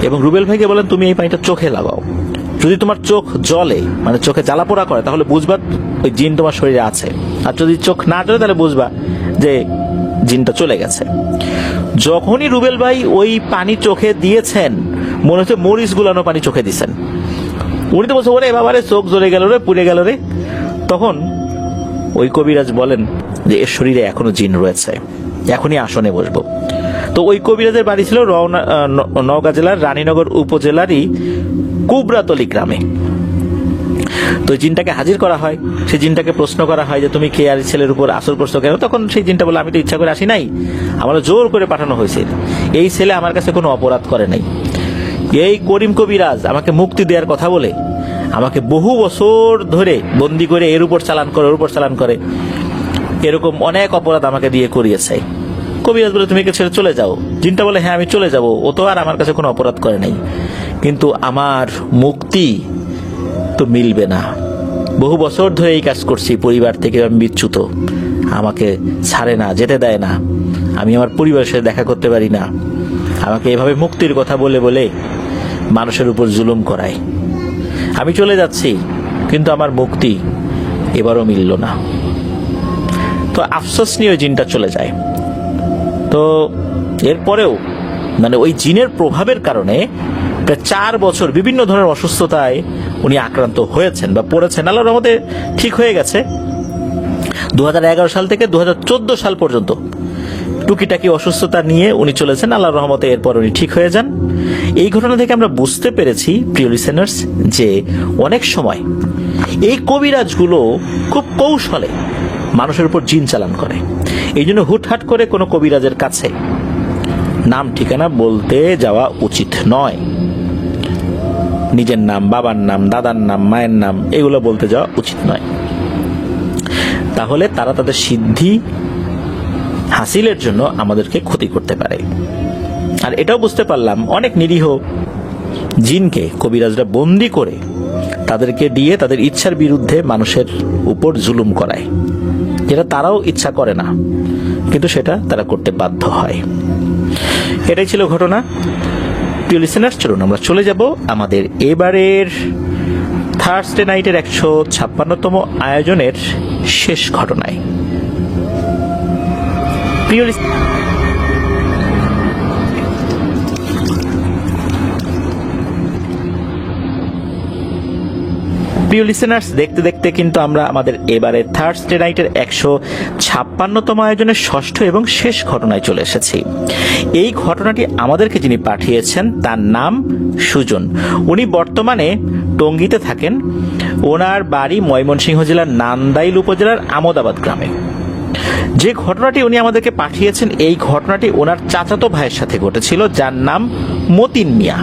এবং রুবেল ভাইকে বলেন তুমি এই পানিটা চোখে লাগাও, যদি তোমার চোখ জ্বলে, মানে চোখে জ্বালা পোড়া করে, তাহলে বুঝবা ওই জিন তোমার শরীরে আছে, আর যদি চোখ না জ্বলে তাহলে বুঝবা যে জিনটা চলে গেছে। যখনই রুবেল ভাই ওই পানি চোখে দিয়েছেন, মনে হচ্ছে মরিচ গুলানো পানি চোখে দিচ্ছেন। উনি তো বলছে ওরে বাবারে চোখ জ্বলে গেল রে, পুড়ে গেল রে। তখন ওই কবিরাজ বলেন যে এর শরীরে এখনো জিন রয়েছে, এখনই আসনে বসবো। তো ওই কবিরাজের বাড়ি ছিল নওগাঁ জেলার রানীনগর উপজেলারই কুবরাতলি গ্রামে। তো জিনটাকে হাজির করা হয়। সেই জিনটাকে প্রশ্ন করা হয় যে তুমি কে আর ছেলের উপর আসর করছো কেন? তখন সেই জিনটা বলে আমি তো ইচ্ছা করে আসি নাই, আমার জোর করে পাঠানো হয়েছে, এই ছেলে আমার কাছে কোনো অপরাধ করে নাই। এই করিম কবিরাজ আমাকে মুক্তি দেওয়ার কথা বলে আমাকে বহু বছর ধরে বন্দি করে এর উপর চালান করে, ওর উপর চালান করে, এরকম অনেক অপরাধ আমাকে দিয়ে করিয়েছে। কবিরাজ বলে তুমি একে ছেড়ে চলে যাও। জিনটা বলে হ্যাঁ আমি চলে যাব, ও তো আর আমার কাছে কোনো অপরাধ করে নাই, কিন্তু আমার মুক্তি তো মিলবে না। বহু বছর ধরে এই কাজ করছি, পরিবার থেকে আমি বিচ্যুত, আমাকে ছাড়ে না, যেতে দেয় না, আমি আমার পরিবারের সাথে দেখা করতে পারি না, আমাকে এভাবে মুক্তির কথা বলে বলে মানুষের উপর জুলুম করায়। আমি চলে যাচ্ছি, কিন্তু আমার মুক্তি এবারও মিলল না। তো আফসোস নিয়ে ওই জিনটা চলে যায়। তো এরপরেও মানে ওই জিনের প্রভাবের কারণে প্রায় 4 বছর বিভিন্ন ধরনের অসুস্থতায় উনি আক্রান্ত হয়েছেন বা পড়েছেন। আল্লাহর রহমতে ঠিক হয়ে গেছে। 2011 সাল থেকে 2014 সাল পর্যন্ত টুকিটাকি অসুস্থতা নিয়ে উনি চলেছেন। আল্লাহর রহমতে এরপর উনি ঠিক হয়ে যান। এই ঘটনা থেকে আমরা বুঝতে পেরেছি প্রিয় লিসেনার্স যে অনেক সময় এই কবিরাজগুলো খুব কৌশলে মানুষের উপর জিন চালান করে। এই জন্য হুটহাট করে কোনো কবিরাজের কাছে নাম ঠিকানা বলতে যাওয়া উচিত নয়। নিজের নাম, বাবার নাম, দাদার নাম, মায়ের নাম এগুলো বলতে যাওয়া উচিত নয়। তাহলে তারা তাদের সিদ্ধি হাসিলের জন্য আমাদেরকে ক্ষতি করতে পারে। আর এটাও বুঝতে পারলাম অনেক নিরীহ জিনকে কবিরাজরা বন্দি করে তাদেরকে দিয়ে তাদের ইচ্ছার বিরুদ্ধে মানুষের উপর জুলুম করায়, যেটা তারাও ইচ্ছা করে না, কিন্তু সেটা তারা করতে বাধ্য হয়। এটাই ছিল ঘটনা। প্রিয় লিসেনার্স, চলুন আমরা চলে যাব আমাদের এবারের থার্সডে নাইটের 156তম আয়োজনের শেষ ঘটনায়। প্রিয় লিসেনার্স, দেখতে দেখতে কিন্তু আমরা আমাদের এবারে থার্সডে নাইটের 156তম আয়োজনের ষষ্ঠ এবং শেষ ঘটনায় চলে এসেছি। এই ঘটনাটি আমাদেরকে যিনি পাঠিয়েছেন তার নাম সুজন। উনি বর্তমানে টঙ্গীতে থাকেন। ওনার বাড়ি ময়মনসিংহ জেলার নান্দাইল উপজেলার আমদাবাদ গ্রামে। যে ঘটনাটি উনি আমাদেরকে পাঠিয়েছেন, এই ঘটনাটি ওনার চাচাতো ভাইয়ের সাথে ঘটেছিল, যার নাম মতিন মিয়া।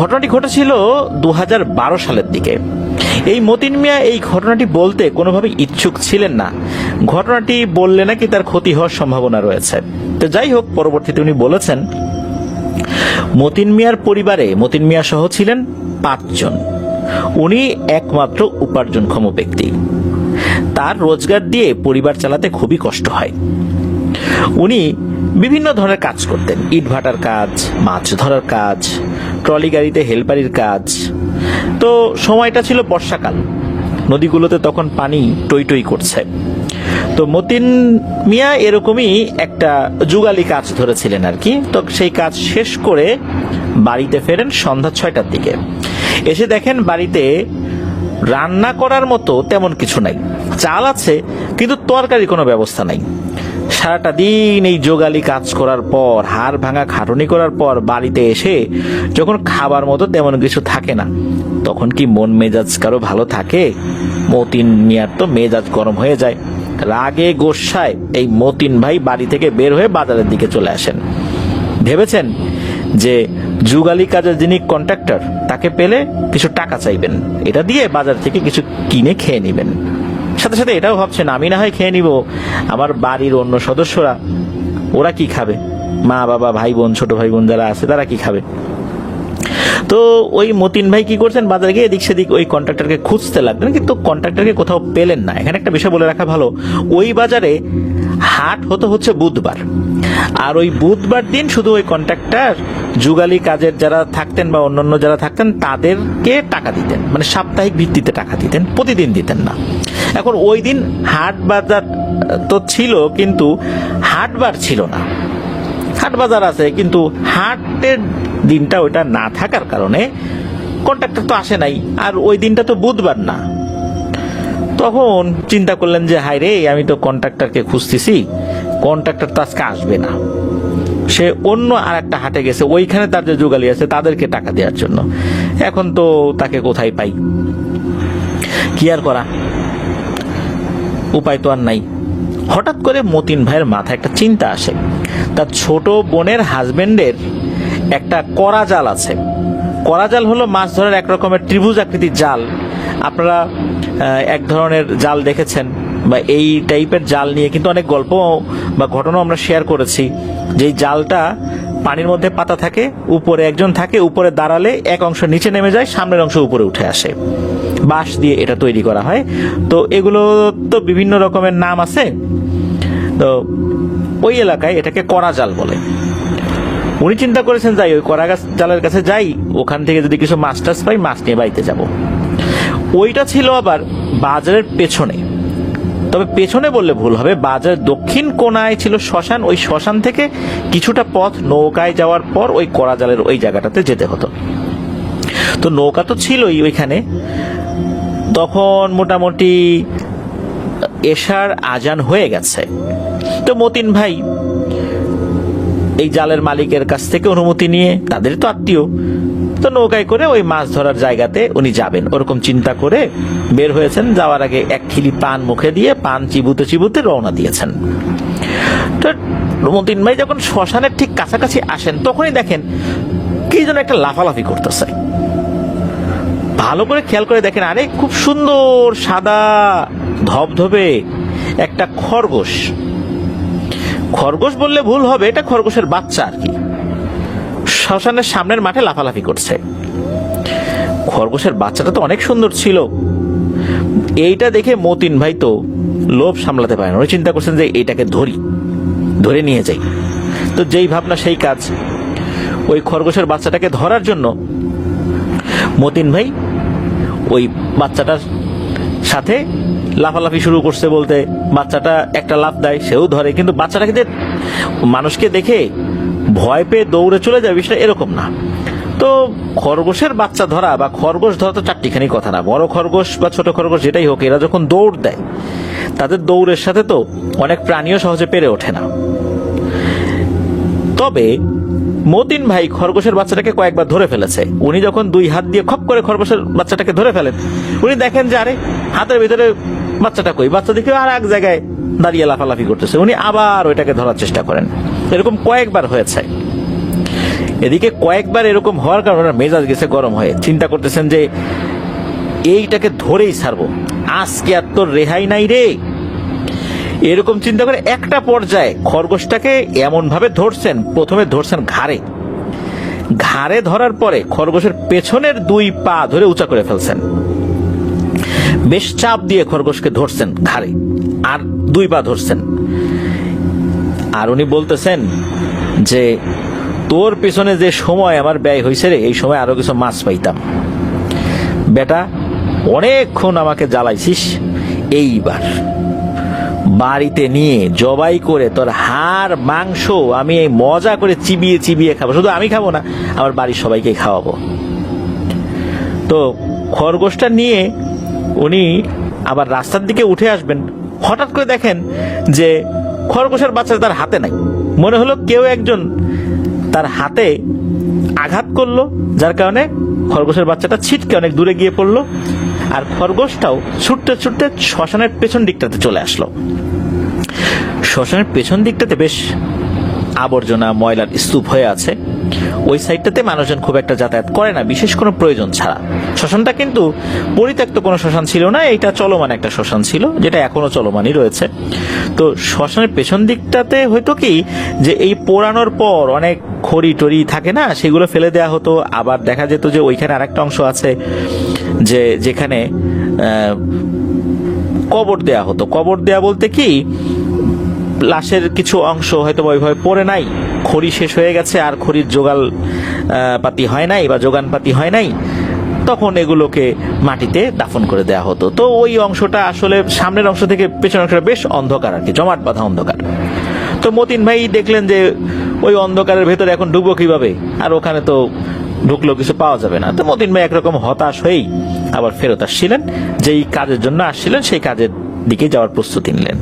ঘটনাটি ঘটেছিল 2012 সালের দিকে। এই মতিন মিয়া এই ঘটনাটি বলতে কোনোভাবে ইচ্ছুক ছিলেন না। ঘটনাটি বললে নাকি তার ক্ষতি হওয়ার সম্ভাবনা রয়েছে। তো যাই হোক, পরবর্তীতে উনি বলেছেন মতিন মিয়ার পরিবারে মতিন মিয়া সহ ছিলেন 5 জন। উনি একমাত্র উপার্জনক্ষম ব্যক্তি। তার রোজগার দিয়ে পরিবার চালাতে খুবই কষ্ট হয়। উনি বিভিন্ন ধরনের কাজ করতেন, ইটভাটার কাজ, মাছ ধরার কাজ, ট্রলি গাড়িতে হেলপারির কাজ। তো সময়টা ছিল বর্ষাকাল, নদীগুলোতে তখন পানি টই টই করছে। তো মতিন মিয়া এরকমই একটা যুগালি কাজ ধরেছিলেন আর কি। তো সেই কাজ শেষ করে বাড়িতে ফেরেন সন্ধ্যা 6টার দিকে। এসে দেখেন বাড়িতে রান্না করার মতো তেমন কিছু নাই। চাল আছে, কিন্তু তরকারি কোনো ব্যবস্থা নাই। সারাটা দিন এই যোগালি কাজ করার পর, হাড় ভাঙা খাটুনি করার পর বাড়িতে এসে যখন খাবার মতো তেমন কিছু থাকে না, তখন কি মন মেজাজ কারো ভালো থাকে? মতিন মিয়ার তো মেজাজ গরম হয়ে যায়। রাগে গোস্বায় এই মতিন ভাই বাড়ি থেকে বের হয়ে বাজারের দিকে চলে আসেন। ভেবেছেন যে যুগালি কাজের যিনি কন্ট্রাক্টর, তাকে পেলে কিছু টাকা চাইবেন, এটা দিয়ে বাজার থেকে কিছু কিনে খেয়ে নেবেন। সাথে সাথে এটাও ভাবছেন আমি না হয় খেয়ে নিব, আমার বাড়ির অন্য সদস্যরা ওরা কি খাবে? মা বাবা, ভাই বোন, ছোট ভাই বোন যারা আছে তারা কি খাবে? তো ওই মতিন ভাই কি করছেন, বাজারে গিয়ে এদিক সেদিক ওই কন্ট্রাক্টরকে খুঁজতে লাগলেন, কিন্তু কন্ট্রাক্টরকে কোথাও পেলেন না। এখানে একটা বিষয় বলে রাখা ভালো, ওই বাজারে হাট হচ্ছে বুধবার। আর ওই বুধবার দিন শুধু ওই কন্ট্রাক্টর যুগালি কাজের যারা থাকতেন বা অন্যান্য যারা থাকতেন তাদেরকে টাকা দিতেন, মানে সাপ্তাহিক ভিত্তিতে টাকা দিতেন, প্রতিদিন দিতেন না। এখন ওই দিন হাট বাজার তো ছিল, কিন্তু হাটবার ছিল না। হাট বাজার আছে, কিন্তু হাটের দিনটা ওইটা না থাকার কারণে কন্ট্রাক্টর তো আসে নাই। আর ওই দিনটা তো বুধবার না। তখন চিন্তা করলেন যে হায় রে, আমি তো কন্ট্রাক্টরকে খুঁজতেছি, কন্ট্রাক্টর তো আজকে আসবে না। সে অন্য আর একটা হাটে গেছে, ওইখানে তার যে যুগালি আছে তাদেরকে টাকা দেওয়ার জন্য। এখন তো তাকে কোথায় পাই? কি আর করা, উপায় তো আর নাই। হঠাৎ করে মতিন ভাইয়ের মাথায় একটা চিন্তা আসে। তার ছোট বোনের হাজবেন্ডের একটা করা জাল আছে। করা জাল হলো মাছ ধরার এক রকমের ত্রিভুজ আকৃতির জাল। আপনারা এক ধরনের জাল দেখেছেন, বা এই টাইপের জাল নিয়ে কিন্তু অনেক গল্প বা ঘটনা আমরা শেয়ার করেছি। যেই জালটা পানির মধ্যে পাতা থাকে, উপরে একজন থাকে, উপরে দাঁড়ালে এক অংশ নিচে নেমে যায়, সামনের অংশ উপরে উঠে আসে। বাঁশ দিয়ে এটা তৈরি করা হয়। তো এগুলো তো বিভিন্ন রকমের নাম আছে। তো ওই এলাকায় এটাকে করা জাল বলে। উনি চিন্তা করেছেন যাই ওই করা জালের কাছে যাই, ওখান থেকে যদি কিছু মাছ টাছ পাই, মাছ নিয়ে বাড়িতে যাব। ওইটা ছিল আবার বাজারের পেছনে। তবে পেছনে বললে ভুল হবে, বাজারের দক্ষিণ কোণায় ছিল শ্মশান। ওই শ্মশান থেকে কিছুটা পথ নৌকায় যাওয়ার পর ওই করা জালের ওই জায়গাটাতে যেতে হতো। তো নৌকা তো ছিলই ওইখানে। তখন মোটামুটি এশার আজান হয়ে গেছে। তো মতিন ভাই এই জালের মালিকের কাছ থেকে অনুমতি নিয়ে, তাদের তো আত্মীয়, তো নৌকায় করে ওই মাছ ধরার জায়গাতে উনি যাবেন ওরকম চিন্তা করে বের হয়েছেন। যাওয়ার আগে এক খিলি পান মুখে দিয়ে পান চিবুতে চিবুতে রওনা দিয়েছেন। তো মতিন ভাই যখন শ্মশানের ঠিক কাছাকাছি আসেন, তখনই দেখেন কি যেন একটা লাফালাফি করতেছে। ভালো করে খেয়াল করে দেখেন, আরে খুব সুন্দর সাদা ধবধবে একটা খরগোশ। খরগোশ বললে ভুল হবে, এটা খরগোশের বাচ্চা আর কি, শ্মশানের সামনের মাঠে লাফালাফি করছে। খরগোশের বাচ্চাটা তো অনেক সুন্দর ছিল। এইটা দেখে মতিন ভাই তো লোভ সামলাতে পারেন, উনি চিন্তা করছেন যে এইটাকে ধরে নিয়ে যাই। তো যেই ভাবনা সেই কাজ, ওই খরগোশের বাচ্চাটাকে ধরার জন্য মতিন ভাই ওই বাচ্চাটার সাথে লাফালাফি শুরু করছে। বলতে বাচ্চাটা একটা লাফ দেয়, সেও ধরে, কিন্তু বাচ্চাটাকে যে মানুষকে দেখে ভয় পেয়ে দৌড়ে চলে যায় বিষয়টা এরকম না। তো খরগোশের বাচ্চা ধরা বা খরগোশ ধরা তো চারটিখানি কথা না, বড় খরগোশ বা ছোট খরগোশ যেটাই হোক, এরা যখন দৌড় দেয় তাদের দৌড়ের সাথে তো অনেক প্রাণীও সহজে পেরে ওঠে না। তবে মতিন ভাই খরগোশের বাচ্চাটাকে কয়েকবার ধরে ফেলেছে। উনি যখন 2 হাত দিয়ে খপ করে খরগোশের বাচ্চাটাকে ধরে ফেলেন, উনি দেখেন যে আরে হাতের ভিতরে বাচ্চাটা কই, বাচ্চা দেখে আর এক জায়গায় দাঁড়িয়ে লাফালাফি করতেছে। উনি আবার ওইটাকে ধরার চেষ্টা করেন। এরকম কয়েকবার হয়েছে। এদিকে কয়েকবার এরকম হওয়ার কারণে ওনার মেজাজ গেছে গরম হয়ে, চিন্তা করতেছেন যে এইটাকে ধরেই ছাড়বো, আজকে আর তোর রেহাই নাই রে। এরকম চিন্তা করে একটা পর্যায়ে খরগোশটাকে এমন ভাবে ধরছেন, প্রথমে ধরছেন ঘাড়ে ধরার পরে খরগোশের পেছনের 2 পা ধরে উঁচা করে ফেলছেন। বেশ চাপ দিয়ে খরগোশকে ধরছেন ঘাড়ে, আর 2 পা ধরছেন। আর উনি বলতেছেন যে তোর পেছনে যে সময় আমার ব্যয় হয়েছে রে, এই সময় আরো কিছু মাছ পাইতাম। বেটা অনেকক্ষণ আমাকে জ্বালাইছিস, এইবার বাড়িতে নিয়ে জবাই করে তোর হাড় মাংস আমি এই মজা করে চিবিয়ে চিবিয়ে খাবো। শুধু আমি খাবো না, আমার বাড়ির সবাইকে খাওয়াবো। তো খরগোশটা নিয়ে উনি আবার রাস্তার দিকে উঠে আসবেন, হঠাৎ করে দেখেন যে খরগোশের বাচ্চা তার হাতে নাই। মনে হলো কেউ একজন তার হাতে আঘাত করলো, যার কারণে খরগোশের বাচ্চাটা ছিটকে অনেক দূরে গিয়ে পড়লো। আর খরগোশটাও ছুটতে ছুটতে শ্মশানের পেছন দিকটাতে চলে আসলো। শ্মশানের পেছন দিকটাতে বেশ আবর্জনা ময়লার স্তূপ হয়ে আছে। ওই সাইডটাতে মানুষজন খুব একটা যাতায়াত করে না, বিশেষ কোনো প্রয়োজন ছাড়া। শ্মশানটা কিন্তু পরিত্যক্ত কোনো শ্মশান ছিল না, এটা চলমান একটা শ্মশান ছিল, যেটা এখনো চলমানই রয়েছে। তো শ্মশানের পেছন দিকটাতে হয়তো কি যে এই পোড়ানোর পর অনেক খড়ি টড়ি থাকে না, সেগুলো ফেলে দেওয়া হতো। আবার দেখা যেত যে ওইখানে আরেকটা অংশ আছে যে যেখানে কবর দেয়া হতো। কবর দেয়া বলতে কি, লাশের কিছু অংশ হয়তো ওইভাবে পড়ে নাই, খড়ি শেষ হয়ে গেছে, আর খড়ির জোগাল পাতি হয় নাই বা যোগানপাতি হয় নাই, তখন এগুলোকে মাটিতে দাফন করে দেয়া হতো। তো ওই অংশটা আসলে সামনের অংশ থেকে পেছনের অংশটা বেশ অন্ধকার আর কি, জমাট বাঁধা অন্ধকার। তো মতিন ভাই দেখলেন যে ওই অন্ধকারের ভেতরে এখন ঢুকবো কিভাবে, আর ওখানে তো ঢুকলেও কিছু পাওয়া যাবে না। তো মতিন ভাই একরকম হতাশ হয়েই আবার ফেরত আসছিলেন, যেই কাজের জন্য আসছিলেন সেই কাজের দিকে যাওয়ার প্রস্তুতি নিলেন।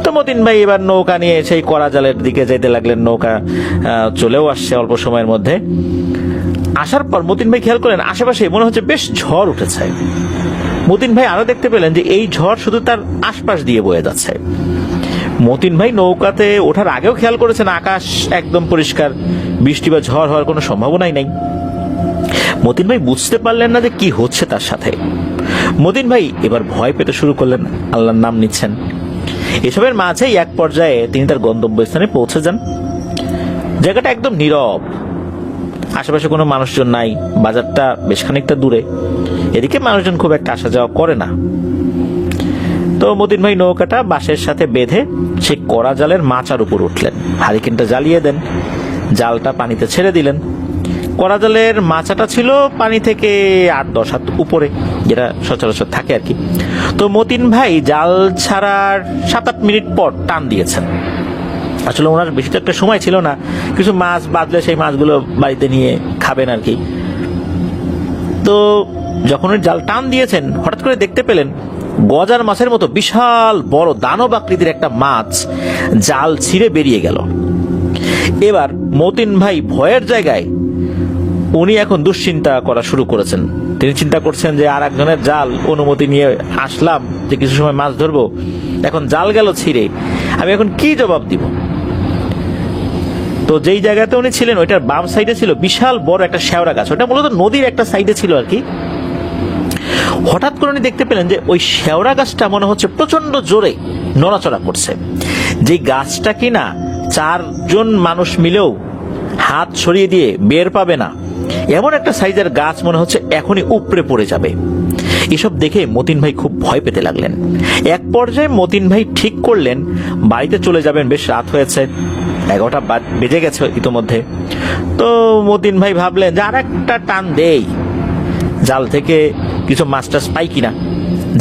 তো মতিন ভাই এবার নৌকা নিয়ে সেই কড়া জালের দিকে যেতে লাগলেন। নৌকা চলেও আসছে অল্প সময়ের মধ্যে। আসার পর মতিন ভাই খেয়াল করলেন আশেপাশে মনে হচ্ছে বেশ ঝড় উঠেছে। মতিন ভাই আরো দেখতে পেলেন যে এই ঝড় শুধু তার আশপাশ দিয়ে বয়ে যাচ্ছে। মতিন ভাই নৌকাতে ওঠার আগেও খেয়াল করেছেন আকাশ একদম পরিষ্কার, বৃষ্টি বা ঝড় হওয়ার কোনো সম্ভাবনাই নাই। মতিন ভাই বুঝতে পারলেন না যে কি হচ্ছে তার সাথে। মতিন ভাই এবার ভয় পেতে শুরু করলেন, আল্লাহর নাম নিচ্ছেন। এসবের মাঝেই এক পর্যায়ে তিনি তার গন্তব্যস্থানে পৌঁছে যান। জায়গাটা একদম নীরব, আশেপাশে কোনো মানুষজন নাই, বাজারটা বেশ খানিকটা দূরে, এদিকে মানুষজন খুব একটা আসা যাওয়া করে না। তো মতিন ভাই নৌকাটা বাঁশের সাথে বেঁধে সেই কড়া জালের মাচার উপর উঠলেন, হারিকেনটা জ্বালিয়ে দেন, জালটা পানিতে ছেড়ে দিলেন। কড়া জালের মাচাটা ছিল পানি থেকে 8-10 হাত উপরে, যেটা সচরাচর থাকে আর কি। তো মতিন ভাই জাল ছাড়ার 7-8 মিনিট পর টান দিয়েছেন। আসলে ওনার বেশি তো একটা সময় ছিল না, কিছু মাছ বাঁধলে সেই মাছগুলো বাড়িতে নিয়ে খাবেন আর কি। তো যখন ওই জাল টান দিয়েছেন, হঠাৎ করে দেখতে পেলেন গজার মাছের মতো বিশাল বড় দানব আকৃতির একটা মাছ জাল ছিঁড়ে বেরিয়ে গেল। এবার মতিন ভাই ভয়ের জায়গায় উনি এখন দুশ্চিন্তা করা শুরু করেছেন। তিনি চিন্তা করছেন যে আর একজনের জাল অনুমতি নিয়ে আসলাম যে কিছু সময় মাছ ধরবো, এখন জাল গেল ছিঁড়ে, আমি এখন কি জবাব দিব। তো যেই জায়গাতে উনি ছিলেন ওইটার বাম সাইডে ছিল বিশাল বড় একটা শেওড়া গাছ, ওটা মূলত নদীর একটা সাইডে ছিল আর কি। হঠাৎ করে উনি দেখতে পেলেন যে ওই শেওড়া গাছটা মনে হচ্ছে প্রচন্ড জোরে নড়াচড়া করছে। যে গাছটা কিনা 4 জন মানুষ মিলেও হাত ছড়িয়ে দিয়ে বের পাবে না, এমন একটা সাইজের গাছ মনে হচ্ছে এখনই উপড়ে পড়ে যাবে। এসব দেখে মতিন ভাই খুব ভয় পেতে লাগলেন। এক পর্যায়ে মতিন ভাই ঠিক করলেন বাড়িতে চলে যাবেন, বেশ রাত হয়েছে, 11টা বেজে গেছে ইতোমধ্যে। তো মতিন ভাই ভাবলেন যে আর একটা টান দেই, জাল থেকে কিছু মাছ টাছ পাই কিনা।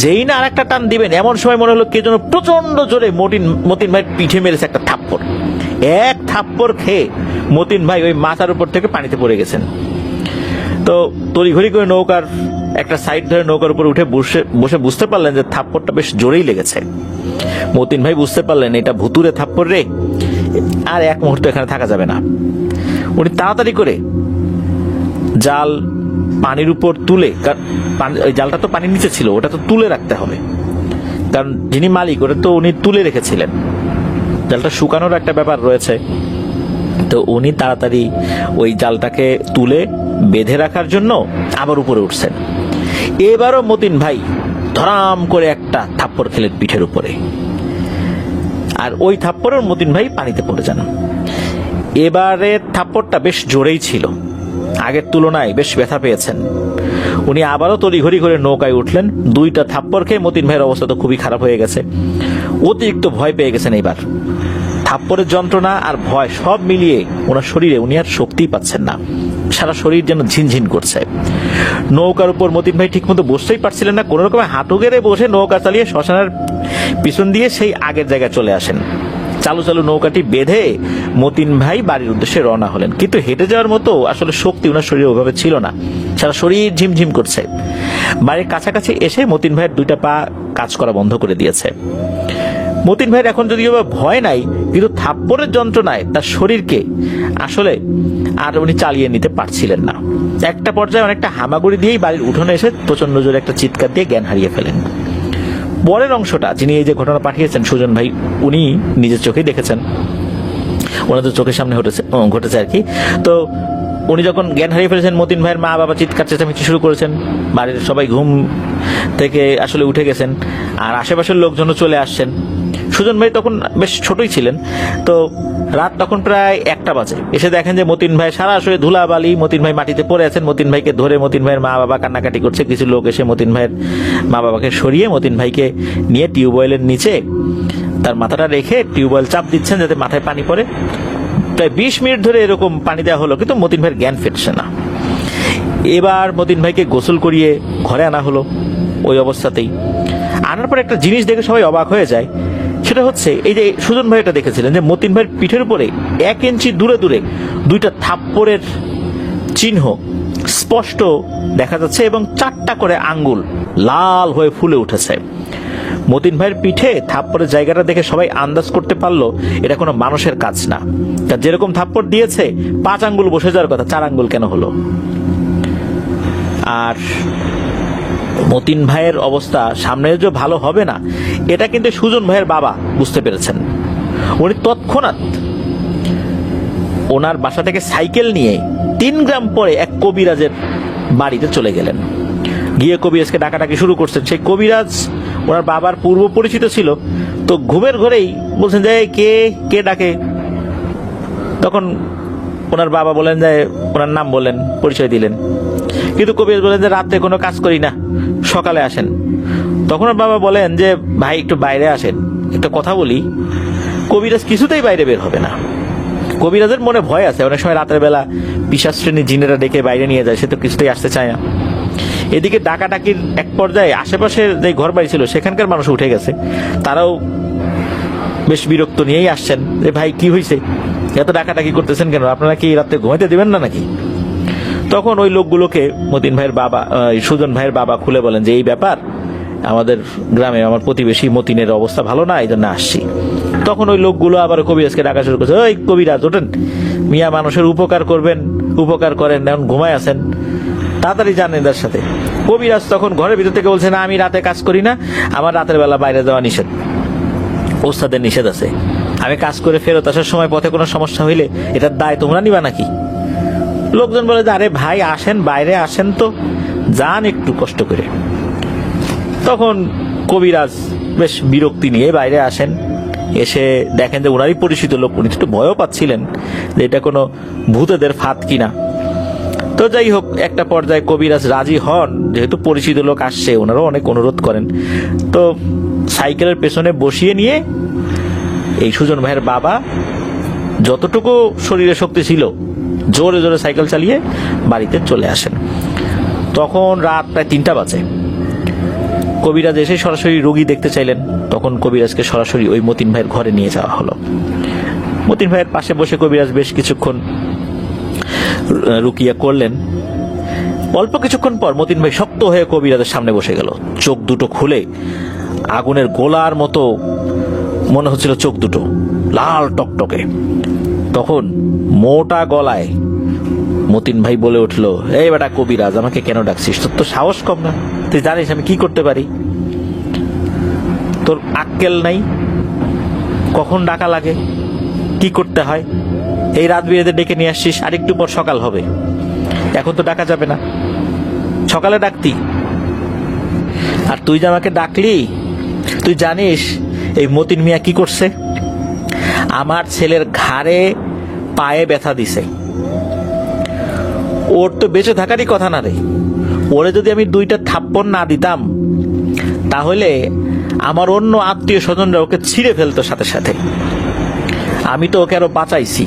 যেই না আর একটা টান দিবেন এমন সময় মনে হলো কে যেন প্রচন্ড জোরে মতিন ভাই পিঠে মেরেছে একটা থাপ্পড়। এক থাপ্পড় খেয়ে মতিন ভাই ওই মাথার উপর থেকে পানিতে পড়ে গেছেন। তো তড়িঘড়ি করে নৌকার একটা সাইড ধরে নৌকার উপর উঠে বসে বুঝতে পারলেন যে থাপ্পড়টা বেশ জোরেই লেগেছে। মতিন ভাই বুঝতে পারলেন এটা ভুতুরে থাপ্পড় রে, আর এক মুহূর্ত এখানে থাকা যাবে না। উনি তাড়াতাড়ি করে জাল পানির উপর তুলে, ওই জালটা তো পানির নিচে ছিল, ওটা তো তুলে রাখতে হবে, কারণ যিনি মালিক ওটা তো উনি তুলে রেখেছিলেন, জালটা শুকানোর একটা ব্যাপার রয়েছে। তো উনি তাড়াতাড়ি ওই জালটাকে তুলে বেঁধে রাখার জন্য আবার উপরে উঠছেন। এবারও মতিন ভাই ধরাম করে একটা থাপ্পড় খেলেন পিঠের উপরে, আর ওই থাপ্পড়ের মতিন ভাই পানিতে পড়ে যান। এবারে থাপ্পড়টা বেশ জোরেই ছিল, আগের তুলনায় বেশ ব্যথা পেয়েছেন। উনি আবারও তড়িঘড়ি করে নৌকায় উঠলেন। 2টা থাপ্পড় খেয়ে মতিন ভাইয়ের অবস্থা তো খুবই খারাপ হয়ে গেছে, অতিরিক্ত ভয় পেয়ে গেছেন। এইবার থাপ্পড়ের যন্ত্রণা আর ভয় সব মিলিয়ে ওনার শরীরে উনি আর শক্তিই পাচ্ছেন না, সারা শরীর যেন ঝিনঝিন করছে। নৌকার উপর মতিন ভাই ঠিক মতো বসতেই পারছিলেন না, কোন রকমের হাঁটু গেড়ে বসে নৌকা চালিয়ে শ্মশানের পিছন দিয়ে সেই আগের জায়গায় চলে আসেন। চালু চালু নৌকাটি বেঁধে মতিন ভাই বাড়ির উদ্দেশ্যে রওনা হলেন, কিন্তু হেঁটে যাওয়ার মতো আসলে শক্তি ওনার শরীরে ওইভাবে ছিল না, সারা শরীর ঝিমঝিম করছে। বাড়ির কাছাকাছি এসে মতিন ভাইয়ের 2টা পা কাজ করা বন্ধ করে দিয়েছে। মতিন ভাইয়ের এখন যদিও ভয় নাই, কিন্তু থাপ্পড়ের যন্ত্রণায় তার শরীরকে আসলে আর উনি চালিয়ে নিতে পারছিলেন না। একটা পর্যায়ে অনেকটা হামাগুড়ি দিয়েই বাড়ির উঠোনে এসে প্রচন্ড জোরে একটা চিৎকার দিয়ে জ্ঞান হারিয়ে ফেলেন। পরের অংশটা যিনি এই যে ঘটনা পাঠিয়েছেন সুজন ভাই, উনি নিজের চোখেই দেখেছেন, ওনাদের চোখের সামনে ঘটেছে আর কি। তো উনি যখন জ্ঞান হারিয়ে ফেলেছেন, মতিন ভাইয়ের মা বাবা চিৎকার চেঁচামেচি শুরু করেছেন, বাড়ির সবাই ঘুম থেকে আসলে উঠে গেছেন, আর আশেপাশের লোকজনও চলে আসছেন। সুজন ভাই তখন বেশ ছোটই ছিলেন। তো রাত তখন প্রায় 1টা বাজে। এসে দেখেন যে মতিন ভাই সারা শরীরে ধুলাবালি, মতিন ভাই মাটিতে পড়ে আছেন। মতিন ভাইকে ধরে মতিন ভাইয়ের মা বাবা কান্নাকাটি করছে। কিছু লোক এসে মতিন ভাইয়ের মা বাবাকে সরিয়ে মতিন ভাইকে নিয়ে টিউবওয়েলের নিচে তার মাথাটা রেখে টিউবওয়েল চাপ দিচ্ছেন যাতে মাথায় পানি পড়ে। প্রায় 20 মিনিট ধরে এরকম পানি দেওয়া হলো, কিন্তু মতিন ভাইয়ের জ্ঞান ফিরছে না। এবার মতিন ভাইকে গোসল করিয়ে ঘরে আনা হলো। ওই অবস্থাতেই আনার পর একটা জিনিস দেখে সবাই অবাক হয়ে যায়। সেটা হচ্ছে এই যে সুজন ভাই এটা দেখেছিলেন যে মতিন ভাইয়ের পিঠের উপরে 1 ইঞ্চি দূরে দূরে 2টা থাপ্পড়ের চিহ্ন স্পষ্ট দেখা যাচ্ছে, এবং 4টা করে আঙ্গুল লাল হয়ে ফুলে উঠেছে। মতিন ভাইয়ের পিঠে থাপ্পড়ের জায়গাটা দেখে সবাই আন্দাজ করতে পারলো এটা কোনো মানুষের কাজ না। তার যেরকম থাপ্পড় দিয়েছে 5 আঙ্গুল বসে যাওয়ার কথা, 4 আঙ্গুল কেন হলো? আর মতিন ভাইয়ের অবস্থা সামনে যে ভালো হবে না, এটা কিন্তু সুজন ভাইয়ের বাবা বুঝতে পেরেছেন। উনি তৎক্ষণাৎ ওনার বাসা থেকে সাইকেল নিয়ে 3 গ্রাম পরে এক কবিরাজের বাড়িতে চলে গেলেন। গিয়ে কবিরাজকে ডাকাডাকি শুরু করছেন। সেই কবিরাজ ওনার বাবার পূর্ব পরিচিত ছিল। তো ঘুমের ঘরেই বলছেন যে কে কে ডাকে। তখন ওনার বাবা বলেন যে, ওনার নাম বললেন, পরিচয় দিলেন। কিন্তু কবিরাজ বলেন যে রাতে কোনো কাজ করি না, সকালে আসেন। তখন ওর বাবা বলেন যে ভাই একটু বাইরে আসেন, একটা কথা বলি। কবিরাজ কিছুতেই বাইরে বের হবে না। কবিরাজের মনে ভয় আছে, অনেক সময় রাতের বেলা পিশাচ শ্রেণীর জিনেরা ডেকে বাইরে নিয়ে যায়, সে তো কিছুতেই আসতে চায় না। এদিকে ডাকাডাকির এক পর্যায়ে আশেপাশের যে ঘর বাড়ি ছিল সেখানকার মানুষ উঠে গেছে, তারাও বেশ বিরক্ত নিয়েই আসছেন যে ভাই কি হয়েছে, এত ডাকাডাকি করতেছেন কেন, আপনারা কি রাতে ঘুমাইতে দিবেন না নাকি? তখন ওই লোকগুলোকে মতিন ভাইয়ের বাবা, সুজন ভাইয়ের বাবা খুলে বলেন যে এই ব্যাপার, আমাদের গ্রামে আমার প্রতিবেশী মতিনের অবস্থা ভালো না, এই জন্য আসছি। তখন ওই লোকগুলো আবার কবিরাজকে ডাকা শুরু করছে, ওই কবিরাজ ওঠেন, মিয়া মানুষের উপকার করবেন, উপকার করেন, এখন ঘুমায় আছেন, তাড়াতাড়ি যান এদের সাথে। কবিরাজ তখন ঘরের ভিতর থেকে বলছে, না আমি রাতে কাজ করি না, আমার রাতের বেলা বাইরে যাওয়া নিষেধ, ওস্তাদের নিষেধ আছে, আমি কাজ করে ফেরত আসার সময় পথে কোনো সমস্যা হইলে এটার দায় তোমরা নিবা নাকি? লোকজন বলে যে আরে ভাই আসেন, বাইরে আসেন, তো যান একটু কষ্ট করে। তখন কবিরাজ বেশ বিরক্তি নিয়ে বাইরে আসেন, এসে দেখেন যে ওনারই পরিচিত লোক, উনি একটু ভয়ও পাচ্ছিলেন যে এটা কোনো ভূতেদের ফাঁদ কিনা। তো যাই হোক, একটা পর্যায়ে কবিরাজ রাজি হন, যেহেতু পরিচিত লোক আসছে, ওনারাও অনেক অনুরোধ করেন। তো সাইকেলের পেছনে বসিয়ে নিয়ে এই সুজন ভাইয়ের বাবা যতটুকু শরীরে শক্তি ছিল জোরে জোরে সাইকেল চালিয়ে বাড়িতে চলে আসেন। তখন রাত প্রায় 3টা বাজে। কবিরাজ এসে সরাসরি রোগী দেখতে চাইলেন। তখন কবিরাজকে সরাসরি ওই মতিন ভাইয়ের ঘরে নিয়ে যাওয়া হলো। মতিন ভাইয়ের পাশে বসে কবিরাজ বেশ কিছুক্ষণ রুকিয়া করলেন। অল্প কিছুক্ষণ পর মতিন ভাই শক্ত হয়ে কবিরাজের সামনে বসে গেল। চোখ দুটো খুলে আগুনের গোলার মতো মনে হচ্ছিল, চোখ দুটো লাল টকটকে। তখন মোটা গলায় মতিন ভাই বলে উঠলো, এই বেটা কবিরাজ, আমাকে কেন ডাকছিস? তোর তো সাহস কম না? তুই জানিস আমি কি করতে পারি? তোর আক্কেল নাই? কখন ডাকা লাগে, কি করতে হয়? এই রাত বিরেতে ডেকে নিয়ে আসছিস, আরেকটু পর সকাল হবে, এখন তো ডাকা যাবে না, সকালে ডাকতি। আর তুই যে আমাকে ডাকলি, তুই জানিস এই মতিন মিয়া কি করছে? আমার ছেলের ঘাড়ে পায়ে ব্যথা দিছে। ওর তো বেঁচে থাকারই কথা না রে। ওরে যদি আমি 2টা থাপ্পড় না দিতাম, তাহলে আমার অন্য আত্মীয় স্বজনরা ওকে ছিঁড়ে ফেলতো সাথে সাথে। আমি তো ওকে আরো বাঁচাইছি।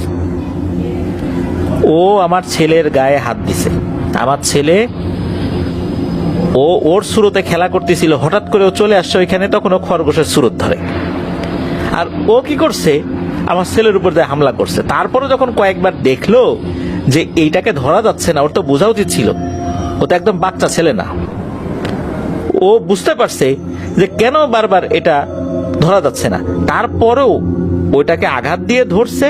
ও আমার ছেলের গায়ে হাত দিছে। আমার ছেলে ওর সুরতে খেলা করতেছিল, হঠাৎ করে ও চলে আসছে ওইখানে, তখন ও খরগোশের সুরত ধরে। আর ও কি করছে? আমার ছেলের উপর দিয়ে হামলা করছে। তারপরে যখন কয়েকবার দেখলো যে এইটাকে ধরা যাচ্ছে না, ওর তো বোঝা উচিত ছিল, ও তো একদম বাচ্চা ছেলে না। ও বুঝতে পারছে যে কেন বারবার এটা ধরা যাচ্ছে না। তারপরেও ওইটাকে আঘাত দিয়ে ধরছে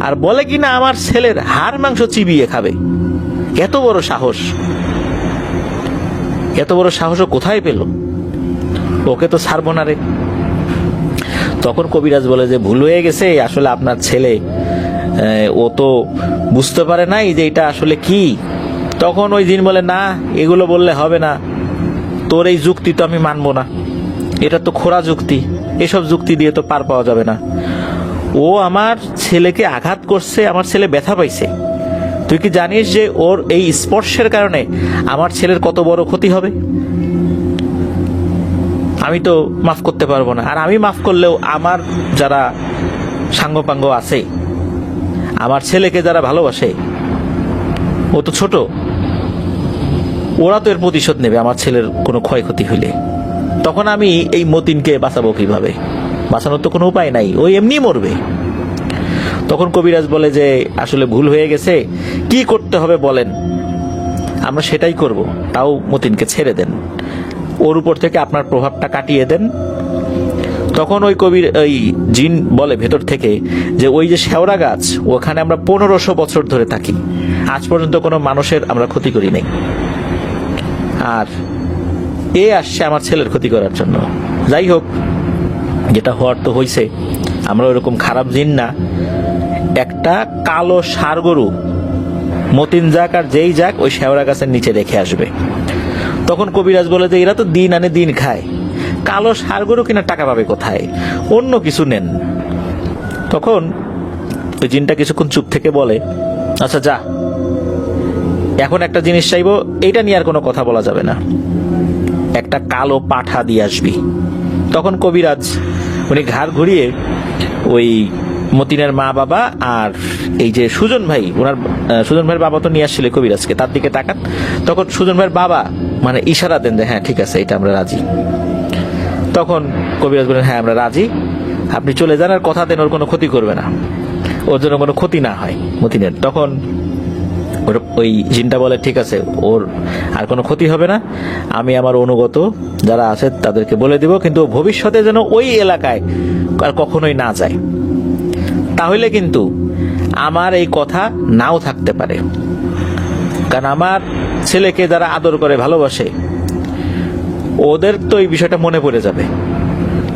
আর বলে কিনা আমার ছেলের হাড় মাংস চিবিয়ে খাবে। এত বড় সাহস! এত বড় সাহস ও কোথায় পেল? ওকে তো ছাড়বো না রে। তখন কবিরাজ বলে যে ভুল হয়ে গেছে, আসলে আপনার ছেলে ও তো বুঝতে পারে নাই যে এটা আসলে কি। তখন ওই জিন বলে, না, এগুলো বললে হবে না, তোর এই যুক্তি তো আমি মানবো না, এটা তো খোঁড়া যুক্তি, এসব যুক্তি দিয়ে তো পার পাওয়া যাবে না। ও আমার ছেলেকে আঘাত করছে, আমার ছেলে ব্যথা পাইছে। তুই কি জানিস যে ওর এই স্পর্শের কারণে আমার ছেলের কত বড় ক্ষতি হবে? আমি তো মাফ করতে পারবো না। আর আমি মাফ করলেও আমার যারা সাঙ্গপাঙ্গ আছে, আমার ছেলেকে যারা ভালোবাসে, ও তো ছোট, ওরা তো এর প্রতিশোধ নেবে আমার ছেলের কোনো ক্ষয়ক্ষতি হইলে। তখন আমি এই মতিনকে বাঁচাবো কিভাবে? বাঁচানোর তো কোনো উপায় নাই, ওই এমনি মরবে। তখন কবিরাজ বলে যে আসলে ভুল হয়ে গেছে, কি করতে হবে বলেন, আমরা সেটাই করব। তাও মতিনকে ছেড়ে দেন, ওর উপর থেকে আপনার প্রভাবটা কাটিয়ে দেন। তখন ওই জিন বলে ভেতর থেকে যে ওই যে শেওড়া গাছ, ওখানে আমরা 1500 বছর ধরে থাকি, আজ পর্যন্ত কোনো মানুষের আমরা ক্ষতি করি নাই। আর এ আসছে আমার ছেলের ক্ষতি করার জন্য। যাই হোক, যেটা হওয়ার তো হয়েছে। আমরা ওইরকম খারাপ জিন না। একটা কালো ষাঁড় গরু মতিন যাক আর যেই যাক ওই শেওড়া গাছের নিচে রেখে আসবে। তখন কবিরাজ বলে যে এরা তো দিন আনে দিন খায়, কালো ষাঁড় গরু কিনা টাকা পাবে কোথায়, অন্য কিছু নেন। তখন ওই জিনটা কিছুক্ষণ চুপ থেকে বলে, আচ্ছা যা, এখন একটা জিনিস চাইবো, এইটা নিয়ে আর কোনো কথা বলা যাবে না, একটা কালো পাঠা দিয়ে আসবি। তখন কবিরাজ উনি ঘাড় ঘুরিয়ে ওই মতিনের মা বাবা আর এই যে সুজন ভাই, ওনার সুজন ভাইয়ের বাবা তো নিয়ে আসছিল কবিরাজকে, তার দিকে তাকান। তখন সুজন ভাইয়ের বাবা মানে ইশারা দেন যে হ্যাঁ ঠিক আছে, এটা আমরা রাজি। তখন কবিরাজ বলেন, হ্যাঁ আমরা রাজি, আপনি চলে যান, আর কথা দেন ওর কোনো ক্ষতি করবে না, ওর জন্য কোনো ক্ষতি না হয় মতিনের। তখন ওই জিনটা বলে, ঠিক আছে, ওর আর কোনো ক্ষতি হবে না, আমি আমার অনুগত যারা আছে তাদেরকে বলে দিব, কিন্তু ভবিষ্যতে যেন ওই এলাকায় আর কখনোই না যায়। তাহলে কিন্তু আমার এই কথা নাও থাকতে পারে, কারণ আমার ছেলেকে যারা আদর করে ভালোবাসে ওদের তো এই বিষয়টা মনে পড়ে যাবে,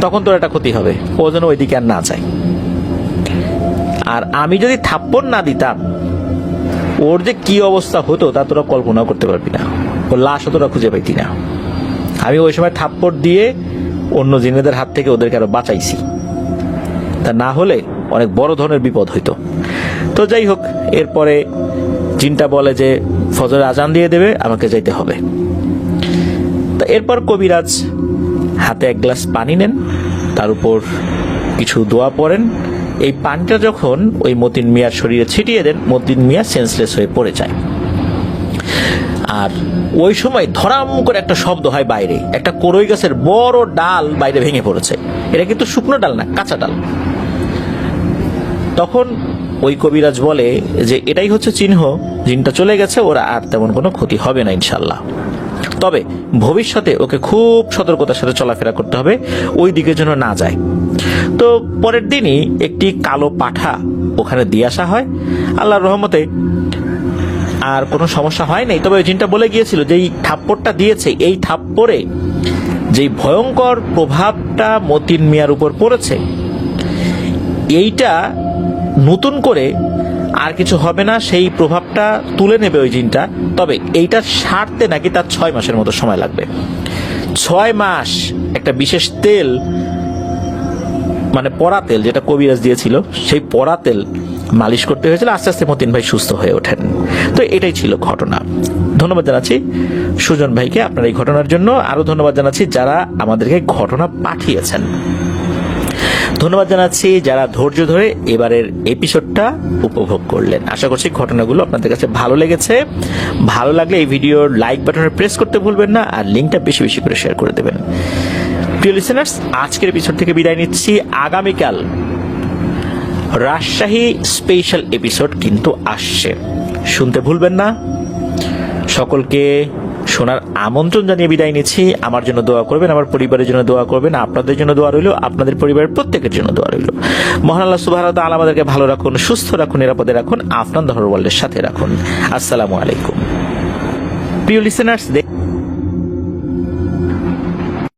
তখন তোর একটা ক্ষতি হবে, ও যেন ওইদিকে আর না যায়। আর আমি যদি থাপ্পড় না দিতাম, ওর যে কি অবস্থা হতো তা তোরা কল্পনাও করতে পারবি না, ওর লাশ তোরা খুঁজে পাইতি না। আমি ওই সময় থাপ্পড় দিয়ে অন্য জিনেদের হাত থেকে ওদেরকে আরো বাঁচাইছি, তা না হলে অনেক বড় ধরনের বিপদ হইতো। তো যাই হোক, এরপরে জিনটা বলে যে ফজর আজান দিয়ে দেবে, আমাকে যেতে হবে। তা এরপর কবিরাজ হাতে এক গ্লাস পানি নেন, তার উপর কিছু দোয়া পড়েন। এই পানিটা যখন ওই মতিন মিয়ার শরীরে ছিটিয়ে দেন, মতিন মিয়া সেন্সলেস হয়ে পড়ে যায়। আর ওই সময় ধরাম করে একটা শব্দ হয় বাইরে, একটা করই গাছের বড় ডাল বাইরে ভেঙে পড়েছে। এটা কিন্তু শুকনো ডাল না, কাঁচা ডাল। তখন ওই কবিরাজ বলে যে এটাই হচ্ছে চিহ্ন, জিনটা চলে গেছে, ওরা আর তেমন কোনো ক্ষতি হবে না ইনশাল্লাহ। তবে ভবিষ্যতে ওকে খুব সতর্কতার সাথে চলাফেরা করতে হবে, ওই দিকে যেন না যায়। তো পরের দিনই একটি কালো পাঠা ওখানে দিয়ে আসা হয়। আল্লাহর রহমতে আর কোনো সমস্যা হয় নাই। তবে ওই জিনটা বলে গিয়েছিল যে এই থাপ্পড়টা দিয়েছে, এই থাপ্পড়ে যেই ভয়ঙ্কর প্রভাবটা মতিন মিয়ার উপর পড়েছে, এইটা নতুন করে আর কিছু হবে না, সেই প্রভাবটা তুলে নেবে ওই জিনটা। তবে এইটা সারতে নাকি তার 6 মাসের মতো সময় লাগবে। 6 মাস একটা বিশেষ তেল, মানে পরা তেল, যেটা কবিরাজ দিয়েছিল, সেই পরা তেল মালিশ করতে হয়েছিল। আস্তে আস্তে মতিন ভাই সুস্থ হয়ে ওঠেন। তো এটাই ছিল ঘটনা। ধন্যবাদ জানাচ্ছি সুজন ভাইকে আপনার এই ঘটনার জন্য। আরো ধন্যবাদ জানাচ্ছি যারা আমাদেরকে ঘটনা পাঠিয়েছেন। ধন্যবাদ জানাচ্ছি যারা ধৈর্য ধরে এবারের এপিসোডটা উপভোগ করলেন। আশা করছি ঘটনাগুলো আপনাদের কাছে ভালো লেগেছে। ভালো লাগলে এই ভিডিওর লাইক বাটনে প্রেস করতে ভুলবেন না, আর লিঙ্কটা বেশি বেশি করে শেয়ার করে দেবেন। প্রিয় লিসেনার্স, আজকের এপিসোড থেকে বিদায় নিচ্ছি। আগামীকাল রাজশাহী স্পেশাল এপিসোড কিন্তু আসছে, শুনতে ভুলবেন না। সকলকে শোনার আমন্ত্রণ জানিয়ে বিদায় নিচ্ছি। আমার জন্য দোয়া করবেন, আমার পরিবারের জন্য দোয়া করবেন, আপনাদের জন্য দোয়া রইল, আপনাদের পরিবারের প্রত্যেকের জন্য দোয়া রইল। মহান আল্লাহ সুবহানাহু ওয়া তাআলা আমাদেরকে ভালো রাখুন, সুস্থ রাখুন, নিরাপদে রাখুন, আপনার ওয়ার্ল্ডের সাথে রাখুন। আসসালামু আলাইকুম। প্রিয় লিসেনার্স,